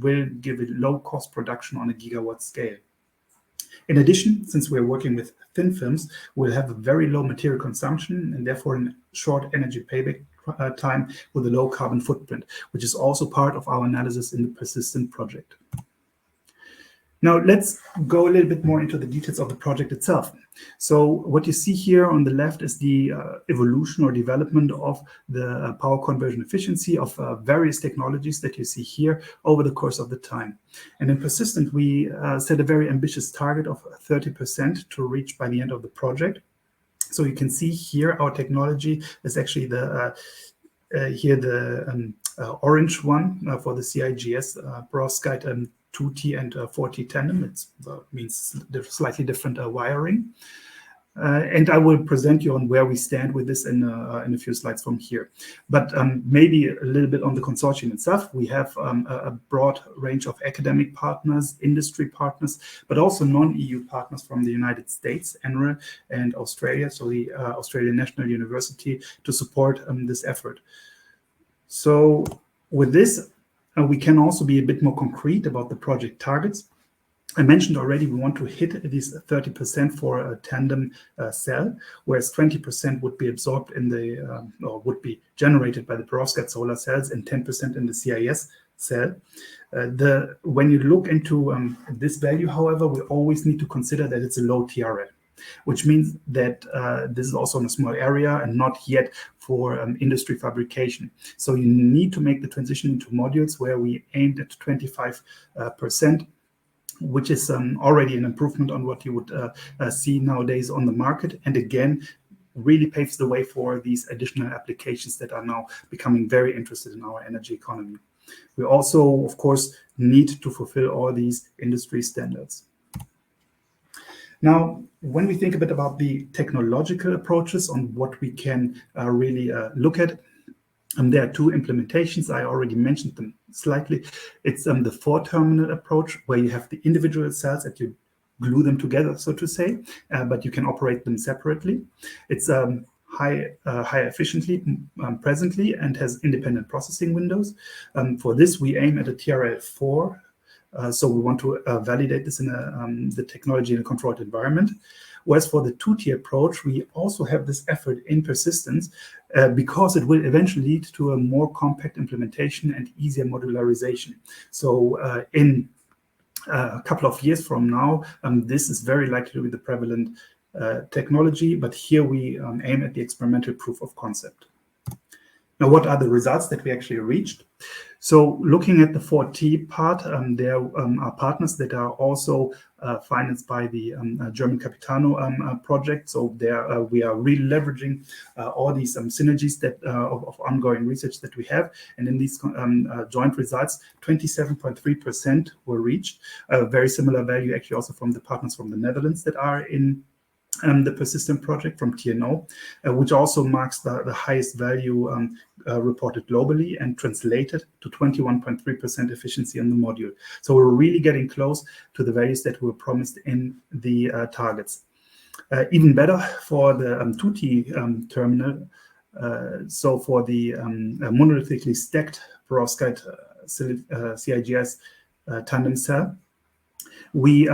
will give a low-cost production on a gigawatt scale. In addition, since we're working with thin films, we'll have a very low material consumption and therefore a short energy payback time with a low carbon footprint, which is also part of our analysis in the Persistent project. Now, let's go a little bit more into the details of the project itself. So what you see here on the left is the evolution or development of the power conversion efficiency of various technologies that you see here over the course of the time. And in Persistent, we set a very ambitious target of 30% to reach by the end of the project. So you can see here our technology is actually the orange one for the CIGS perovskite 2T and 4T tandem. It means slightly different wiring. And I will present you on where we stand with this in a few slides from here. But maybe a little bit on the consortium itself. We have a broad range of academic partners, industry partners, but also non-EU partners from the United States, NREL, and Australia, so the Australian National University, to support this effort. So with this, we can also be a bit more concrete about the project targets. I mentioned already we want to hit these 30% for a tandem cell, whereas 20% would be absorbed in the, or would be generated by the perovskite solar cells and 10% in the CIS cell. When you look into this value, however, we always need to consider that it's a low TRL, which means that this is also in a small area and not yet for industry fabrication. So you need to make the transition into modules where we aimed at 25%, which is already an improvement on what you would see nowadays on the market. And again, really paves the way for these additional applications that are now becoming very interested in our energy economy. We also, of course, need to fulfill all these industry standards. Now, when we think a bit about the technological approaches on what we can really look at, there are two implementations. I already mentioned them slightly. It's the four-terminal approach, where you have the individual cells that you glue them together, so to say, but you can operate them separately. It's high efficiently presently and has independent processing windows. For this, we aim at a TRL 4. So we want to validate this in the technology in a controlled environment. Whereas for the 2T approach, we also have this effort in persistence because it will eventually lead to a more compact implementation and easier modularization. So in a couple of years from now, this is very likely to be the prevalent technology, but here we aim at the experimental proof of concept. Now, what are the results that we actually reached? So looking at the 4T part, there are partners that are also financed by the German Capitano project. So there we are really leveraging all these synergies that of ongoing research that we have. And in these joint results, 27.3% were reached. A very similar value actually also from the partners from the Netherlands that are in the persistent project from TNO, which also marks the highest value reported globally and translated to 21.3% efficiency on the module. So we're really getting close to the values that were promised in the targets. Even better for the 2T terminal. So for the monolithically stacked perovskite CIGS tandem cell, we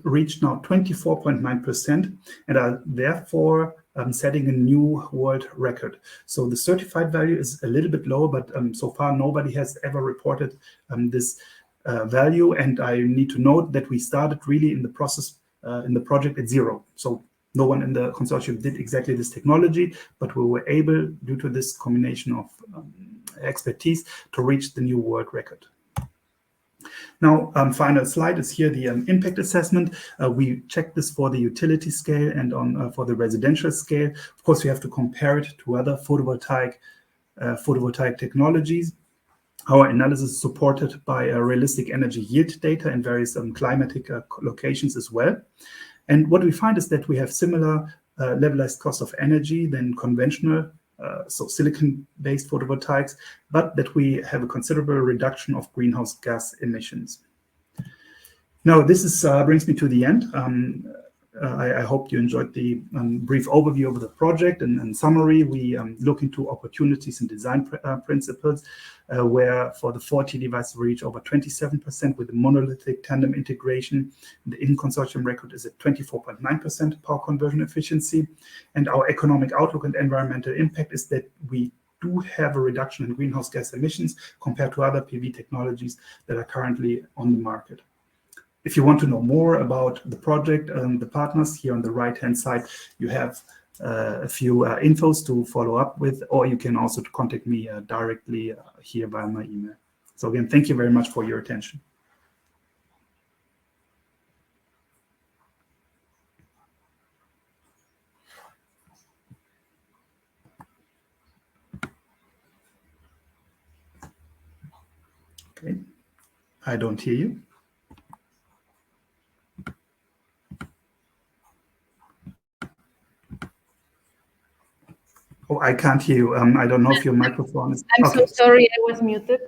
reached now 24.9% and are therefore setting a new world record. So the certified value is a little bit lower, but so far nobody has ever reported this value. And I need to note that we started really in the process, in the project at zero. So no one in the consortium did exactly this technology, but we were able, due to this combination of expertise, to reach the new world record. Now, final slide is here, the impact assessment. We checked this for the utility scale and for the residential scale. Of course, we have to compare it to other photovoltaic technologies. Our analysis is supported by realistic energy yield data in various climatic locations as well. And what we find is that we have similar levelized cost of energy than conventional, so silicon-based photovoltaics, but that we have a considerable reduction of greenhouse gas emissions. Now, this brings me to the end. I hope you enjoyed the brief overview of the project. And in summary, we look into opportunities and design principles, where for the 4T device we reach over 27% with the monolithic tandem integration. The in-consortium record is at 24.9% power conversion efficiency. And our economic outlook and environmental impact is that we do have a reduction in greenhouse gas emissions compared to other PV technologies that are currently on the market. If you want to know more about the project and the partners, here on the right-hand side, you have a few infos to follow up with, or you can also contact me directly here via my email. So again, thank you very much for your attention. Okay, I don't hear you. Oh, I can't hear you. I don't know if your microphone is... I'm so sorry, I was muted.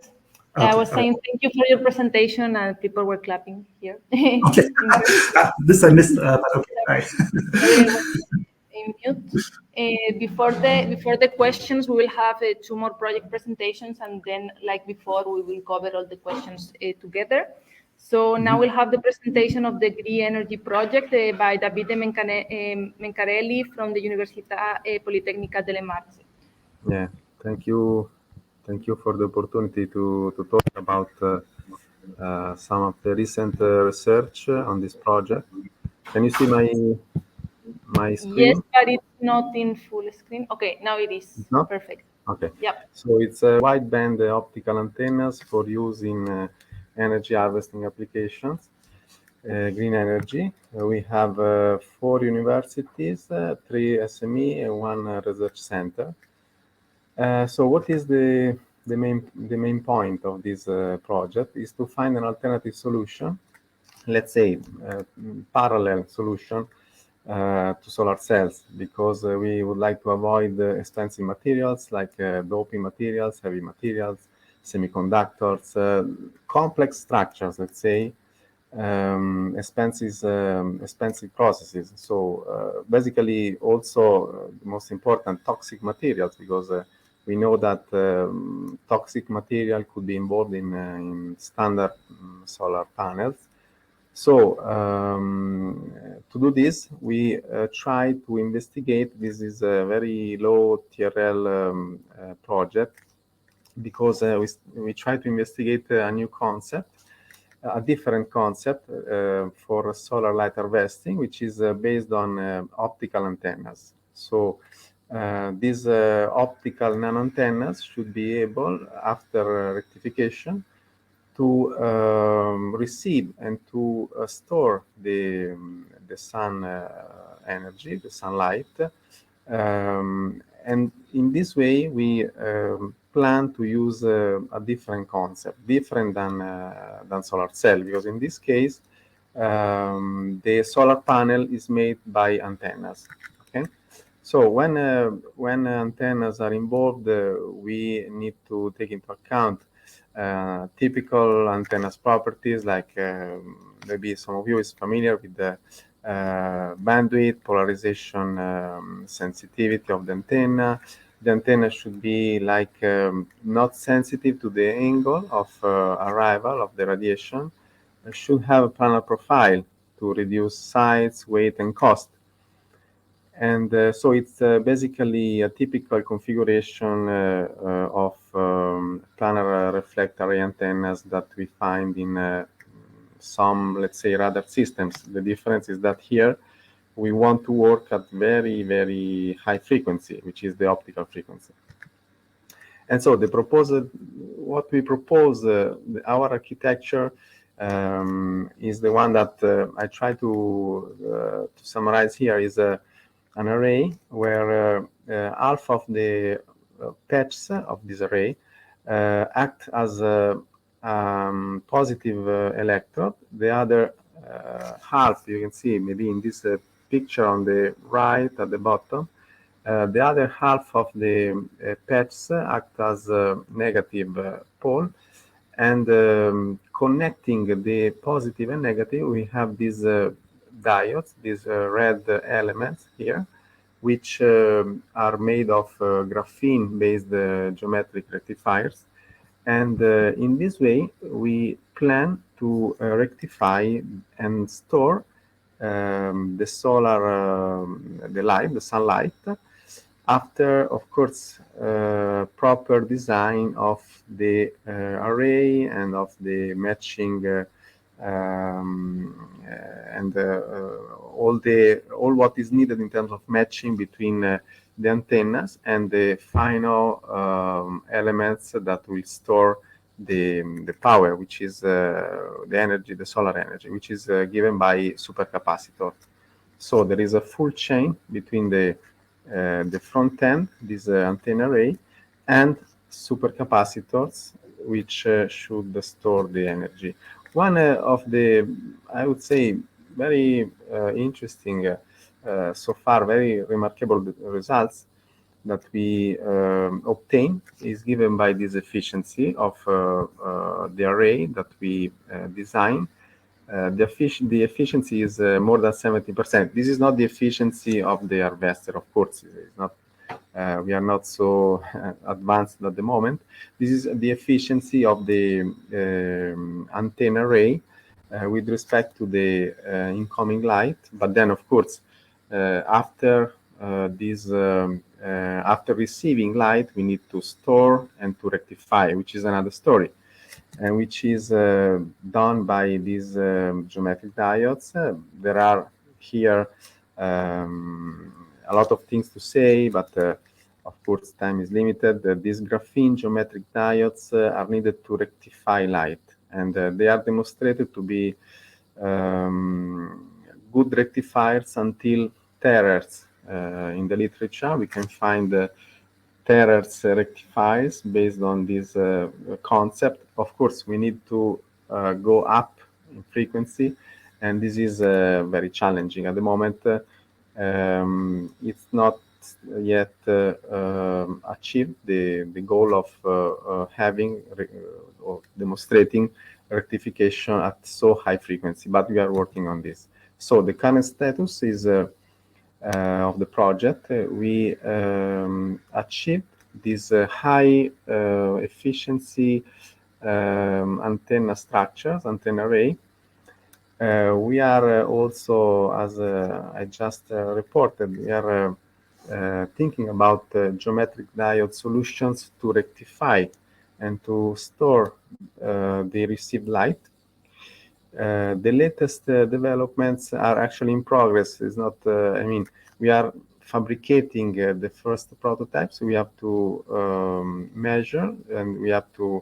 Okay. I was saying thank you for your presentation, and people were clapping here. Okay, this I missed, but okay. In mute. Before the questions, we will have 2 more project presentations, and then, like before, we will cover all the questions together. So now we'll have the presentation of the Green Energy Project by Davide Mencarelli from the Università Politecnica delle Marche. Yeah, thank you. Thank you for the opportunity to talk about some of the recent research on this project. Can you see my screen? Yes, but it's not in full screen. Okay, now it is. It's not? Perfect. Okay. Yep. So it's a wideband optical antennas for use in energy harvesting applications, green energy. We have 4 universities, 3 SME, and 1 research center. So what is the main point of this project is to find an alternative solution, let's say parallel solution to solar cells, because we would like to avoid expensive materials like doping materials, heavy materials, semiconductors, complex structures, let's say, expensive processes. So basically also the most important, toxic materials, because we know that toxic material could be involved in standard solar panels. So to do this, we try to investigate. This is a very low TRL project, because we try to investigate a new concept, a different concept for solar light harvesting, which is based on optical antennas. So these optical nano antennas should be able, after rectification, to receive and to store the sun energy, the sunlight. And in this way, we plan to use a different concept, different than solar cell, because in this case, the solar panel is made by antennas. Okay, so when antennas are involved, we need to take into account typical antennas properties, like maybe some of you is familiar with the bandwidth, polarization, sensitivity of the antenna. The antenna should be like not sensitive to the angle of arrival of the radiation. It should have a planar profile to reduce size, weight, and cost. And so it's basically a typical configuration of planar reflector array antennas that we find in some, let's say, radar systems. The difference is that here we want to work at very, very high frequency, which is the optical frequency. And so what we propose, our architecture is the one that I try to summarize here, is an array where half of the patches of this array act as a positive electrode. The other half, you can see maybe in this picture on the right at the bottom, the other half of the patches act as a negative pole, and connecting the positive and negative, we have these diodes, these red elements here, which are made of graphene-based geometric rectifiers. And in this way, we plan to rectify and store the solar, the sunlight, after, of course, proper design of the array and of the matching and all what is needed in terms of matching between the antennas and the final elements that will store the power, which is the energy, the solar energy, which is given by supercapacitor. So there is a full chain between the front end, this antenna array, and supercapacitors, which should store the energy. One of the, I would say, very interesting, so far very remarkable results that we obtain is given by this efficiency of the array that we design. The efficiency is more than 70%. This is not the efficiency of the harvester, of course. It's not, we are not so advanced at the moment. This is the efficiency of the antenna array with respect to the incoming light. But then, of course, after after receiving light, we need to store and to rectify, which is another story, and which is done by these geometric diodes. There are here a lot of things to say, but of course time is limited. These graphene geometric diodes are needed to rectify light, and they are demonstrated to be good rectifiers until terahertz. In the literature, we can find terahertz rectifiers based on this concept. Of course, we need to go up in frequency, and this is very challenging. At the moment, it's not yet achieved the goal of having or demonstrating rectification at so high frequency, but we are working on this. So the current status is of the project, we achieved this high efficiency antenna structures, antenna array. We are also, as I just reported, we are thinking about geometric diode solutions to rectify and to store the received light. The latest developments are actually in progress. It's not, I mean, we are fabricating the first prototypes. We have to measure, and we have to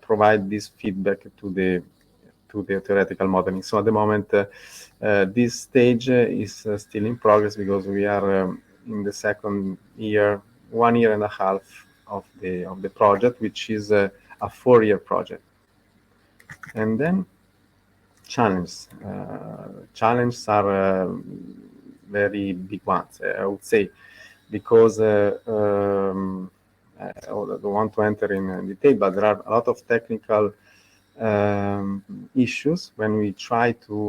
provide this feedback to the theoretical modeling. So at the moment, this stage is still in progress because we are in the second year, 1 year and a half of the project, which is a 4-year project. And then challenges. Challenges are very big ones, I would say, because I don't want to enter in detail, but there are a lot of technical issues when we try to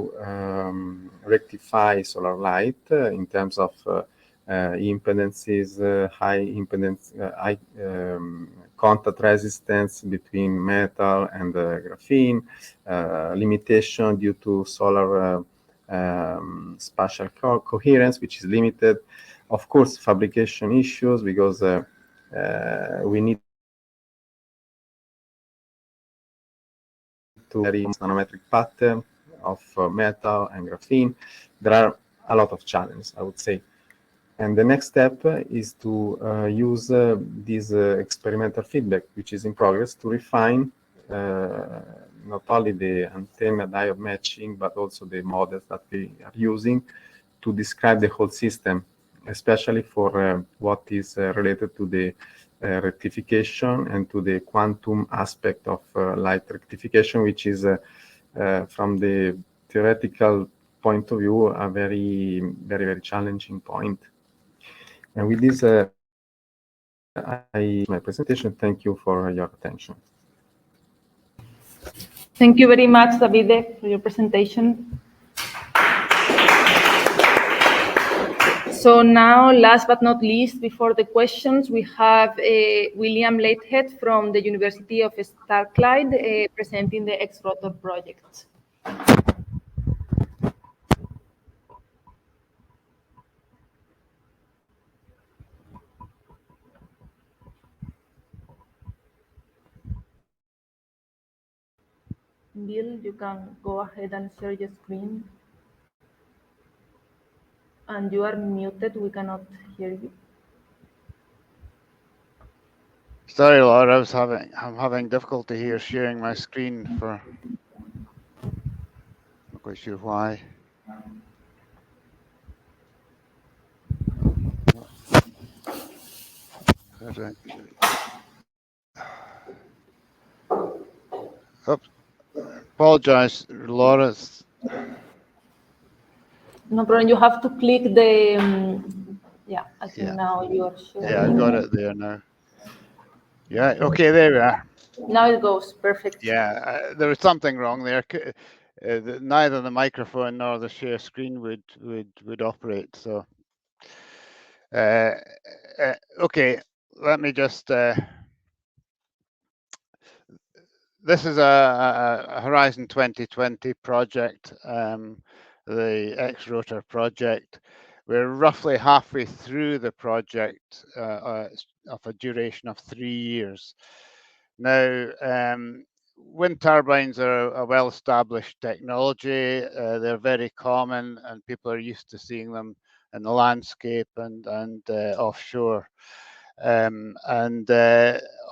rectify solar light in terms of impedances, high impedance, high contact resistance between metal and graphene, limitation due to solar spatial coherence, which is limited. Of course, fabrication issues, because we need to vary nanometric pattern of metal and graphene. There are a lot of challenges, I would say. And the next step is to use this experimental feedback, which is in progress, to refine not only the antenna diode matching, but also the models that we are using to describe the whole system, especially for what is related to the rectification and to the quantum aspect of light rectification, which is, from the theoretical point of view, a very, very, very challenging point. And with this, I my presentation. Thank you for your attention. Thank you very much, Davide, for your presentation. So now, last but not least, before the questions, we have William Latehead from the University of Strathclyde presenting the X-Rotor project. Bill, you can go ahead and share your screen. And you are muted, we cannot hear you. Sorry, Laura, I'm having difficulty here sharing my screen for, not quite sure why. Oops. Apologize, Laura. No problem. You have to click the, yeah, I think now you are sharing. Yeah, I got it there now. Yeah, okay, there we are. Now it goes, perfect. Yeah, there was something wrong there. Neither the microphone nor the share screen would operate. So, okay, let me just. This is a Horizon 2020 project, the X-Rotor project. We're roughly halfway through the project of a duration of 3 years. Now, wind turbines are a well-established technology. They're very common, and people are used to seeing them in the landscape and offshore.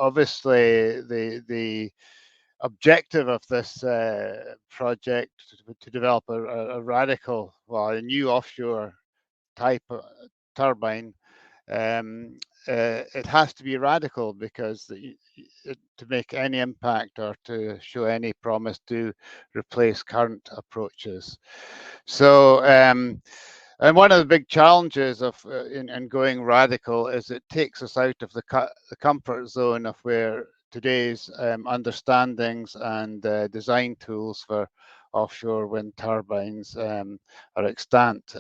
Obviously, the objective of this project to develop a radical, a new offshore type of turbine. It has to be radical because to make any impact or to show any promise to replace current approaches. So, and one of the big challenges of in going radical is it takes us out of the comfort zone of where today's understandings and design tools for offshore wind turbines are extant.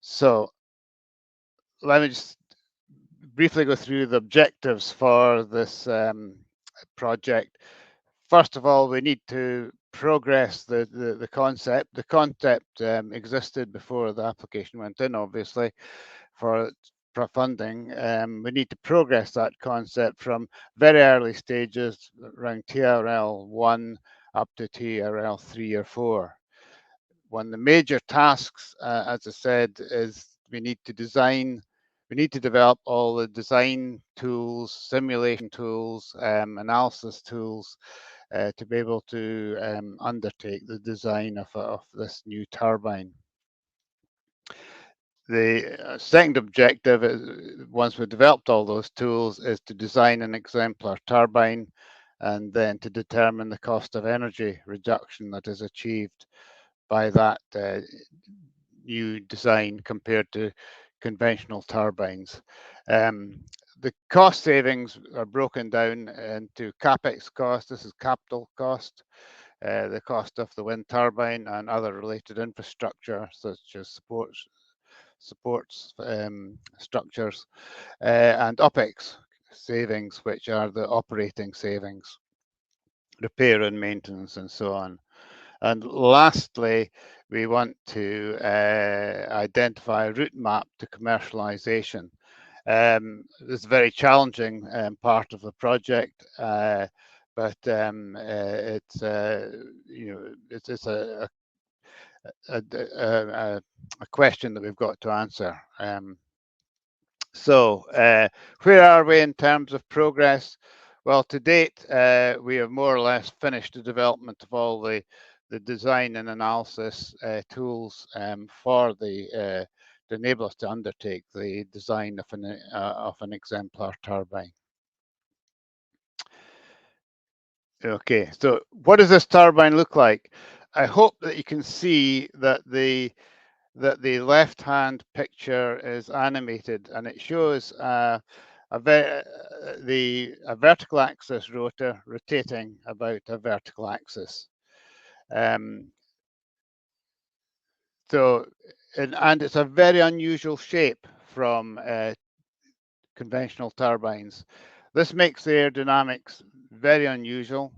So let me just briefly go through the objectives for this project. First of all, we need to progress the concept. The concept existed before the application went in, obviously, for funding. We need to progress that concept from very early stages, around TRL 1 up to TRL 3 or 4. One of the major tasks, as I said, is we need to develop all the design tools, simulation tools, analysis tools to be able to undertake the design of this new turbine. The second objective is, once we've developed all those tools, is to design an exemplar turbine and then to determine the cost of energy reduction that is achieved by that new design compared to conventional turbines. The cost savings are broken down into capex cost. This is capital cost, the cost of the wind turbine and other related infrastructure such as supports structures, and OPEX savings, which are the operating savings, repair and maintenance, and so on. And lastly, we want to identify a route map to commercialization. This is a very challenging part of the project, but it's it's a question that we've got to answer. So where are we in terms of progress? Well, to date, we have more or less finished the development of all the design and analysis tools for the to enable us to undertake the design of an exemplar turbine. Okay, so what does this turbine look like? I hope that you can see that the left-hand picture is animated, and it shows a vertical axis rotor rotating about a vertical axis. So, and it's a very unusual shape from conventional turbines. This makes the aerodynamics very unusual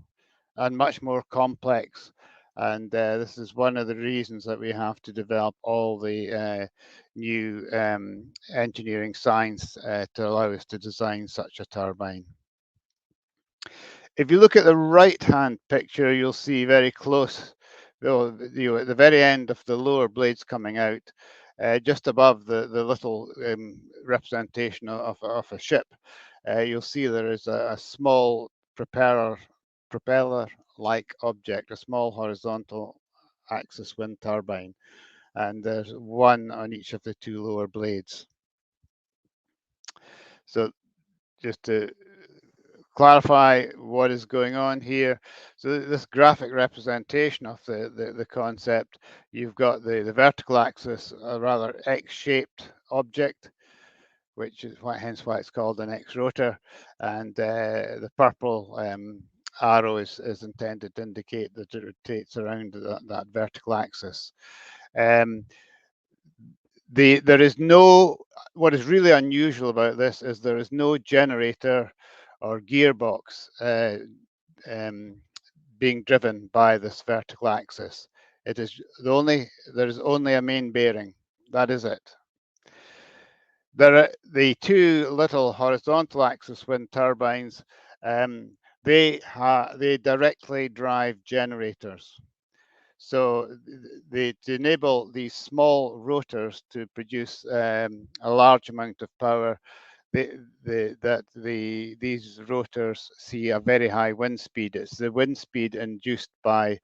and much more complex. And this is one of the reasons that we have to develop all the new engineering science to allow us to design such a turbine. If you look at the right-hand picture, you'll see very close, at the very end of the lower blades coming out, just above the little representation of a ship, you'll see there is a small propeller-like object, a small horizontal axis wind turbine, and there's one on each of the two lower blades. So just to clarify what is going on here. So this graphic representation of the concept, you've got the vertical axis, a rather X-shaped object, which is hence why it's called an X-rotor, and the purple arrow is intended to indicate that it rotates around that vertical axis. There is no, what is really unusual about this is there is no generator or gearbox being driven by this vertical axis. It is there is only a main bearing. That is it. There are the two little horizontal axis wind turbines. They directly drive generators. So to enable these small rotors to produce a large amount of power, these rotors see a very high wind speed. It's the wind speed induced by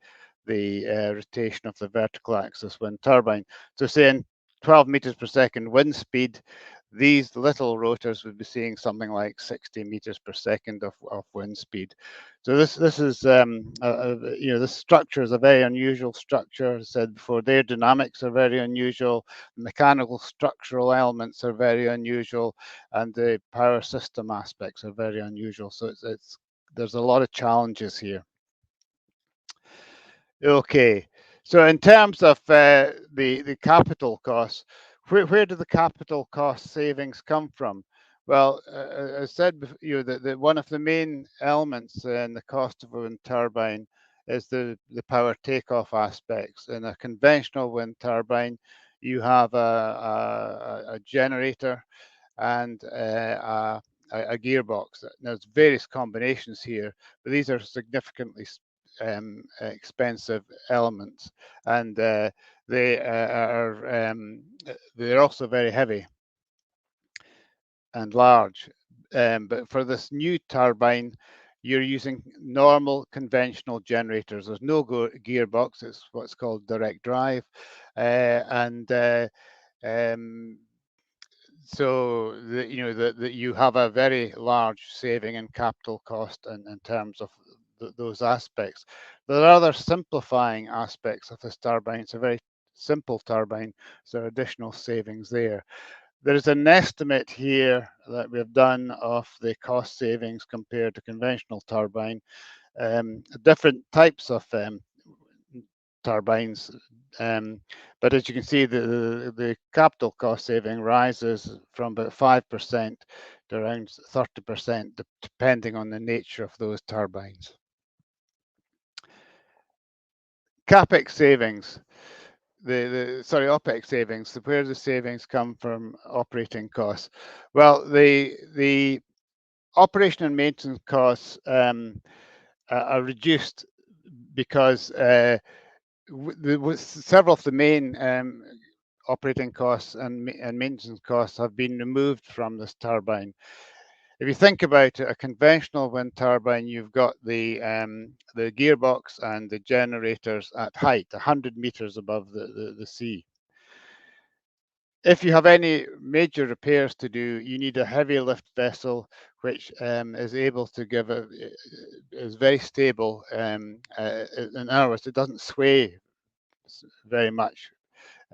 the rotation of the vertical axis wind turbine. So say in 12 meters per second wind speed, these little rotors would be seeing something like 60 meters per second of wind speed. So this is this structure is a very unusual structure. As I said before, their dynamics are very unusual. The mechanical structural elements are very unusual, and the power system aspects are very unusual. So there's a lot of challenges here. Okay, so in terms of the capital costs, where do the capital cost savings come from? Well, as I said, that one of the main elements in the cost of a wind turbine is the power takeoff aspects. In a conventional wind turbine, you have a generator and a gearbox. Now, there's various combinations here, but these are significantly expensive elements, and they're also very heavy and large. But for this new turbine, you're using normal conventional generators. There's no gearbox. It's what's called direct drive, so that you have a very large saving in capital cost in terms of those aspects. There are other simplifying aspects of this turbine. It's a very simple turbine, so there are additional savings there. There's an estimate here that we've done of the cost savings compared to conventional turbine. Different types of turbines, but as you can see, the capital cost saving rises from about 5% to around 30%, depending on the nature of those turbines. CapEx savings, OpEx savings. Where the savings come from? Operating costs. Well, the operation and maintenance costs are reduced because several of the main operating costs and maintenance costs have been removed from this turbine. If you think about a conventional wind turbine, you've got the gearbox and the generators at height, 100 meters above the sea. If you have any major repairs to do, you need a heavy lift vessel, which is able to give is very stable. In other words, it doesn't sway very much.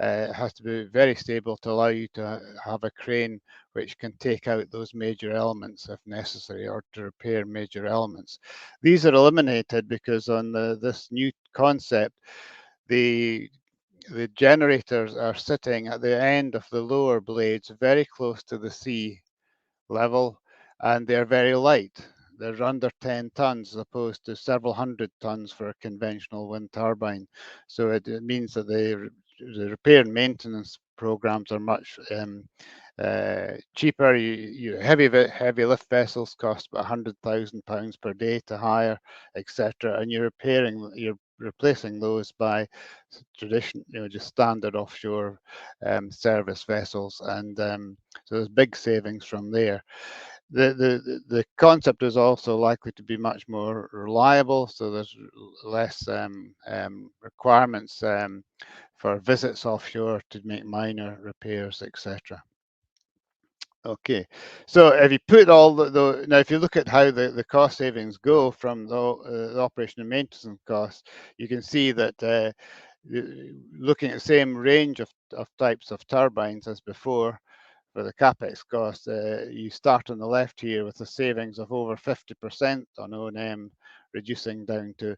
It has to be very stable to allow you to have a crane which can take out those major elements if necessary, or to repair major elements. These are eliminated because on this new concept, the generators are sitting at the end of the lower blades, very close to the sea level, and they're very light. They're under 10 tons, as opposed to several hundred tons for a conventional wind turbine. So it means that the repair and maintenance programs are much cheaper. Heavy lift vessels cost about £100,000 per day to hire, etc. And you're replacing those by traditional, just standard offshore service vessels, and so there's big savings from there. The concept is also likely to be much more reliable, so there's less requirements for visits offshore to make minor repairs, etc. Okay, so if you put all now, if you look at how the cost savings go from the operation and maintenance costs, you can see that looking at the same range of types of turbines as before, for the capex cost, you start on the left here with a savings of over 50% on O&M, reducing down to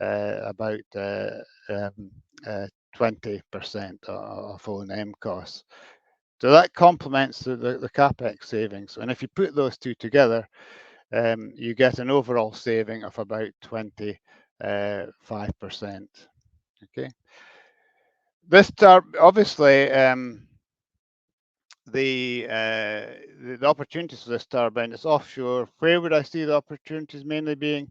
about 20% of O&M costs. So that complements the capex savings, and if you put those two together, you get an overall saving of about 25%. Okay, this obviously. The opportunities for this turbine is offshore. Where would I see the opportunities? Mainly being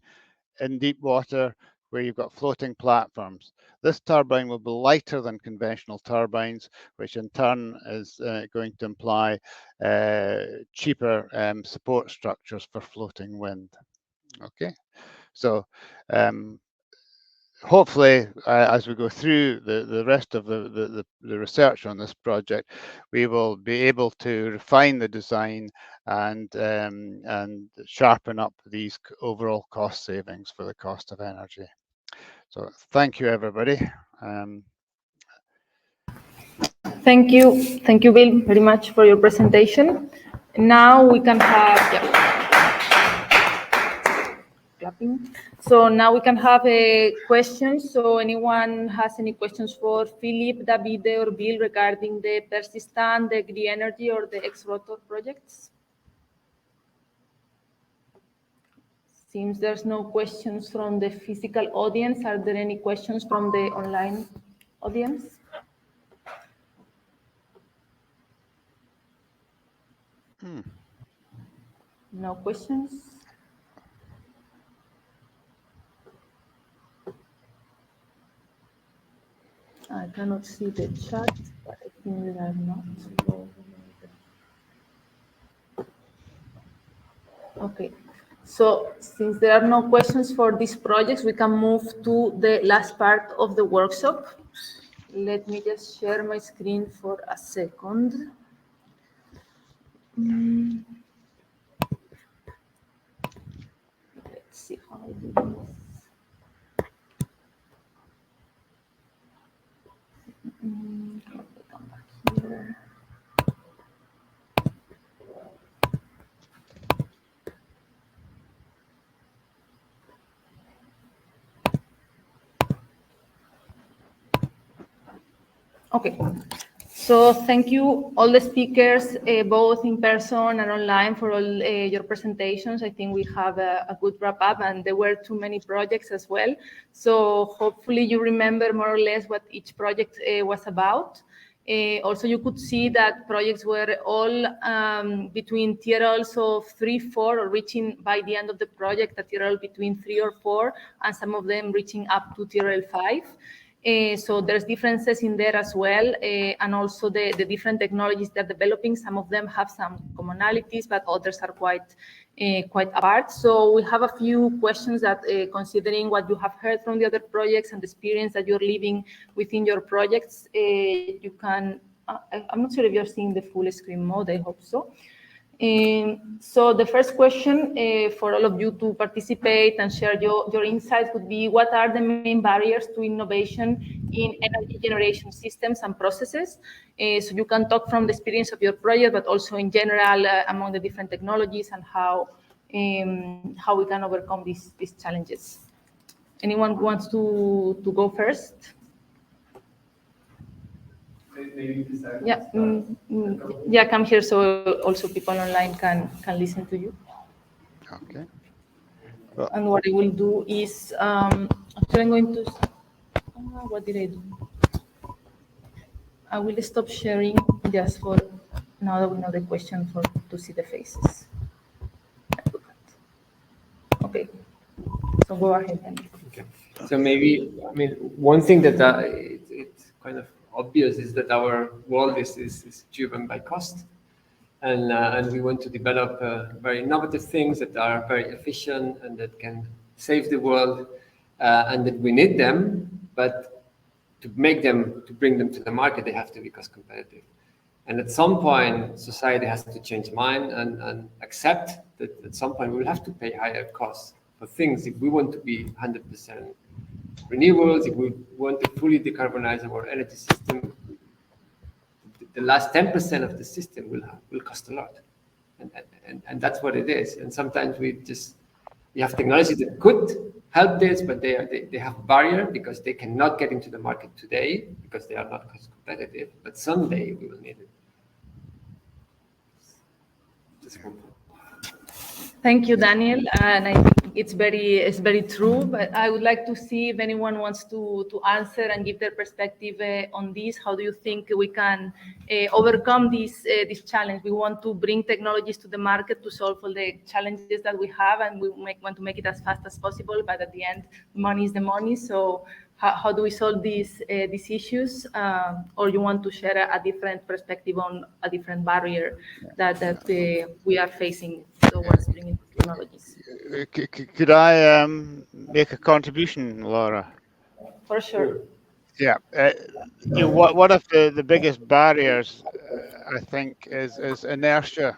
in deep water, where you've got floating platforms. This turbine will be lighter than conventional turbines, which in turn is going to imply cheaper support structures for floating wind. Okay, so hopefully, as we go through the rest of the research on this project, we will be able to refine the design and sharpen up these overall cost savings for the cost of energy. So thank you, everybody. Thank you, Bill, very much for your presentation. Now we can have, clapping. So now we can have a questions. So anyone has any questions for Philip, Davide, or Bill regarding the persistent, the green energy, or the ex-rotor projects? Seems there's no questions from the physical audience. Are there any questions from the online audience? No questions? I cannot see the chat, but I think there are not. Okay, so since there are no questions for these projects, we can move to the last part of the workshop. Let me just share my screen for a second. Let's see how I do this. Come back here. Okay, so thank you all the speakers, both in person and online, for all your presentations. I think we have a good wrap up, and there were too many projects as well. So hopefully you remember more or less what each project was about. Also, you could see that projects were all between TRLs of 3, 4, or reaching by the end of the project a TRL between 3 or 4, and some of them reaching up to TRL 5. So there's differences in there as well, and also the different technologies they're developing. Some of them have some commonalities, but others are quite apart. So we have a few questions that, considering what you have heard from the other projects and the experience that you're living within your projects, you can, I'm not sure if you're seeing the full screen mode, I hope so. So the first question for all of you to participate and share your insights would be, what are the main barriers to innovation in energy generation systems and processes? So you can talk from the experience of your project, but also in general among the different technologies, and how we can overcome these challenges. Anyone who wants to go first? Yeah, yeah, come here so also people online can listen to you. Okay. And what I will do is, actually I'm going to, what did I do? I will stop sharing just for, now that we know the question, to see the faces. Okay, so go ahead then. Okay. So maybe, I mean, one thing that it's kind of obvious is that our world is driven by cost. And we want to develop very innovative things that are very efficient and that can save the world, and that we need them, but to bring them to the market, they have to be cost competitive. And at some point, society has to change mind and accept that at some point we will have to pay higher costs for things if we want to be 100% renewables, if we want to fully decarbonize our energy system. The last 10% of the system will cost a lot, and that's what it is. And sometimes we have technology that could help this, but they have a barrier because they cannot get into the market today because they are not cost competitive. But someday we will need it. Thank you, Daniel. And I think it's very true. But I would like to see if anyone wants to answer and give their perspective on this. How do you think we can overcome this challenge? We want to bring technologies to the market to solve all the challenges that we have, and we want to make it as fast as possible. But at the end, money is the money. So how do we solve these issues? Or you want to share a different perspective on a different barrier that we are facing towards bringing technologies? Could I make a contribution, Laura? For sure. Yeah. One of the biggest barriers, I think, is inertia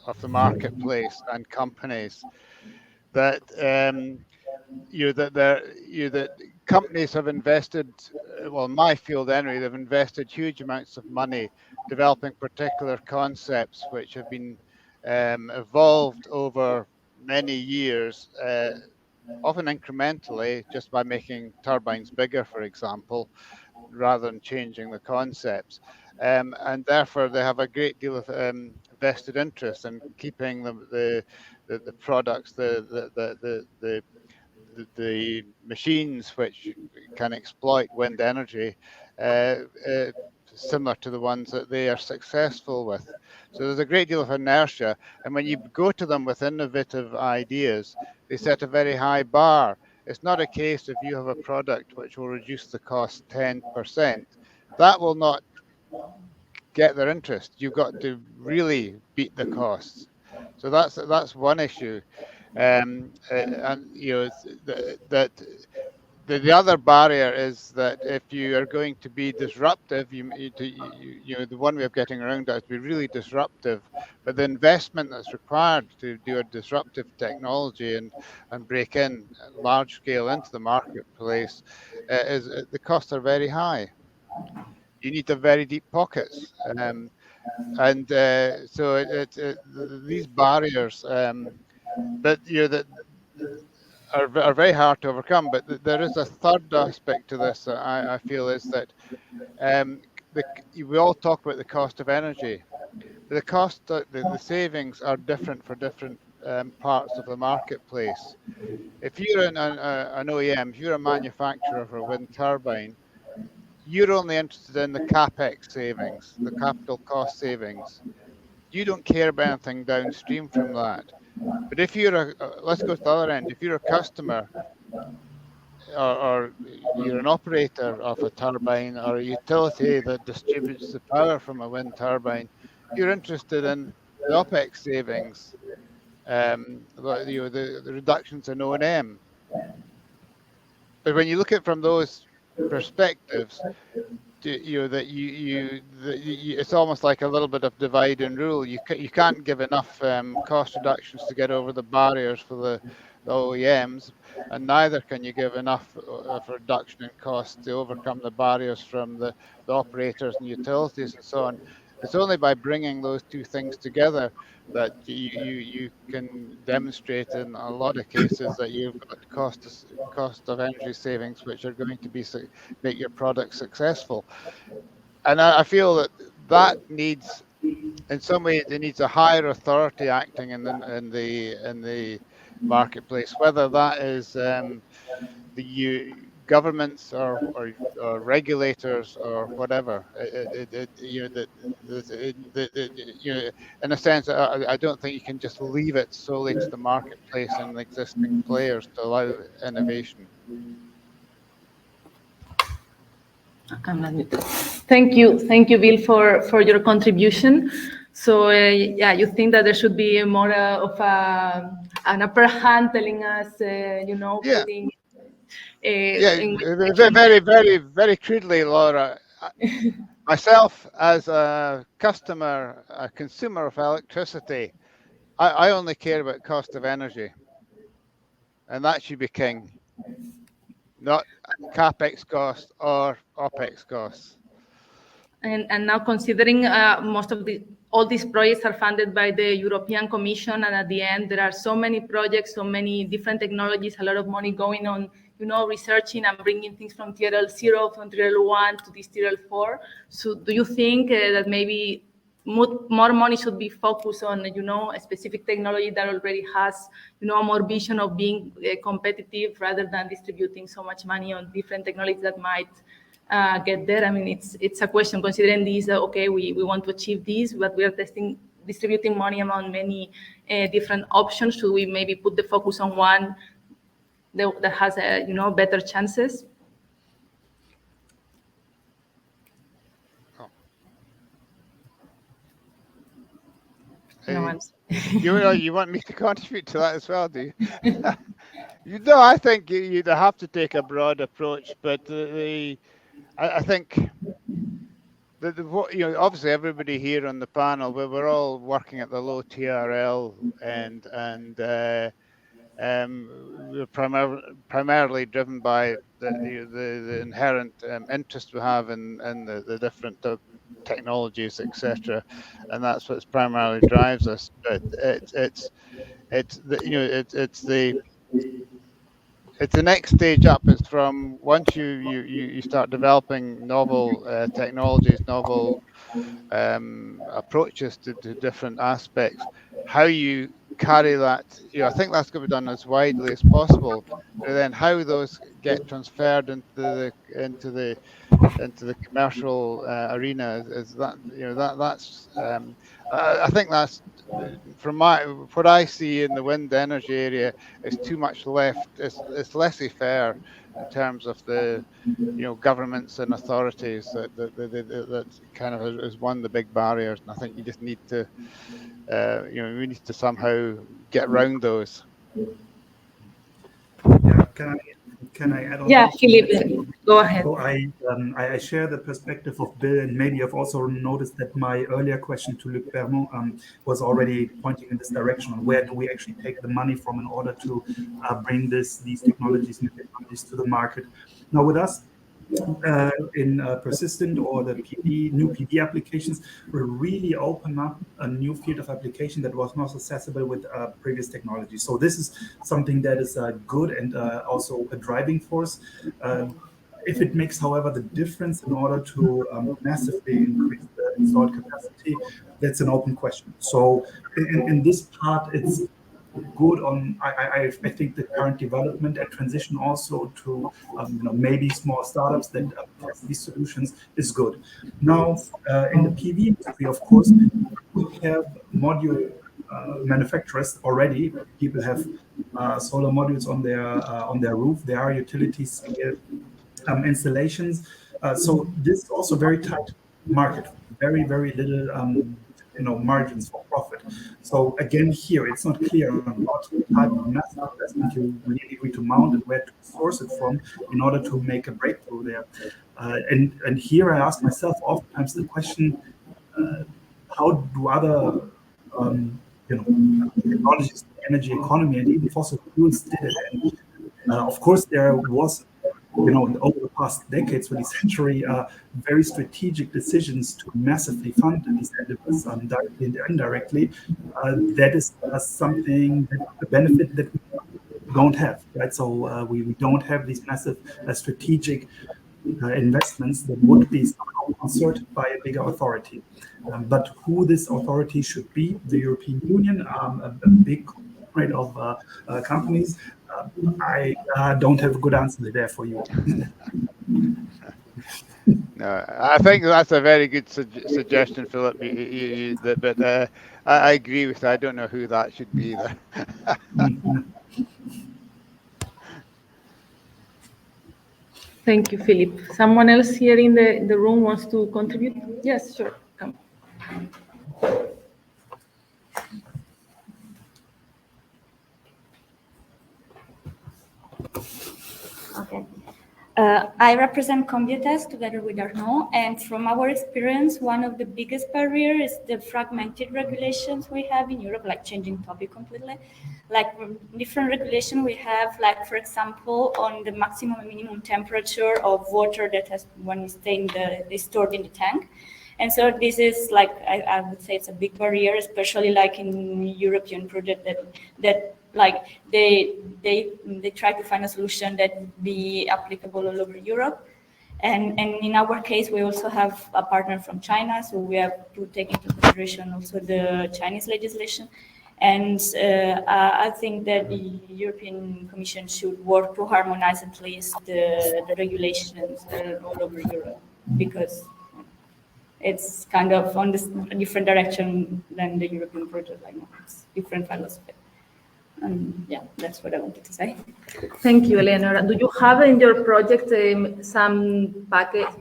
of the marketplace and companies. That that companies have invested, well, in my field anyway, they've invested huge amounts of money developing particular concepts which have been evolved over many years, often incrementally, just by making turbines bigger, for example, rather than changing the concepts. And therefore, they have a great deal of vested interest in keeping the products, the machines which can exploit wind energy, similar to the ones that they are successful with. So there's a great deal of inertia. And when you go to them with innovative ideas, they set a very high bar. It's not a case if you have a product which will reduce the cost 10%, that will not get their interest. You've got to really beat the costs. So that's one issue. And that the other barrier is that if you are going to be disruptive, you know, the one way of getting around that is to be really disruptive. But the investment that's required to do a disruptive technology and break in large scale into the marketplace is the costs are very high. You need to have very deep pockets, and so these barriers, but you know that are very hard to overcome. But there is a third aspect to this that I feel is that we all talk about the cost of energy. The cost, the savings are different for different parts of the marketplace. If you're an OEM, if you're a manufacturer of a wind turbine, you're only interested in the capex savings, the capital cost savings. You don't care about anything downstream from that. But if you're let's go to the other end. If you're a customer, or you're an operator of a turbine or a utility that distributes the power from a wind turbine, you're interested in the OPEX savings, the reductions in O&M. But when you look at it from those perspectives, it's almost like a little bit of divide and rule. You can't give enough cost reductions to get over the barriers for the OEMs, and neither can you give enough of reduction in cost to overcome the barriers from the operators and utilities and so on. It's only by bringing those two things together that you can demonstrate in a lot of cases that you've got cost of energy savings, which are going to make your product successful. And I feel that needs, in some ways, it needs a higher authority acting in the marketplace, whether that is the governments or regulators or whatever. In a sense, I don't think you can just leave it solely to the marketplace and existing players to allow innovation. Thank you, Bill, for your contribution. So yeah, you think that there should be more of an upper hand telling us, putting. Very crudely, Laura. Myself, as a customer, a consumer of electricity, I only care about cost of energy, and that should be king, not capex cost or opex costs. And now considering all these projects are funded by the European Commission, and at the end there are so many projects, so many different technologies, a lot of money going on, researching and bringing things from TRL 0, from TRL 1 to this TRL 4. So do you think that maybe more money should be focused on, a specific technology that already has, more vision of being competitive rather than distributing so much money on different technologies that might get there? I mean, it's a question considering these. Okay, we want to achieve this, but we are distributing money among many different options. Should we maybe put the focus on one that has better chances? No, you want me to contribute to that as well, do you? I think you'd have to take a broad approach, but I think obviously everybody here on the panel, we're all working at the Low-TRL and we're primarily driven by the inherent interest we have in the different technologies, etc., and that's what primarily drives us. But it's the next stage up. It's from once you start developing novel technologies, novel approaches to different aspects, how you carry that, I think that's going to be done as widely as possible. But then how those get transferred into the commercial arena is that's I think that's from what I see in the wind energy area is too much left. It's laissez-faire in terms of the governments and authorities that kind of is one of the big barriers, and I think you just need to we need to somehow get around those. Yeah, Can I add on? Yeah, Philippe, go ahead. So I share the perspective of Bill, and maybe I've also noticed that my earlier question to Luc Bermond was already pointing in this direction on where do we actually take the money from in order to bring these new technologies to the market. Now with us, in persistent or the new PV applications, will really open up a new field of application that was not accessible with previous technology. So this is something that is good and also a driving force. If it makes, however, the difference in order to massively increase the installed capacity, that's an open question. So in this part, it's good on, I think the current development and transition also to maybe small startups that test these solutions is good. Now, in the PV industry, of course, we have module manufacturers already. People have solar modules on their roof. There are utility scale installations. So this is also very tight market, very, very little margins for profit. So again, here it's not clear on what type of massive investment you really need to mount and where to source it from in order to make a breakthrough there. And here I ask myself oftentimes the question: how do other technologies, energy economy, and even fossil fuels did it? And of course, there was, over the past decades, really century, very strategic decisions to massively fund these endeavors, directly and indirectly. That is something, a benefit that we don't have, right? So we don't have these massive strategic investments that would be somehow concerted by a bigger authority. But who this authority should be, the European Union, a big conglomerate of companies, I don't have a good answer there for you. No, I think that's a very good suggestion, Philip. But I agree with you. I don't know who that should be there. Thank you, Philip. Someone else here in the room wants to contribute? Yes, sure. Come. Okay. I represent Combutest together with Arnaud, and from our experience, one of the biggest barriers is the fragmented regulations we have in Europe, like changing topic completely. Like different regulation we have, like for example, on the maximum and minimum temperature of water that has when it's stored in the tank. And so this is like, I would say it's a big barrier, especially like in European project that like they try to find a solution that be applicable all over Europe. And in our case, we also have a partner from China, so we have to take into consideration also the Chinese legislation. And I think that the European Commission should work to harmonize at least the regulations all over Europe, because it's kind of on this different direction than the European project. Like it's different philosophy. Yeah, that's what I wanted to say. Thank you, Eleonora. Do you have in your project some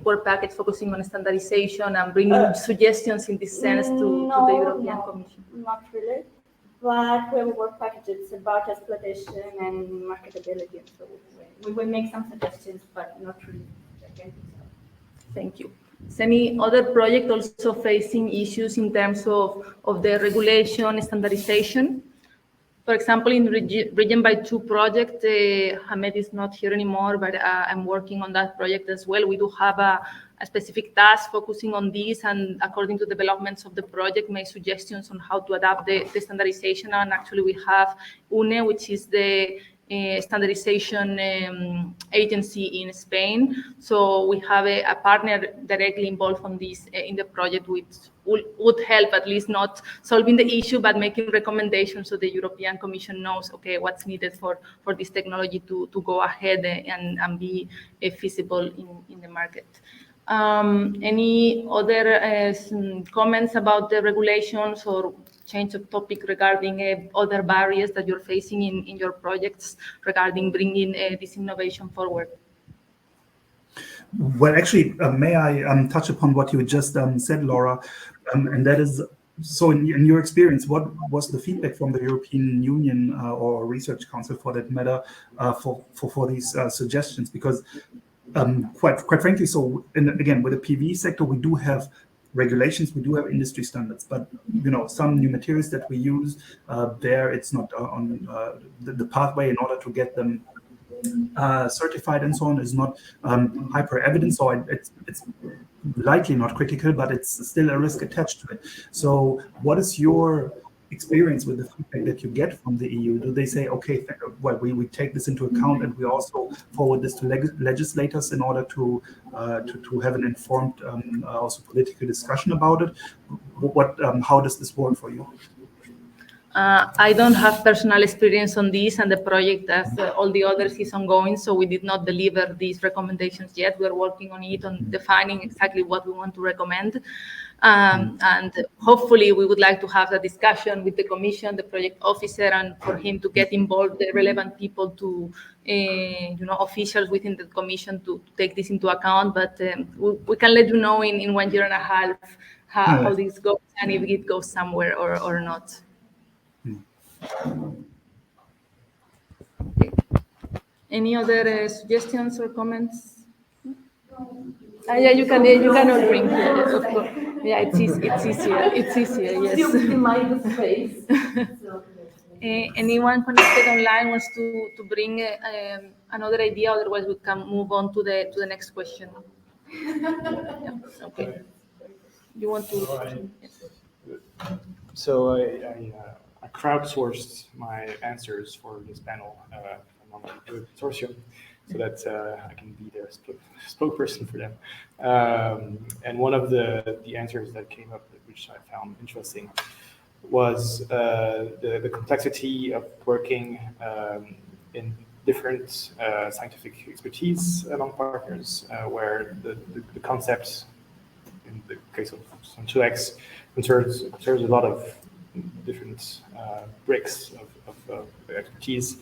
work package focusing on standardization and bringing suggestions in this sense to the European Commission? Not really. But we have a work package about exploitation and marketability, and so we will make some suggestions, but not really. Thank you. Is any other project also facing issues in terms of the regulation, standardization? For example, in Region by 2 project, Hamed is not here anymore, but I'm working on that project as well. We do have a specific task focusing on this, and according to developments of the project, make suggestions on how to adapt the standardization. And actually, we have UNE, which is the standardization agency in Spain. So we have a partner directly involved on this in the project, which would help at least not solving the issue, but making recommendations so the European Commission knows, okay, what's needed for this technology to go ahead and be feasible in the market. Any other comments about the regulations or change of topic regarding other barriers that you're facing in your projects regarding bringing this innovation forward? Well, actually, may I touch upon what you just said, Laura, and that is So in your experience, what was the feedback from the European Union or Research Council, for that matter, for these suggestions? Because quite frankly, so again, with the PV sector, we do have regulations, we do have industry standards, but some new materials that we use there, it's not on the pathway in order to get them certified and so on is not hyper evident. So it's likely not critical, but it's still a risk attached to it. So what is your experience with the feedback that you get from the EU? Do they say, okay, well, we take this into account and we also forward this to legislators in order to have an informed also political discussion about it? How does this work for you? I don't have personal experience on this, and the project, as all the others, is ongoing, so we did not deliver these recommendations yet. We're working on it, on defining exactly what we want to recommend. And hopefully we would like to have a discussion with the Commission, the project officer, and for him to get involved, the relevant people to, officials within the Commission to take this into account. But we can let you know in 1 year and a half how this goes and if it goes somewhere or not. Okay. Any other suggestions or comments? Yeah, you can all bring here, of course. Yeah, it's easier. Yes. Anyone connected online wants to bring another idea? Otherwise, we can move on to the next question. Yeah. Okay. You want to? So I crowdsourced my answers for this panel among the consortium, so that I can be their spokesperson for them. And one of the answers that came up, which I found interesting, was the complexity of working in different scientific expertise among partners, where the concept, in the case of some 2X, concerns a lot of different bricks of expertise,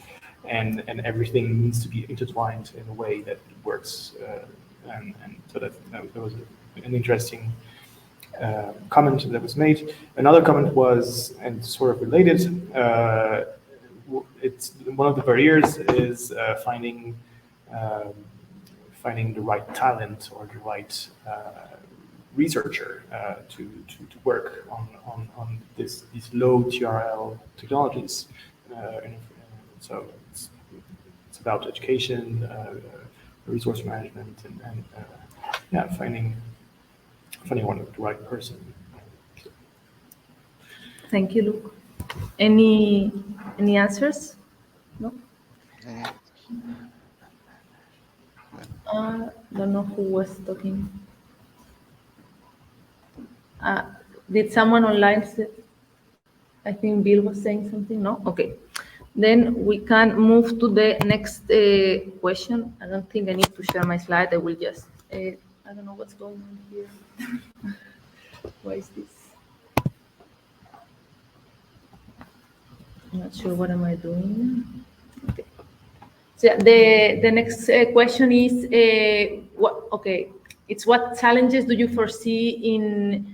and everything needs to be intertwined in a way that works. And so that was an interesting comment that was made. Another comment was, and sort of related, it's one of the barriers is finding the right talent or the right researcher to work on these low-TRL technologies. So it's about education, resource management, and yeah, finding the right person. Thank you, Luke. Any answers? No. Don't know who was talking. Did someone online say? I think Bill was saying something. No. Okay. Then we can move to the next question. I don't think I need to share my slide. I will just. I don't know what's going on here. Why is this? I'm not sure what am I doing. Okay. So the next question is what? Okay, it's what challenges do you foresee in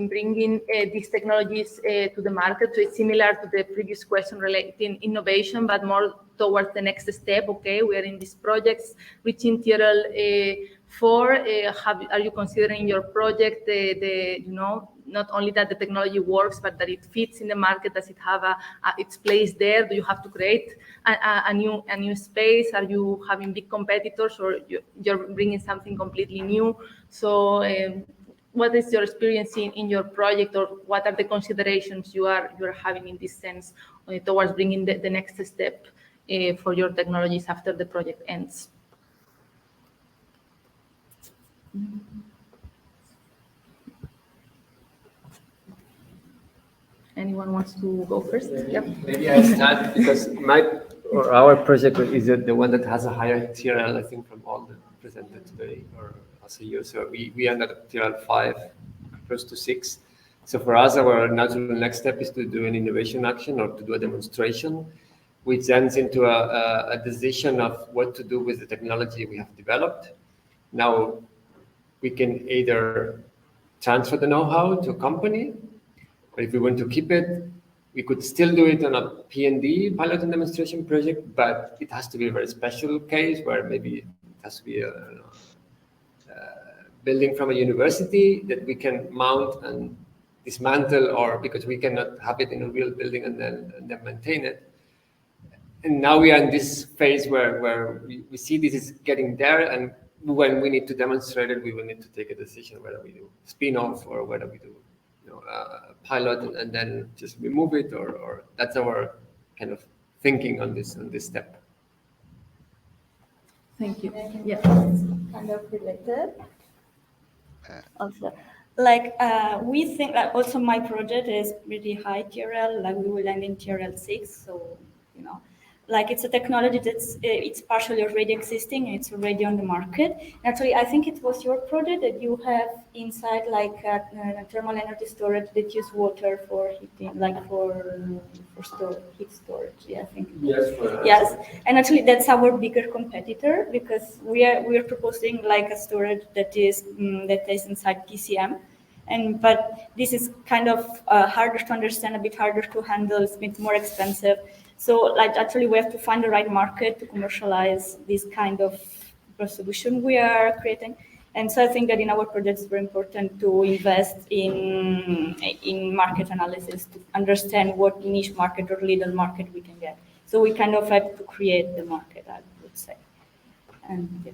bringing these technologies to the market? So it's similar to the previous question relating innovation, but more towards the next step. Okay, we are in these projects reaching TRL 4. Are you considering your project not only that the technology works, but that it fits in the market? Does it have its place there? Do you have to create a new space? Are you having big competitors, or you're bringing something completely new? So what is your experience in your project, or what are the considerations you are having in this sense towards bringing the next step for your technologies after the project ends? Anyone wants to go first? Yep. Maybe I start because our project is the one that has a higher TRL, I think, from all that presented today or last year. So we ended at TRL 5, close to 6. So for us, our natural next step is to do an innovation action or to do a demonstration, which ends into a decision of what to do with the technology we have developed. Now, we can either transfer the know-how to a company, But if we want to keep it, we could still do it on a P&D, pilot and demonstration project, but it has to be a very special case where maybe it has to be a building from a university that we can mount and dismantle, or because we cannot have it in a real building and then maintain it. And now we are in this phase where we see this is getting there, and when we need to demonstrate it, we will need to take a decision whether we do spin-off or whether we do a pilot and then just remove it, or that's our kind of thinking on this step. Thank you. Yeah. Kind of related. Also, like we think that also my project is pretty high TRL, like we will end in TRL 6, so like it's a technology that's it's partially already existing and it's already on the market. Actually, I think it was your project that you have inside like thermal energy storage that use water for heating, like for heat storage. Yeah, I think. Yes. Yes, and actually that's our bigger competitor, because we are proposing like a storage that is inside PCM. But this is kind of harder to understand, a bit harder to handle, it's a bit more expensive. So like actually we have to find the right market to commercialize this kind of solution we are creating. And so I think that in our project it's very important to invest in market analysis to understand what niche market or little market we can get. So we kind of have to create the market, I would say. And yeah.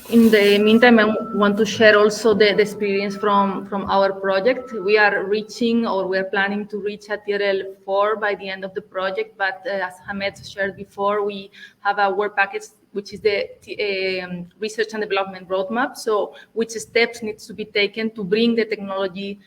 In the meantime, I want to share also the experience from our project. We are reaching, or we are planning to reach a TRL 4 by the end of the project. But as Hamed shared before, we have a work package, which is the research and development roadmap. So which steps needs to be taken to bring the technology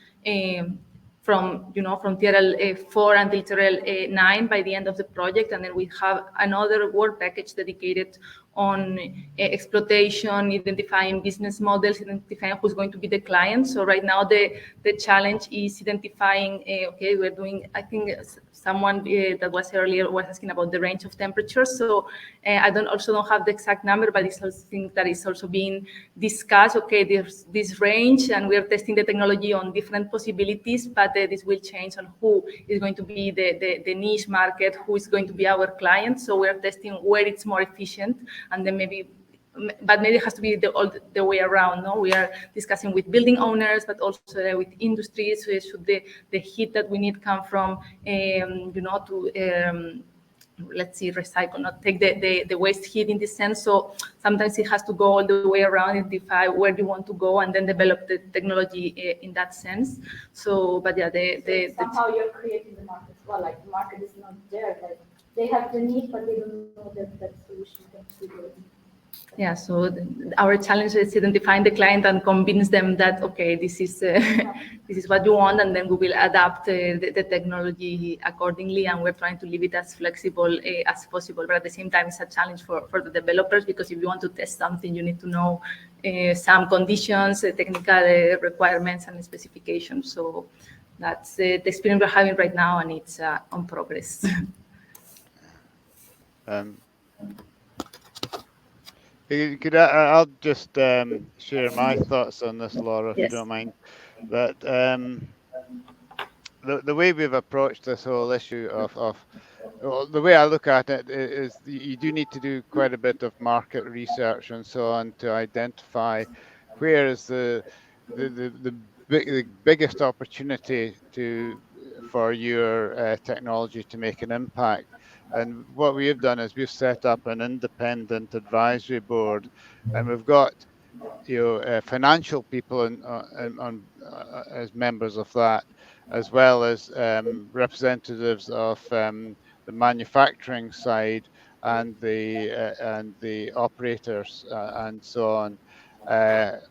from TRL 4 until TRL 9 by the end of the project. And then we have another work package dedicated on exploitation, identifying business models, identifying who's going to be the client. So right now the challenge is identifying, okay, we're doing, I think someone that was earlier was asking about the range of temperatures. So I also don't have the exact number, but it's something that is also being discussed. Okay, there's this range and we're testing the technology on different possibilities, but this will change on who is going to be the niche market, who is going to be our client. So we're testing where it's more efficient, and then maybe it has to be the way around. No, we are discussing with building owners, but also with industries. So should the heat that we need come from, let's see, recycle, not take the waste heat in this sense. So sometimes it has to go all the way around, identify where you want to go, and then develop the technology in that sense. So, but yeah, somehow you're creating the market. Well, like the market is not there. Like they have the need, but they don't know that solution can be good. Yeah, so our challenge is identifying the client and convince them that, okay, this is what you want, and then we will adapt the technology accordingly, and we're trying to leave it as flexible as possible. But at the same time, it's a challenge for the developers, because if you want to test something, you need to know some conditions, technical requirements and specifications. So that's the experience we're having right now, and it's on progress. I'll just share my thoughts on this, Laura, if you don't mind. But the way we've approached this whole issue of the way I look at it is you do need to do quite a bit of market research and so on to identify where is the biggest opportunity for your technology to make an impact. And what we have done is we've set up an independent advisory board, and we've got financial people as members of that, as well as representatives of the manufacturing side and the operators and so on.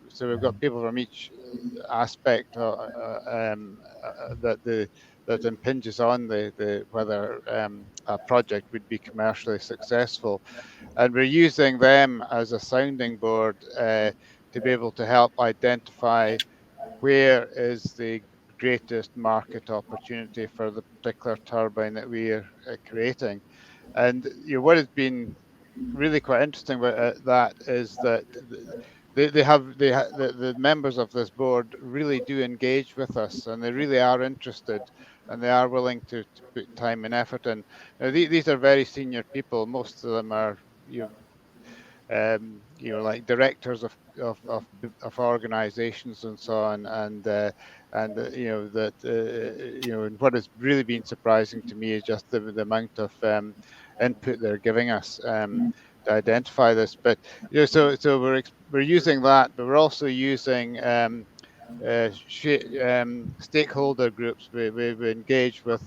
So we've got people from each aspect that impinges on whether a project would be commercially successful, and we're using them as a sounding board to be able to help identify where is the greatest market opportunity for the particular turbine that we are creating. And what has been really quite interesting about that is that the members of this board really do engage with us, and they really are interested, and they are willing to put time and effort in. Now, these are very senior people. Most of them are like directors of organizations and so on, and and what has really been surprising to me is just the amount of input they're giving us to identify this. But so we're using that, but we're also using stakeholder groups. We engage with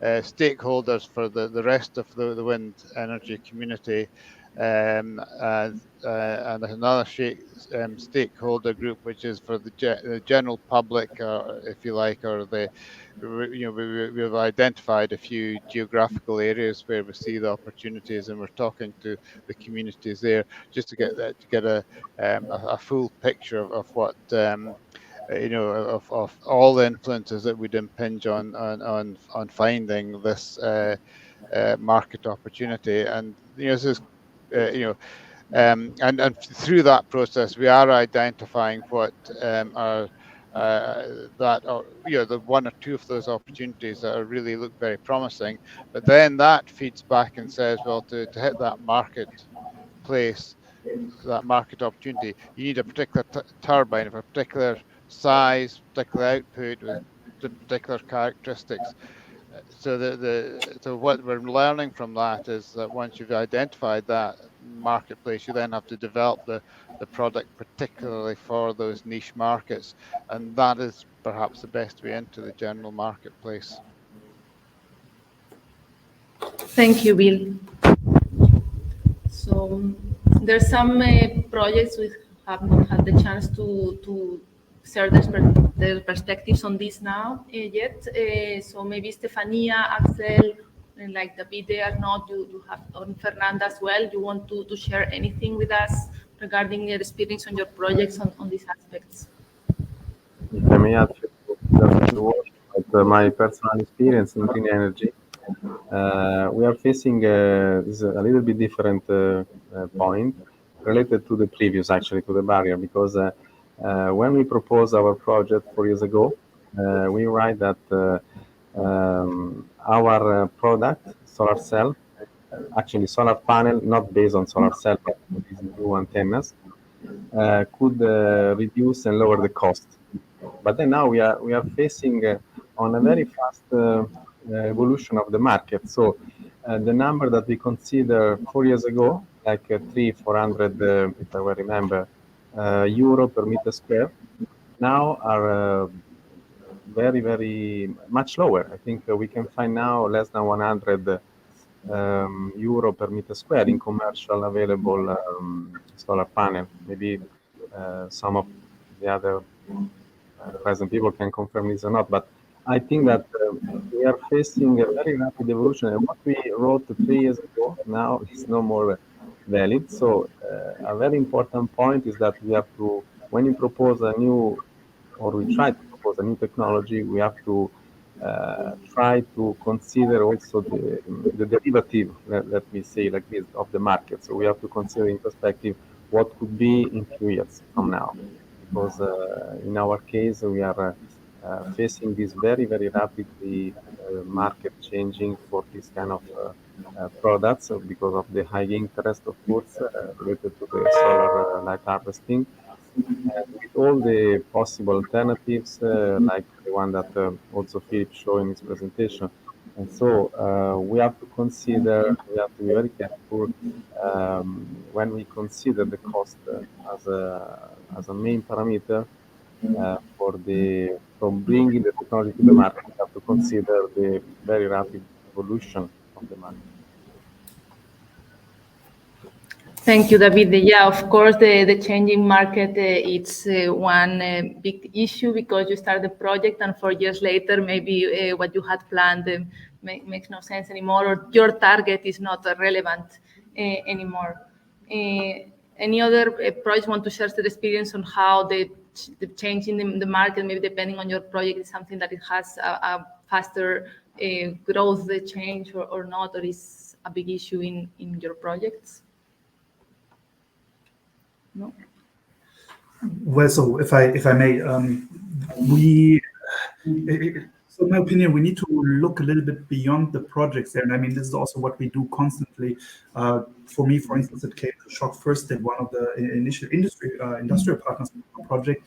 stakeholders for the rest of the wind energy community, and another stakeholder group which is for the general public, if you like, or we've identified a few geographical areas where we see the opportunities, and we're talking to the communities there just to get a full picture of what of all the influences that would impinge on finding this market opportunity. And this is and through that process we are identifying what are the one or two of those opportunities that really look very promising. But then that feeds back and says, well, to hit that marketplace, that market opportunity, you need a particular turbine of a particular size, particular output with particular characteristics. So what we're learning from that is that once you've identified that marketplace, you then have to develop the product particularly for those niche markets, and that is perhaps the best way into the general marketplace. Thank you, Bill. So there's some projects we have not had the chance to share their perspectives on this now yet. So maybe Stefania, Axel, and like David, they are not. You have on Fernanda as well. You want to share anything with us regarding your experience on your projects on these aspects? If I may add just a few words about my personal experience in green energy. We are facing this a little bit different point related to the previous, actually, to the barrier, because when we proposed our project 4 years ago, we write that our product, solar cell, actually solar panel, not based on solar cell, but these new antennas, could reduce and lower the cost. But then now we are facing on a very fast evolution of the market. So the number that we consider 4 years ago, like 300-400, if I well remember, euro per meter square, now are very, very much lower. I think we can find now less than 100 euro per meter square in commercial available solar panel. Maybe some of the other present people can confirm this or not, but I think that we are facing a very rapid evolution, and what we wrote 3 years ago now is no more valid. So a very important point is that we have to, when you propose a new, or we try to propose a new technology, we have to try to consider also the derivative, let me say like this, of the market. So we have to consider in perspective what could be in few years from now, because in our case we are facing this very, very rapidly market changing for this kind of products because of the high interest, of course, related to the solar light harvesting. With all the possible alternatives, like the one that also Philip showed in his presentation. And so we have to consider, we have to be very careful when we consider the cost as a main parameter from bringing the technology to the market. We have to consider the very rapid evolution of the market. Thank you, David. Yeah, of course, the changing market, it's one big issue because you start the project and 4 years later, maybe what you had planned makes no sense anymore, or your target is not relevant anymore. Any other projects want to share their experience on how the change in the market, maybe depending on your project, is something that it has a faster growth, the change or not, or is a big issue in your projects? No? Well, so if I may, so in my opinion, we need to look a little bit beyond the projects there. And I mean, this is also what we do constantly. For me, for instance, it came to shock first that one of the initial industrial partners project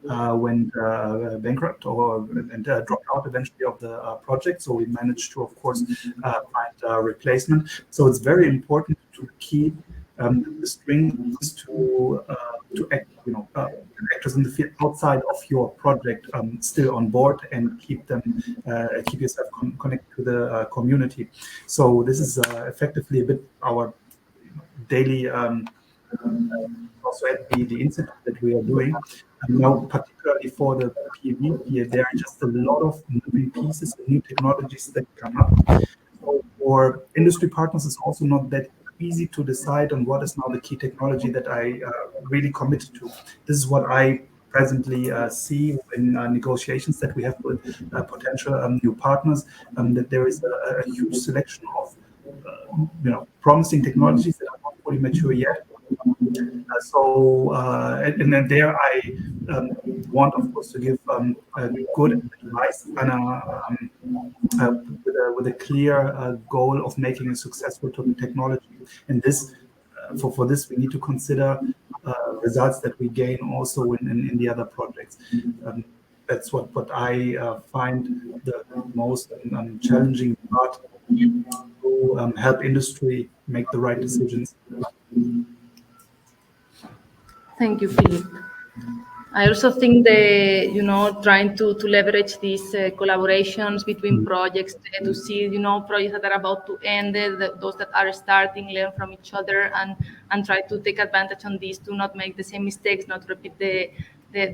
went bankrupt and dropped out eventually of the project. So we managed to, of course, find a replacement. So it's very important to keep the strings to act, actors in the field outside of your project still on board and keep yourself connected to the community. So this is effectively a bit our daily also at the institute that we are doing. And now, particularly for the PV here, there are just a lot of moving pieces and new technologies that come up. So for industry partners, it's also not that easy to decide on what is now the key technology that I really committed to. This is what I presently see in negotiations that we have with potential new partners, that there is a huge selection of promising technologies that are not fully mature yet. And then there I want, of course, to give good advice and with a clear goal of making a successful technology. And this, for this, we need to consider results that we gain also in the other projects. That's what I find the most challenging part to help industry make the right decisions. Thank you, Philip. I also think trying to leverage these collaborations between projects to see, projects that are about to end, those that are starting, learn from each other, and try to take advantage on this to not make the same mistakes, not repeat the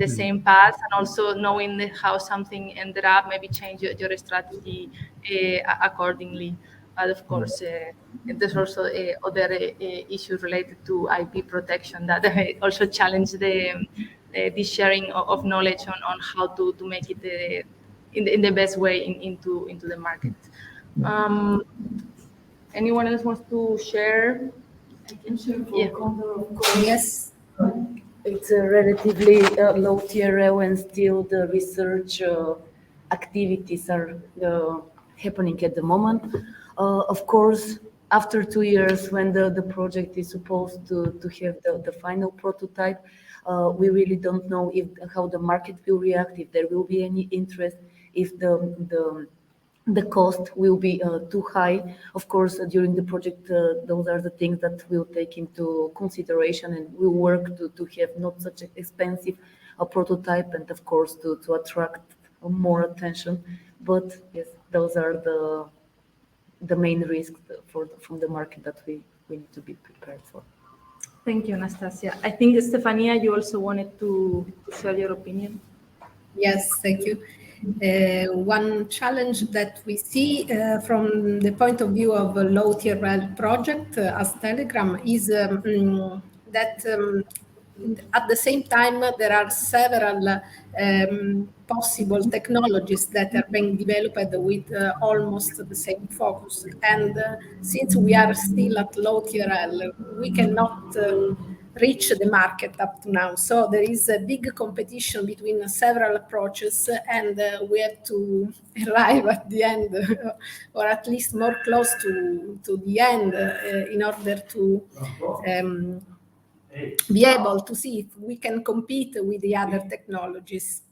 same path, and also knowing how something ended up, maybe change your strategy accordingly. But of course, there's also other issues related to IP protection that also challenge the sharing of knowledge on how to make it in the best way into the market. Anyone else wants to share? I can share for Yeah. Condor, of course. Yes. It's a relatively low TRL, and still the research activities are happening at the moment. Of course, after 2 years, when the project is supposed to have the final prototype, we really don't know how the market will react, if there will be any interest, if the cost will be too high. Of course, during the project, those are the things that we'll take into consideration, and we'll work to have not such an expensive prototype, and of course to attract more attention. But yes, those are the main risks from the market that we need to be prepared for. Thank you, Anastasia. I think, Stefania, you also wanted to share your opinion. Yes, thank you. One challenge that we see from the point of view of a low-TRL project as Telegram is that at the same time there are several possible technologies that are being developed with almost the same focus. And since we are still at low-TRL, we cannot reach the market up to now. So there is a big competition between several approaches, and we have to arrive at the end, or at least more close to the end, in order to be able to see if we can compete with the other technologies.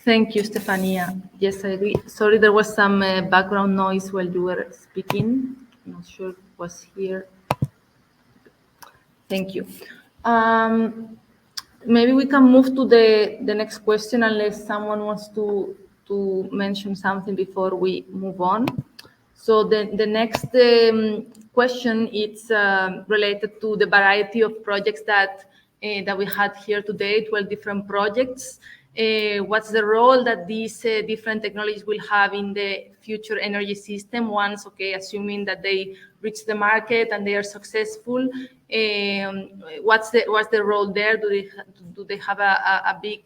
Thank you, Stefania. Yes, I agree. Sorry, there was some background noise while you were speaking. I'm not sure it was here. Thank you. Maybe we can move to the next question, unless someone wants to mention something before we move on. So the next question is related to the variety of projects that we had here today, 12 different projects. What's the role that these different technologies will have in the future energy system once, assuming that they reach the market and they are successful? What's the role there? Do they have a big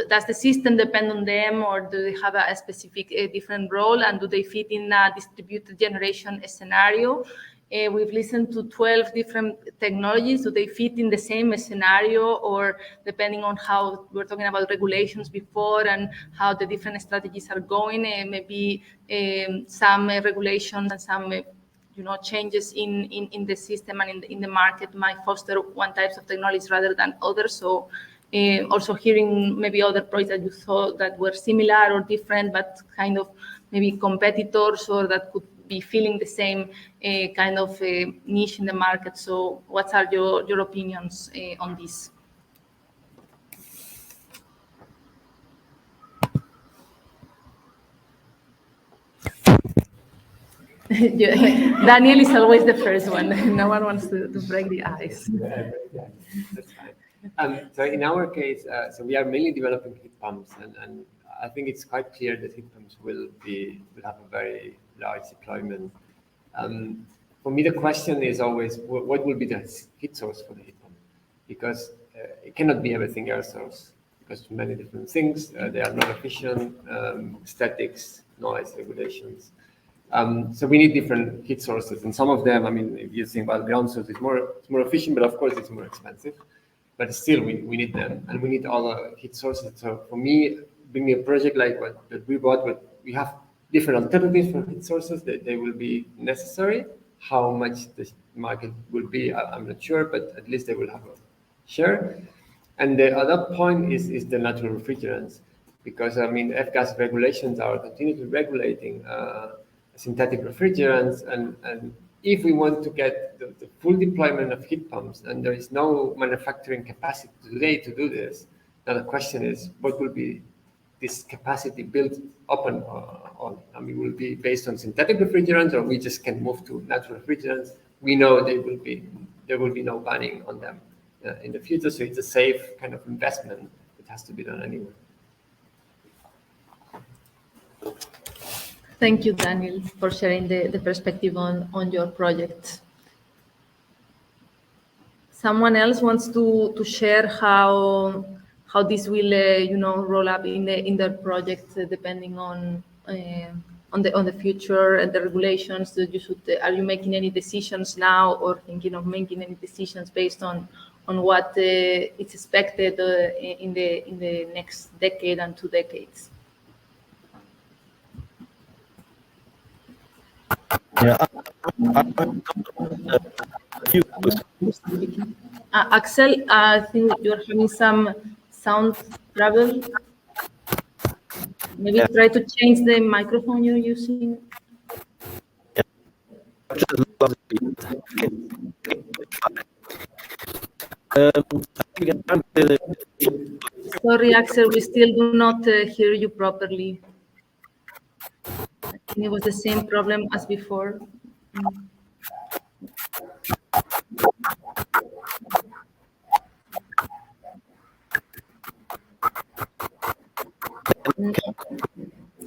does the system depend on them, or do they have a specific different role, and do they fit in a distributed generation scenario? We've listened to 12 different technologies. Do they fit in the same scenario, or depending on how we're talking about regulations before and how the different strategies are going, maybe some regulations and some changes in the system and in the market might foster one types of technologies rather than others. So also hearing maybe other projects that you thought that were similar or different, but kind of maybe competitors or that could be filling the same kind of niche in the market. So what are your opinions on this? Daniel is always the first one. No one wants to break the ice. That's fine. So in our case, so we are mainly developing heat pumps, and I think it's quite clear that heat pumps will have a very large deployment. For me, the question is always, what will be the heat source for the heat pump? Because it cannot be everything air source, because many different things, they are not efficient, statics, noise regulations. So we need different heat sources, and some of them, I mean, if you think about ground source, it's more efficient, but of course it's more expensive. But still, we need them, and we need all the heat sources. So for me, bringing a project like that we bought, we have different alternatives for heat sources that they will be necessary. How much the market will be, I'm not sure, but at least they will have a share. And the other point is the natural refrigerants, because I mean, F-gas regulations are continuously regulating synthetic refrigerants, and if we want to get the full deployment of heat pumps, and there is no manufacturing capacity today to do this, now the question is, what will be this capacity built up on? I mean, will it be based on synthetic refrigerants, or we just can move to natural refrigerants? We know there will be no banning on them in the future, so it's a safe kind of investment that has to be done anyway. Thank you, Daniel, for sharing the perspective on your project. Someone else wants to share how this will roll up in their project, depending on the future and the regulations that you should. Are you making any decisions now, or thinking of making any decisions based on what is expected in the next decade and 2 decades? Yeah. Axel, I think you're having some sound trouble. Maybe try to change the microphone you're using. Sorry, Axel, we still do not hear you properly. I think it was the same problem as before.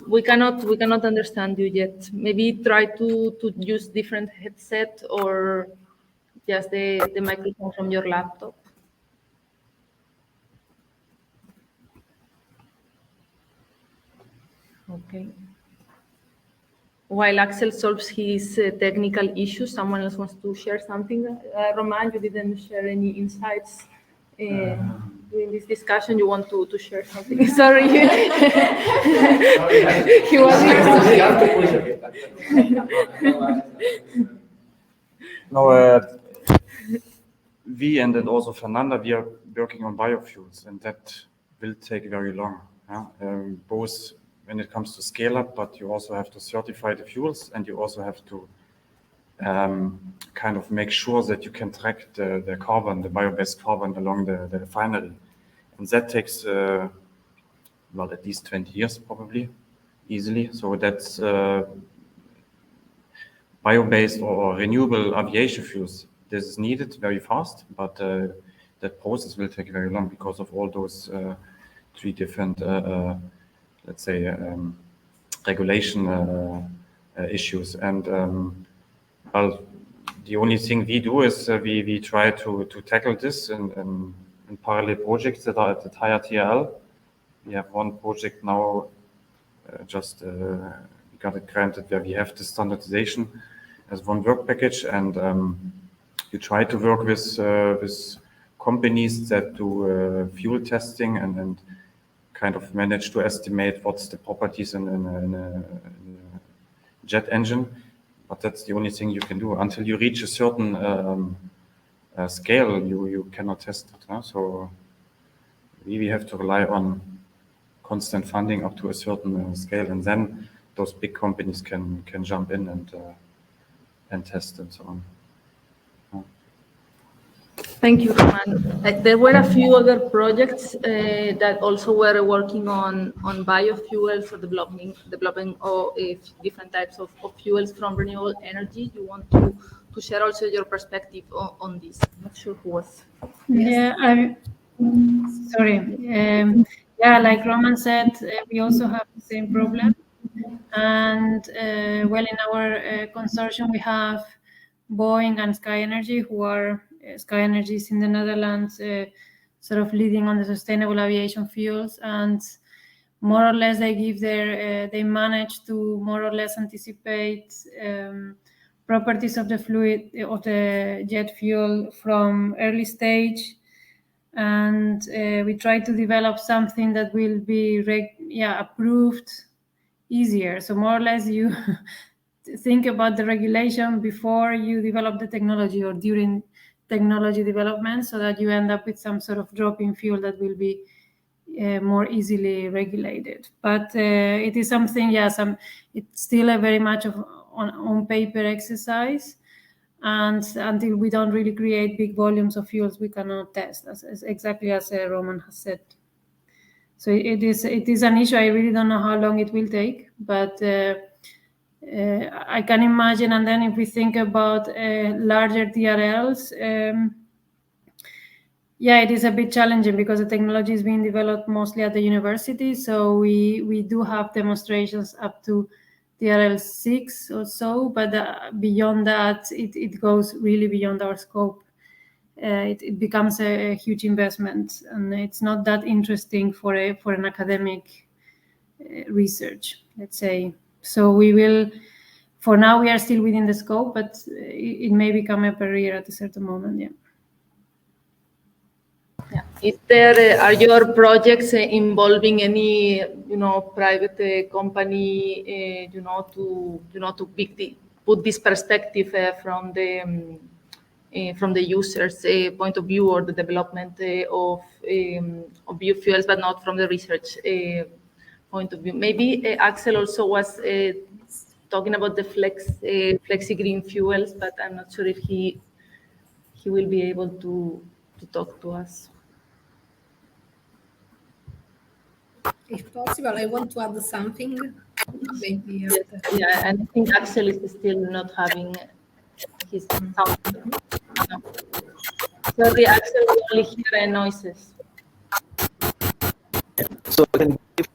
We cannot understand you yet. Maybe try to use different headset or just the microphone from your laptop. Okay. While Axel solves his technical issues, someone else wants to share something. Roman, you didn't share any insights during this discussion. You want to share something? Sorry. He was No, we and then also Fernanda, we are working on biofuels, and that will take very long. Both when it comes to scale up, but you also have to certify the fuels, and you also have to kind of make sure that you can track the carbon, the bio-based carbon along the refinery. And that takes, well, at least 20 years probably, easily. So that's bio-based or renewable aviation fuels. This is needed very fast, but that process will take very long because of all those 3 different, let's say, regulation issues. And well, the only thing we do is we try to tackle this in parallel projects that are at the higher TRL. We have one project now, we got it granted where we have the standardization as one work package, and you try to work with companies that do fuel testing and kind of manage to estimate what's the properties in a jet engine. But that's the only thing you can do. Until you reach a certain scale, you cannot test it. Huh? So we have to rely on constant funding up to a certain scale, and then those big companies can jump in and test and so on. Thank you, Roman. There were a few other projects that also were working on biofuels or developing different types of fuels from renewable energy. You want to share also your perspective on this? I'm not sure who was. Yeah, sorry. Yeah, like Roman said, we also have the same problem. And well, in our consortium, we have Boeing and Sky Energy, who are Sky Energy is in the Netherlands, sort of leading on the sustainable aviation fuels, and more or less they manage to more or less anticipate properties of the fluid of the jet fuel from early stage, and we try to develop something that will be approved easier. So more or less you think about the regulation before you develop the technology or during technology development, so that you end up with some sort of drop-in fuel that will be more easily regulated. But it is something, it's still a very much of on paper exercise, and until we don't really create big volumes of fuels, we cannot test, as exactly as Roman has said. So it is an issue. I really don't know how long it will take, but I can imagine. And then if we think about larger TRLs, it is a bit challenging because the technology is being developed mostly at the university. So we do have demonstrations up to TRL 6 or so, but beyond that, it goes really beyond our scope. It becomes a huge investment, and it's not that interesting for an academic research, let's say. So we will, for now, we are still within the scope, but it may become a barrier at a certain moment. Yeah. If there are your projects involving any, private company, to put this perspective from the user's point of view, or the development of biofuels, but not from the research point of view. Maybe Axel also was talking about the flexi green fuels, but I'm not sure if he will be able to talk to us. If possible, I want to add something. Maybe. Yes. Yeah, and I think Axel is still not having his sound. No. Sorry, Axel, we only hear noises. So I can give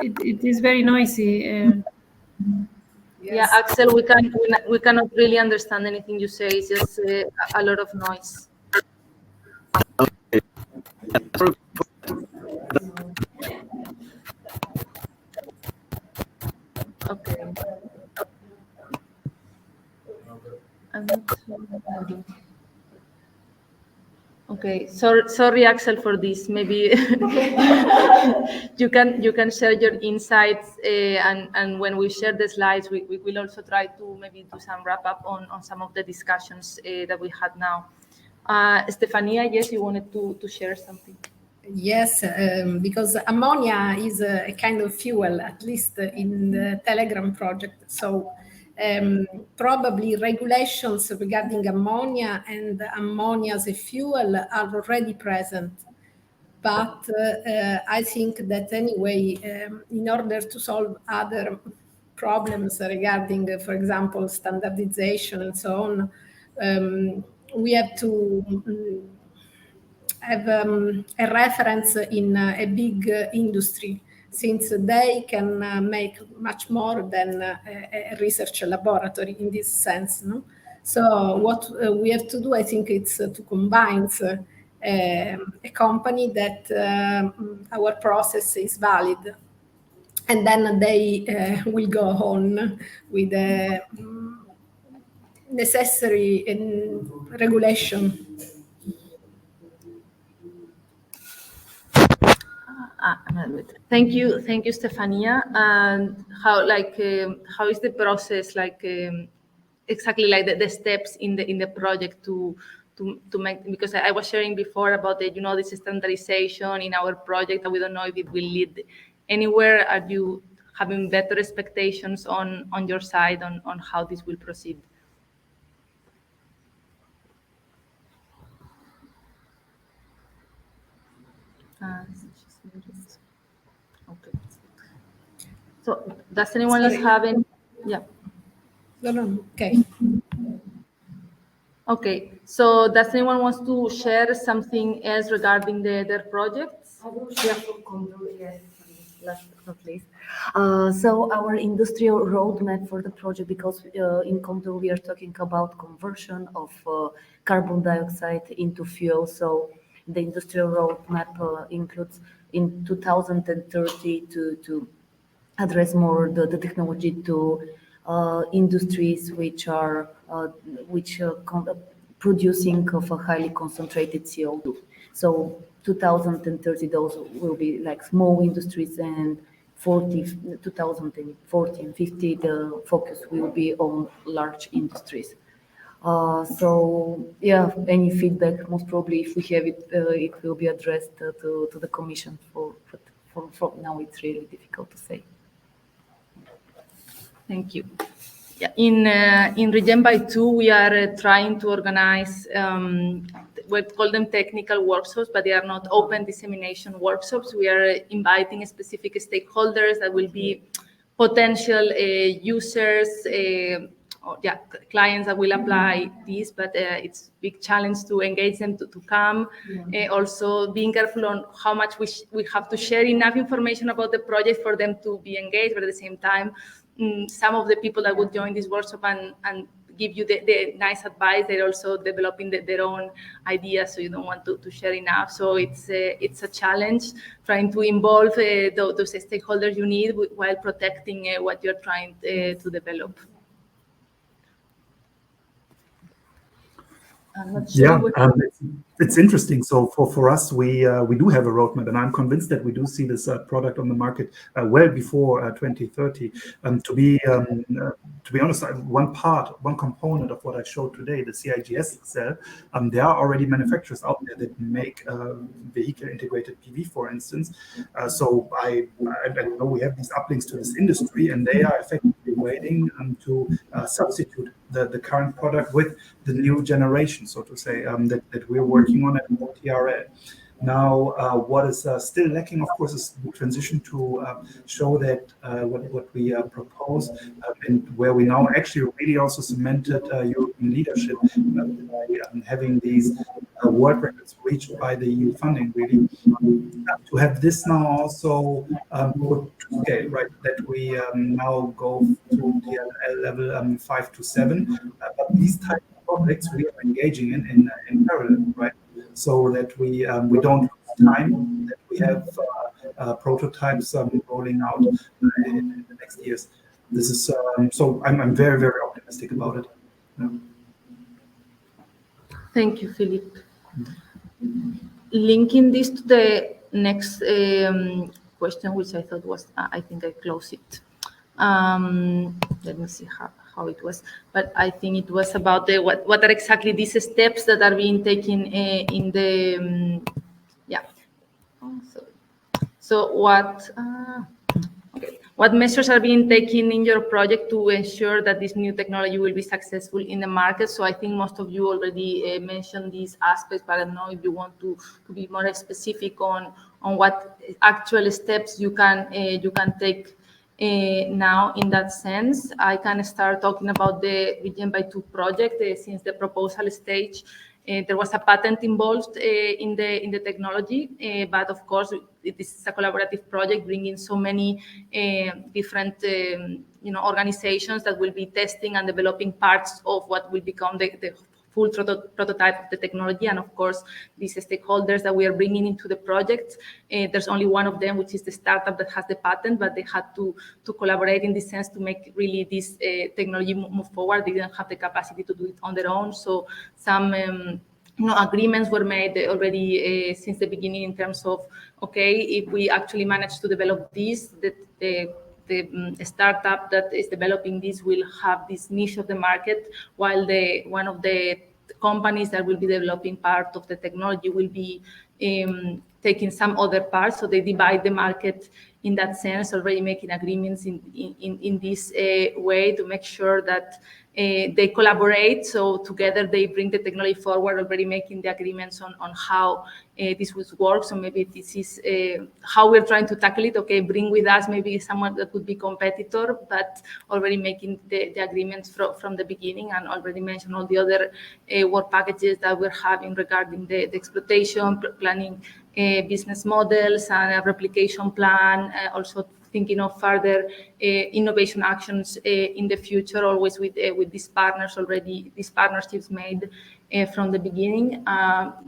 It is very noisy. Yeah, Axel, we cannot really understand anything you say. It's just a lot of noise. Okay. I'm not sure. Okay, sorry, Axel, for this. Maybe you can share your insights, and when we share the slides, we will also try to maybe do some wrap up on some of the discussions that we had now. Stefania, yes, you wanted to share something. Yes, because ammonia is a kind of fuel, at least in the Telegram project. So probably regulations regarding ammonia and ammonia as a fuel are already present. But I think that anyway, in order to solve other problems regarding, for example, standardization and so on, we have to have a reference in a big industry, since they can make much more than a research laboratory in this sense. No? So what we have to do, I think, it's to combine a company that our process is valid. And then they will go on with the necessary regulation. Thank you, Stefania. And how is the process exactly like the steps in the project to make, because I was sharing before about the this standardization in our project, and we don't know if it will lead anywhere. Are you having better expectations on your side on how this will proceed? Okay. So does anyone else have any? Yeah. No. Okay. Okay. So does anyone wants to share something else regarding their projects? I will share from Condor, yes, last but not least. So our industrial roadmap for the project, because in Condor we are talking about conversion of carbon dioxide into fuel. So the industrial roadmap includes in 2030 to address more the technology to industries which are producing of a highly concentrated CO2. So 2030, those will be like small industries, and 2040 and 50, the focus will be on large industries. So yeah, any feedback, most probably if we have it, it will be addressed to the Commission. For now, it's really difficult to say. Thank you. Yeah, in Regen by 2, we are trying to organize, we call them technical workshops, but they are not open dissemination workshops. We are inviting specific stakeholders that will be potential users, clients that will apply this, but it's a big challenge to engage them to come. Also being careful on how much we have to share enough information about the project for them to be engaged, but at the same time, some of the people that would join this workshop and give you the nice advice, they're also developing their own ideas, so you don't want to share enough. So it's a challenge trying to involve those stakeholders you need while protecting what you're trying to develop. I'm not sure. It's interesting. So for us, we do have a roadmap, and I'm convinced that we do see this product on the market well before 2030. To be honest, one component of what I showed today, the CIGS cell, there are already manufacturers out there that make vehicle integrated PV, for instance. So I know we have these uplinks to this industry, and they are effectively waiting to substitute the current product with the new generation, so to say, that we're working on at Low-TRL. Now, what is still lacking, of course, is the transition to show that what we propose, and where we now actually really also cemented European leadership by having these world records reached by the EU funding, really. To have this now also put to scale, right? That we now go to TRL level 5 to 7. But these type of projects we are engaging in parallel, right? So that we don't lose time, that we have prototypes rolling out in the next years. This is so I'm very, very optimistic about it. Yeah. Thank you, Philippe. Linking this to the next question, which I thought was, I think I closed it. Let me see how it was, but I think it was about what are exactly these steps that are being taken in the So what measures are being taken in your project to ensure that this new technology will be successful in the market? So I think most of you already mentioned these aspects, but I don't know if you want to be more specific on what actual steps you can take now in that sense. I can start talking about the Regen by 2 project. Since the proposal stage, there was a patent involved in the technology, but of course this is a collaborative project bringing so many different organizations that will be testing and developing parts of what will become the full prototype of the technology. And of course, these stakeholders that we are bringing into the project, there's only one of them, which is the startup that has the patent, but they had to collaborate in this sense to make really this technology move forward. They didn't have the capacity to do it on their own. So some agreements were made already since the beginning in terms of, okay, if we actually manage to develop this, that the startup that is developing this will have this niche of the market, while one of the companies that will be developing part of the technology will be taking some other parts. So they divide the market in that sense, already making agreements in this way to make sure that they collaborate. So together they bring the technology forward, already making the agreements on how this would work. So maybe this is how we're trying to tackle it. Okay, bring with us maybe someone that could be competitor, but already making the agreements from the beginning, and already mentioned all the other work packages that we're having regarding the exploitation, planning business models and a replication plan, also thinking of further innovation actions in the future, always with these partners already, these partnerships made from the beginning.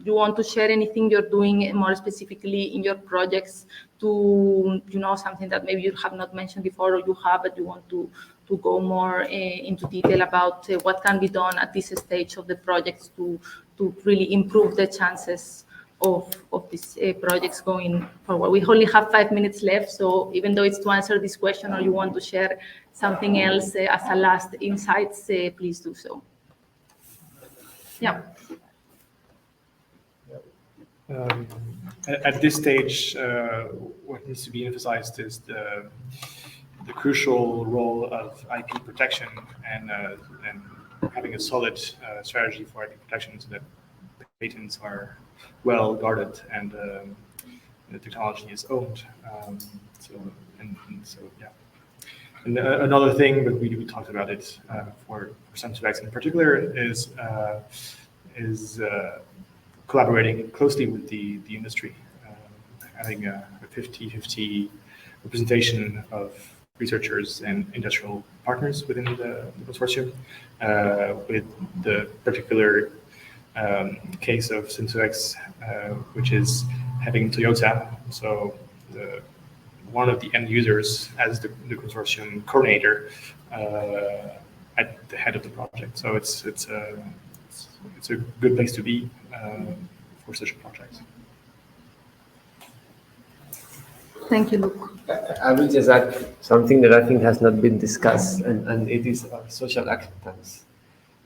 You want to share anything you're doing more specifically in your projects to, something that maybe you have not mentioned before, or you have, but you want to go more into detail about what can be done at this stage of the projects to really improve the chances of these projects going forward. We only have 5 minutes left, so even though it's to answer this question, or you want to share something else as a last insights, please do so. Yeah. At this stage, what needs to be emphasized is the crucial role of IP protection and having a solid strategy for IP protection, so that patents are well guarded and the technology is owned. And another thing, but we talked about it for Sensorex in particular, is collaborating closely with the industry, having a 50-50 representation of researchers and industrial partners within the consortium, with the particular case of Sensorex, which is having Toyota, so one of the end users as the consortium coordinator at the head of the project. So it's a good place to be for such a project. Thank you, Luke. I will just add something that I think has not been discussed, and it is social acceptance.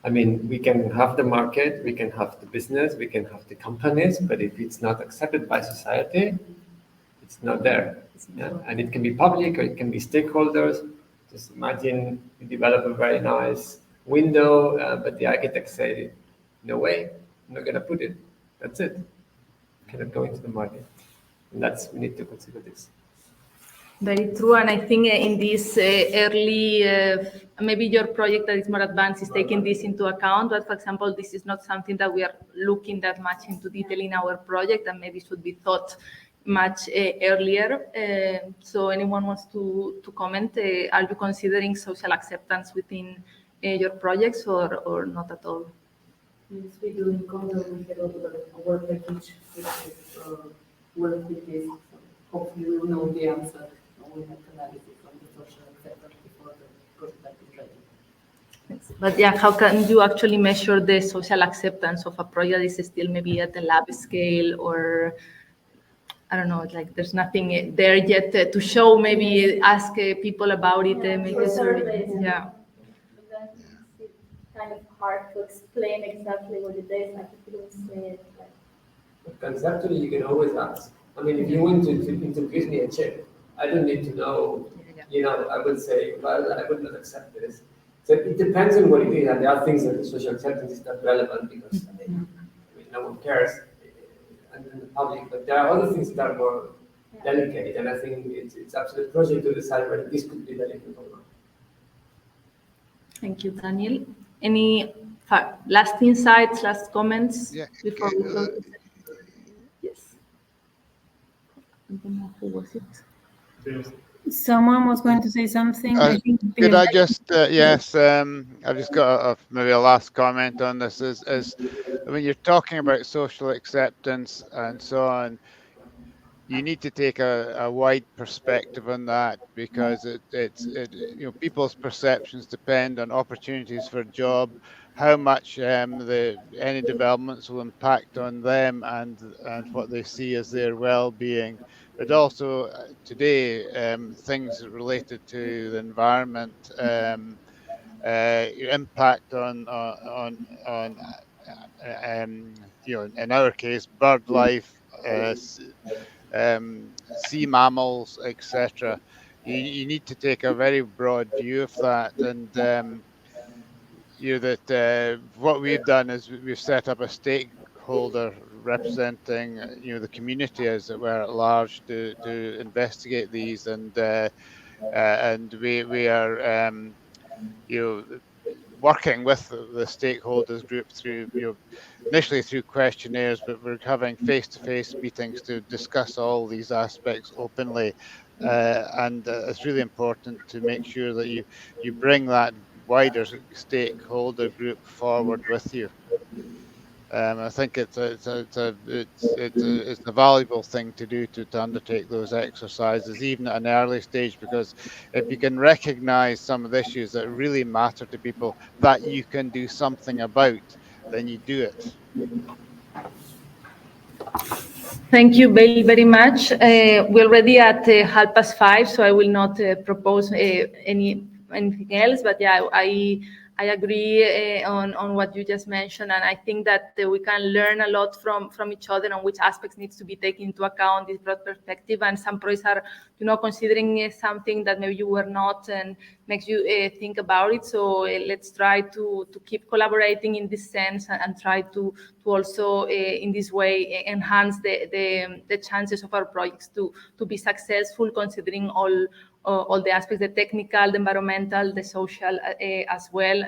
I mean, we can have the market, we can have the business, we can have the companies, but if it's not accepted by society, it's not there. Yeah? And it can be public or it can be stakeholders. Just imagine you develop a very nice window, but the architect said, no way, I'm not going to put it. That's it. Cannot go into the market. And we need to consider this. Very true, and I think in this early, maybe your project that is more advanced is taking this into account, but for example, this is not something that we are looking that much into detail in our project, and maybe should be thought much earlier. So anyone wants to comment? Are you considering social acceptance within your projects or not at all? Yes, we do. In Condor, we have a work package which work with this. So hopefully we will know the answer. We have analysis from the social acceptance before the prototype is ready. But yeah, how can you actually measure the social acceptance of a project? Is still maybe at the lab scale, or I don't know, like there's nothing there yet to show? Maybe ask people about it. Make a survey. Yeah. It's kind of hard to explain exactly what it is. Like if you don't say it. But conceptually, you can always ask. I mean, if you want to introduce me a chip, I don't need to know, I would say, well, I would not accept this. So it depends on what it is, and there are things that the social acceptance is not relevant because no one cares in the public, but there are other things that are more delicate, and I think it's up to the project to decide whether this could be delicate or not. Thank you, Daniel. Any last insights, last comments before we close? Yes. I don't know who was it. Someone was going to say something. I think. Could I just, yes, I've just got maybe a last comment on this. Is when you're talking about social acceptance and so on, you need to take a wide perspective on that, because people's perceptions depend on opportunities for a job, how much any developments will impact on them and what they see as their well-being, but also today things related to the environment, impact on in our case, bird life, sea mammals, etc. You need to take a very broad view of that, and what we've done is we've set up a stakeholder representing the community, as it were, at large, to investigate these, and we are working with the stakeholders group through initially through questionnaires, but we're having face-to-face meetings to discuss all these aspects openly, and it's really important to make sure that you bring that wider stakeholder group forward with you. I think it's a valuable thing to do to undertake those exercises, even at an early stage, because if you can recognize some of the issues that really matter to people that you can do something about, then you do it. Thank you very much. We're already at 5:30, so I will not propose anything else. But yeah, I agree on what you just mentioned, and I think that we can learn a lot from each other on which aspects needs to be taken into account, this broad perspective, and some projects are, considering something that maybe you were not, and makes you think about it. So let's try to keep collaborating in this sense, and try to also in this way enhance the chances of our projects to be successful, considering all the aspects, the technical, the environmental, the social as well,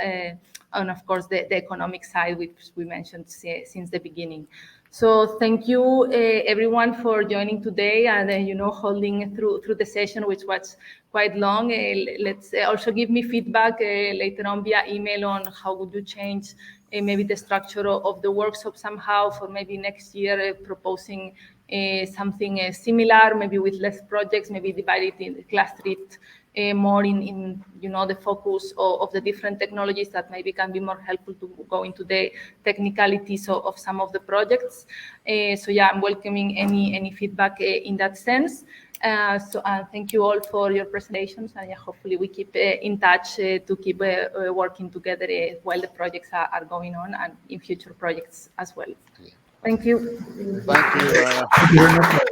and of course the economic side, which we mentioned since the beginning. So thank you everyone for joining today, and holding through the session, which was quite long. Let's also give me feedback later on via email on how would you change maybe the structure of the workshop somehow for maybe next year, proposing something similar, maybe with less projects, maybe divided in cluster it more in the focus of the different technologies that maybe can be more helpful to go into the technicalities of some of the projects. So yeah, I'm welcoming any feedback in that sense. So thank you all for your presentations, and yeah, hopefully we keep in touch to keep working together while the projects are going on, and in future projects as well. Thank you. Thank you.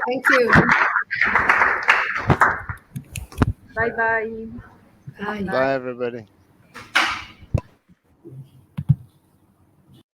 Thank you. Bye-bye. Bye. Bye, everybody.